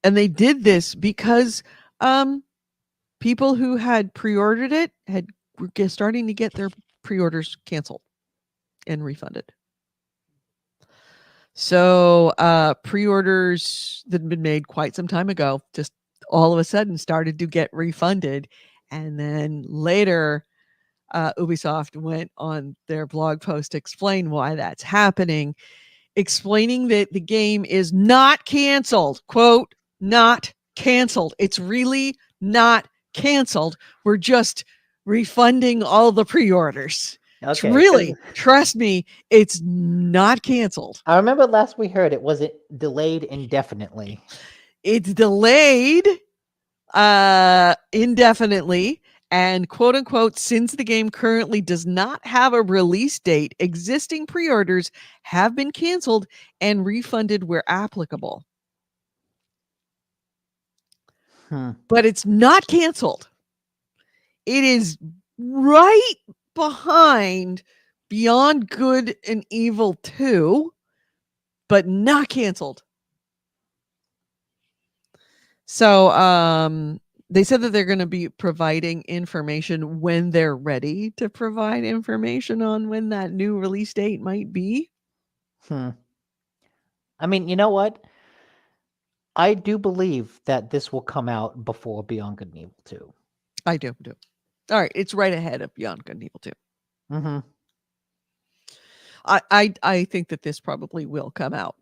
they did this because people who had pre-ordered it were starting to get their pre-orders canceled and refunded. So pre-orders that had been made quite some time ago just all of a sudden started to get refunded. And then later, Ubisoft went on their blog post to explain why that's happening, explaining that the game is not canceled. Quote, not canceled. It's really not canceled. We're just refunding all the pre-orders. It's Okay. really, trust me, it's not canceled. I remember last we heard it was delayed indefinitely. It's delayed indefinitely, and quote unquote, since the game currently does not have a release date, existing pre-orders have been canceled and refunded where applicable. But it's not canceled. It is right behind Beyond Good and Evil 2, but not canceled. So they said that they're going to be providing information when they're ready to provide information on when that new release date might be. I mean, you know what? I do believe that this will come out before Beyond Good and Evil 2. I do. All right, it's right ahead of Beyond Good and Evil 2. Mm-hmm. I think that this probably will come out,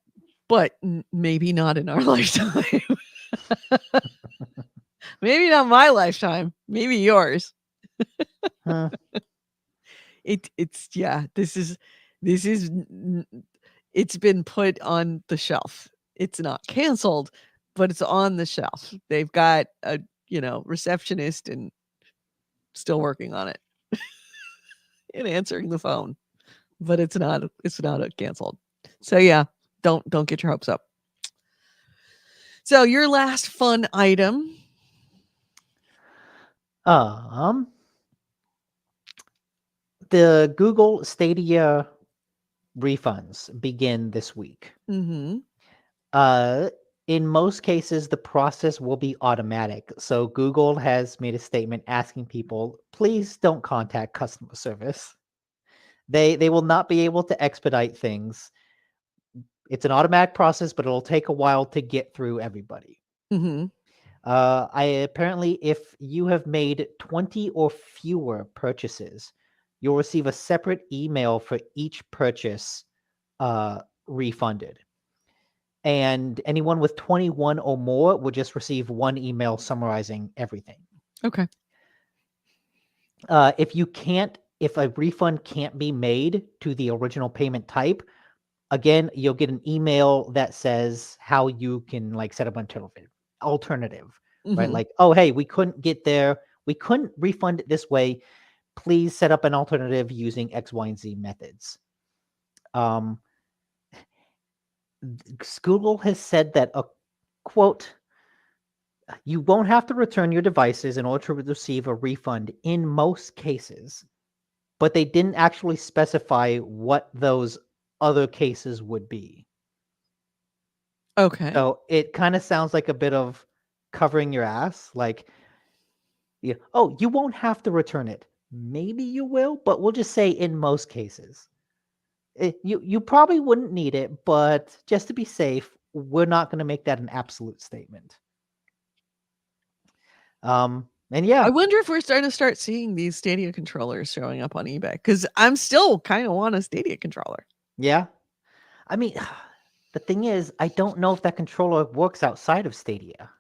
but maybe not in our lifetime. Maybe not my lifetime. Maybe yours. It's yeah. This is it's been put on the shelf. It's not canceled, but it's on the shelf. They've got a receptionist and still working on it and answering the phone, but it's not canceled. So yeah, don't get your hopes up. So your last fun item. The Google Stadia refunds begin this week. Mm-hmm. In most cases, the process will be automatic. So Google has made a statement asking people, please don't contact customer service. They will not be able to expedite things. It's an automatic process, but it'll take a while to get through everybody. Mhm. I apparently, if you have made 20 or fewer purchases, you'll receive a separate email for each purchase refunded. And anyone with 21 or more will just receive one email summarizing everything. Okay. If a refund can't be made to the original payment type, again, you'll get an email that says how you can like set up an alternative, right? Mhm. Like, oh, hey, we couldn't get there. We couldn't refund it this way. Please set up an alternative using X, Y, and Z methods. Google has said that a quote, you won't have to return your devices in order to receive a refund in most cases, but they didn't actually specify what those other cases would be. Okay. So it kind of sounds like a bit of covering your ass. Like, oh, you won't have to return it. Maybe you will, but we'll just say in most cases. You probably wouldn't need it, but just to be safe, we're not going to make that an absolute statement. And yeah, I wonder if we're starting to seeing these Stadia controllers showing up on eBay because I'm still kind of want a Stadia controller. yeah. I mean, the thing is, I don't know if that controller works outside of Stadia.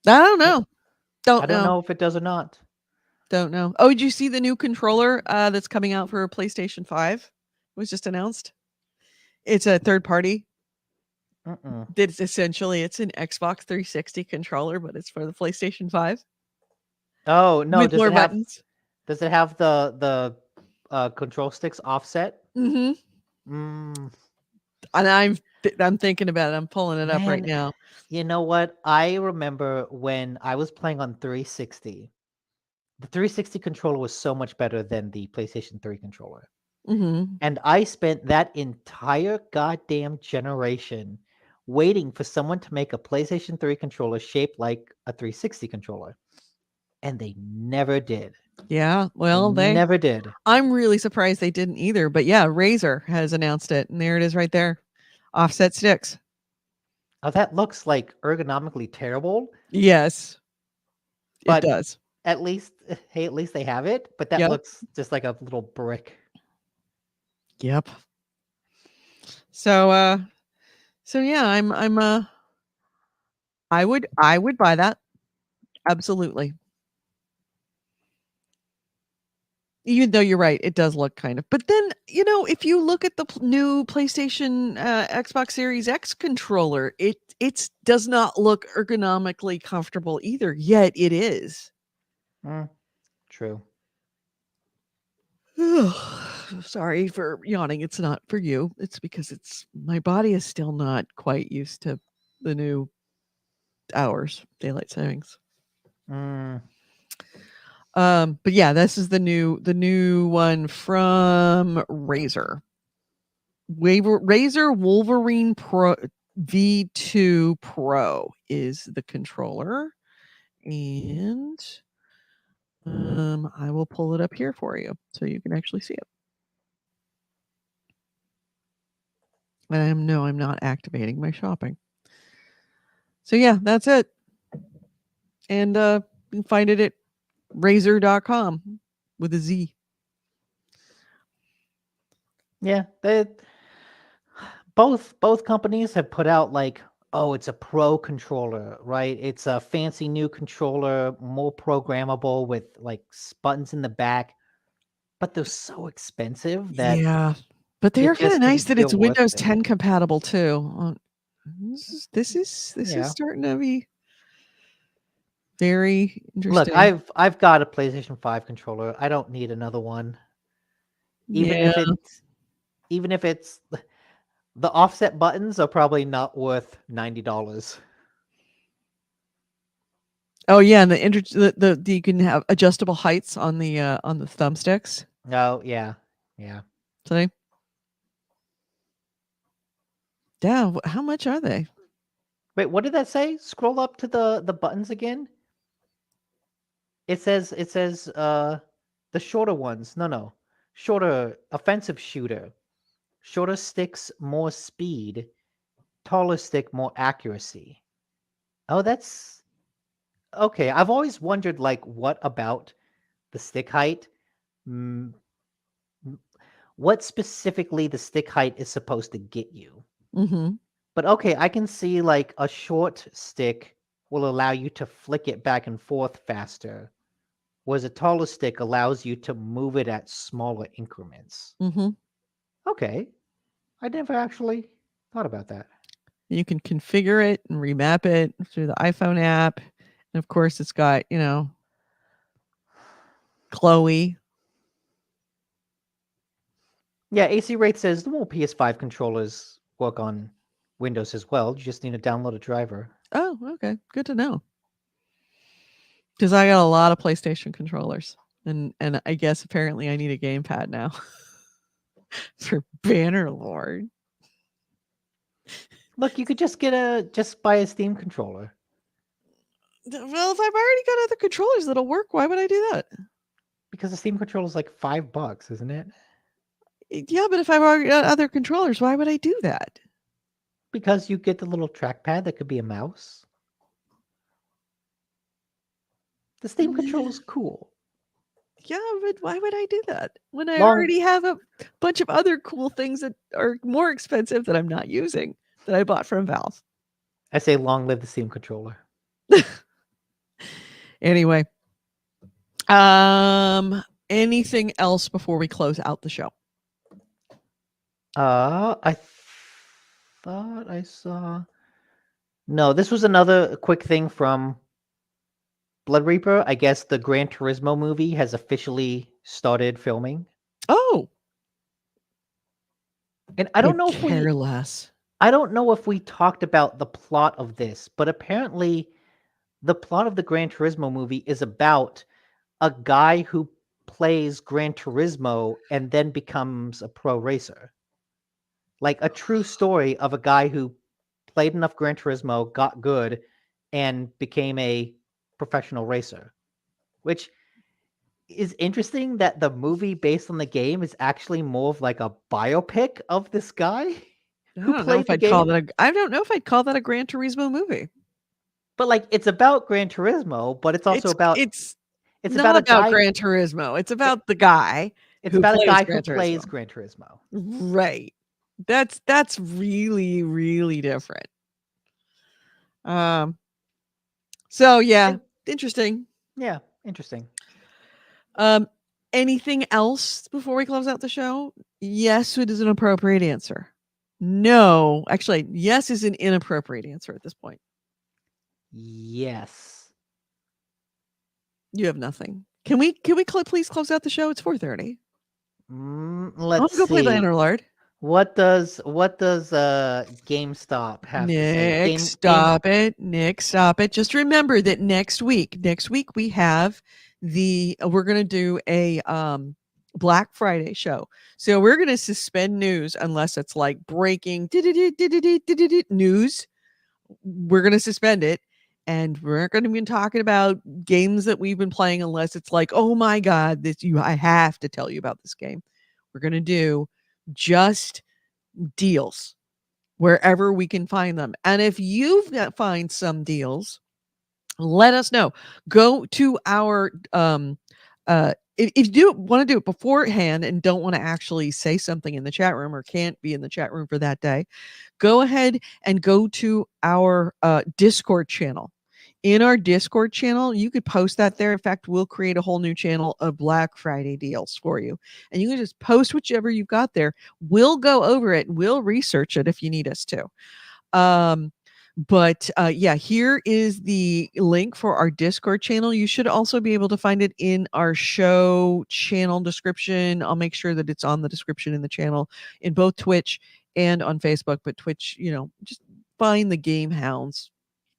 I don't know. I don't know if it does or not. Don't know. Oh, did you see the new controller that's coming out for PlayStation 5? It was just announced. It's a third party. Mm-mm. It's essentially it's an Xbox 360 controller, but it's for the PlayStation 5 Oh no! with more buttons. Does it have the control sticks offset? Mhm. Mm, And I'm thinking about it. I'm pulling it up right man, now. you know what? I remember when I was playing on 360. The 360 controller was so much better than the PlayStation 3 controller. Mhm. And I spent that entire goddamn generation waiting for someone to make a PlayStation 3 controller shaped like a 360 controller. And they never did. Yeah, well, They never did. I'm really surprised they didn't either, but yeah, Razer has announced it, and there it is right there. Offset sticks. Oh, that looks like ergonomically terrible, Yes, it but does. at least, hey, at least they have it. But that Yep. looks just like a little brick. Yep. So yeah, I would buy that. Absolutely. Even though you're right, it does look kind of. But then, if you look at the new PlayStation Xbox Series X controller, it does not look ergonomically comfortable either. Yet it is. True. Sorry for yawning. It's not for you. It's because my body is still not quite used to the new hours, daylight savings. Mm, But yeah, this is the new one from Razer. Razer Wolverine Pro V2 Pro is the controller, and I will pull it up here for you so you can actually see it. And I'm not activating my shopping. So yeah, that's it. And you can find it at Razer.com with a Z. yeah, both companies have put out like, oh, it's a pro controller, right? It's a fancy new controller, more programmable with like buttons in the back, but they're so expensive that Yeah, but they it are kind of just nice doesn't that feel it's worth Windows it. 10 compatible too. This is Yeah. starting to be very Look, interesting. I've got a PlayStation 5 controller. I don't need another one. Even Yeah. if it's the offset buttons are probably not worth $90. Oh yeah, and the you can have adjustable heights on the thumbsticks. No, yeah. Yeah. See? Yeah, how much are they? Wait, what did that say? Scroll up to the buttons again. It says the shorter ones. No. Shorter offensive shooter. Shorter sticks, more speed. Taller stick, more accuracy. Oh, that's okay. I've always wondered, like, what about the stick height? Mm, what specifically the stick height is supposed to get you? Mm-hmm. But okay, I can see like a short stick will allow you to flick it back and forth faster, whereas a taller stick allows you to move it at smaller increments. Mm-hmm. Okay, I never actually thought about that. You can configure it and remap it through the iPhone app. And of course, it's got, Chloe. Yeah, AC Rate says the more PS5 controllers work on Windows as well. You just need to download a driver. Oh, okay. Good to know. Because I got a lot of PlayStation controllers. And I guess apparently I need a gamepad now for Bannerlord. Look, you could just buy a Steam controller Well, if I've already got other controllers that'll work, why would I do that? because the Steam controller is like $5, isn't it? Yeah, but if I've already got other controllers, why would I do that? Because you get the little trackpad that could be a mouse. The Steam controller's cool. Yeah, but why would I do that when I Long already have a bunch of other cool things that are more expensive that I'm not using that I bought from Valve? I say long live the Steam controller. Anyway, anything else before we close out the show? I thought I saw. No, this was another quick thing from Blood Reaper. I guess the Gran Turismo movie has officially started filming. Oh, And I don't know if care less. I don't know if we talked about the plot of this, but apparently the plot of the Gran Turismo movie is about a guy who plays Gran Turismo and then becomes a pro racer. Like a true story of a guy who played enough Gran Turismo, got good, and became a professional racer. Which is interesting that the movie based on the game is actually more of like a biopic of this guy I who don't know played if the I'd call game. that I don't know if I'd call that a Gran Turismo movie. But like it's about Gran Turismo, but it's also about It's it's not about a about guy Gran Turismo. It's it- about the guy it's who about a plays guy who Gran plays Turismo. Gran Turismo. Right. That's really, really different. Um so yeah, And interesting. yeah, interesting. Um anything else before we close out the show? Yes, it is an appropriate answer. No, actually, yes is an inappropriate answer at this point. Yes. You have nothing. Can we please close out the show? It's 4:30. I'll Let's go play see. Bannerlord. What does GameStop have to say? Nick, stop it. Nick, stop it. Just remember that next week we have we're going to do a Black Friday show. So we're going to suspend news unless it's like breaking news. We're going to suspend it and we're not going to be talking about games that we've been playing unless it's like, "Oh my god, I have to tell you about this game." We're going to do just deals wherever we can find them. And if you've find some deals, let us know. Go to our if you do want to do it beforehand and don't want to actually say something in the chat room or can't be in the chat room for that day, go ahead and go to our Discord channel. In our Discord channel, you could post that there. In fact, we'll create a whole new channel of Black Friday deals for you. And you can just post whichever you've got there. We'll go over it. We'll research it if you need us to. But yeah, here is the link for our Discord channel. You should also be able to find it in our show channel description. I'll make sure that it's on the description in the channel in both Twitch and on Facebook. But Twitch, just find the GameHounds.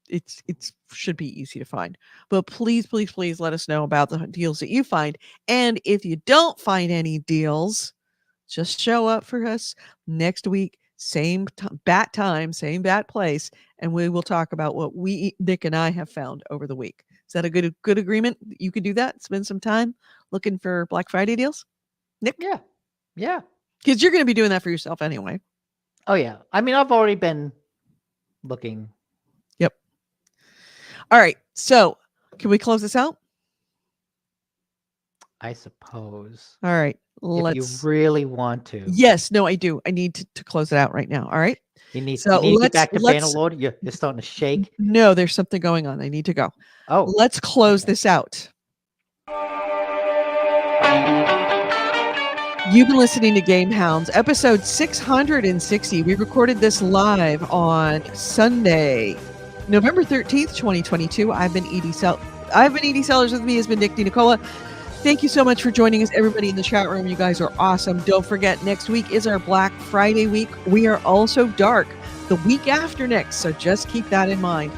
It's should be easy to find. But please, please, please let us know about the deals that you find. And if you don't find any deals, just show up for us next week, same bat time, same bat place, and we will talk about what Nick and I have found over the week. Is that a good agreement? You could do that. Spend some time looking for Black Friday deals, Nick. Yeah. Yeah. Because you're going to be doing that for yourself anyway. Oh yeah. I mean, I've already been looking. Yep. All right. So, can we close this out? I suppose. All right. If you really want to. Yes. No, I do. I need to close it out right now. All right. You need So to get back to Bannerlord. You're starting to shake. No, there's something going on. I need to go. Oh. Let's close this out. You've been listening to GameHounds, episode 660. We recorded this live on Sunday, November 13th, 2022. I've been Edie Sellers. With me has been Nick DiNicola. Thank you so much for joining us, everybody in the chat room. You guys are awesome. Don't forget, next week is our Black Friday week. We are also dark the week after next, so just keep that in mind.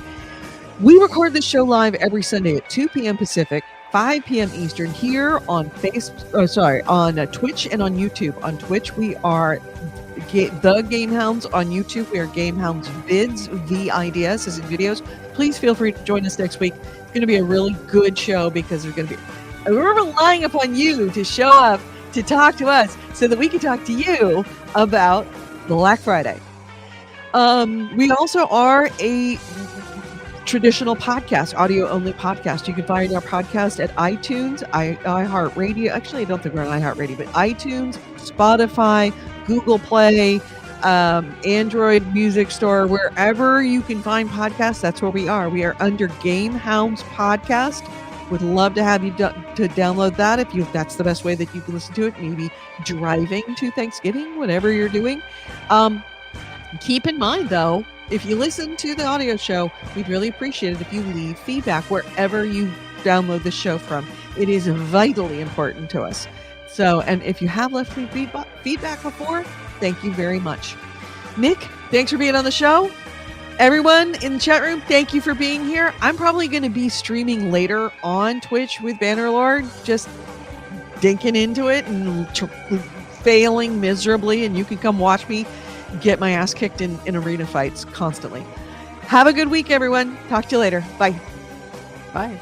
We record this show live every Sunday at 2 p.m. Pacific, 5 p.m. Eastern here on Twitch and on YouTube. On Twitch, we are the GameHounds. On YouTube, we are GameHounds Vids, VIDS, as in videos. Please feel free to join us next week. It's going to be a really good show because we're relying upon you to show up to talk to us so that we can talk to you about Black Friday. We also are a traditional podcast, audio only podcast. You can find our podcast at iTunes, iHeartRadio. Actually, I don't think we're on iHeartRadio, but iTunes, Spotify, Google Play, Android Music Store, wherever you can find podcasts, that's where we are. We are under GameHounds Podcast. Would love to have you to download that if that's the best way that you can listen to it. Maybe driving to Thanksgiving, whatever you're doing. Keep in mind, though, if you listen to the audio show, we'd really appreciate it if you leave feedback wherever you download the show from. It is vitally important to us. So, and if you have left me feedback before, thank you very much. Nick, thanks for being on the show. Everyone in the chat room, thank you for being here. I'm probably going to be streaming later on Twitch with Bannerlord, just dinking into it and failing miserably, and you can come watch me get my ass kicked in arena fights constantly. Have a good week, everyone. Talk to you later. Bye. Bye.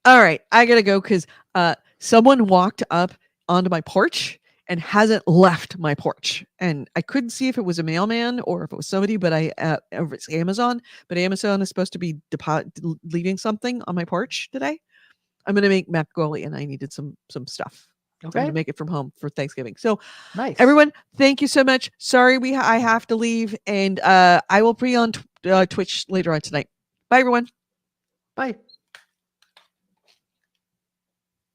All right, I gotta go because someone walked up onto my porch and hasn't left my porch, and I couldn't see if it was a mailman or if it was somebody, but it's Amazon. But Amazon is supposed to be leaving something on my porch today. I'm gonna make macgoli, and I needed some stuff. Okay, I'm gonna make it from home for Thanksgiving. So nice, everyone. Thank you so much. Sorry, I have to leave, and I will be on Twitch later on tonight. Bye, everyone. Bye.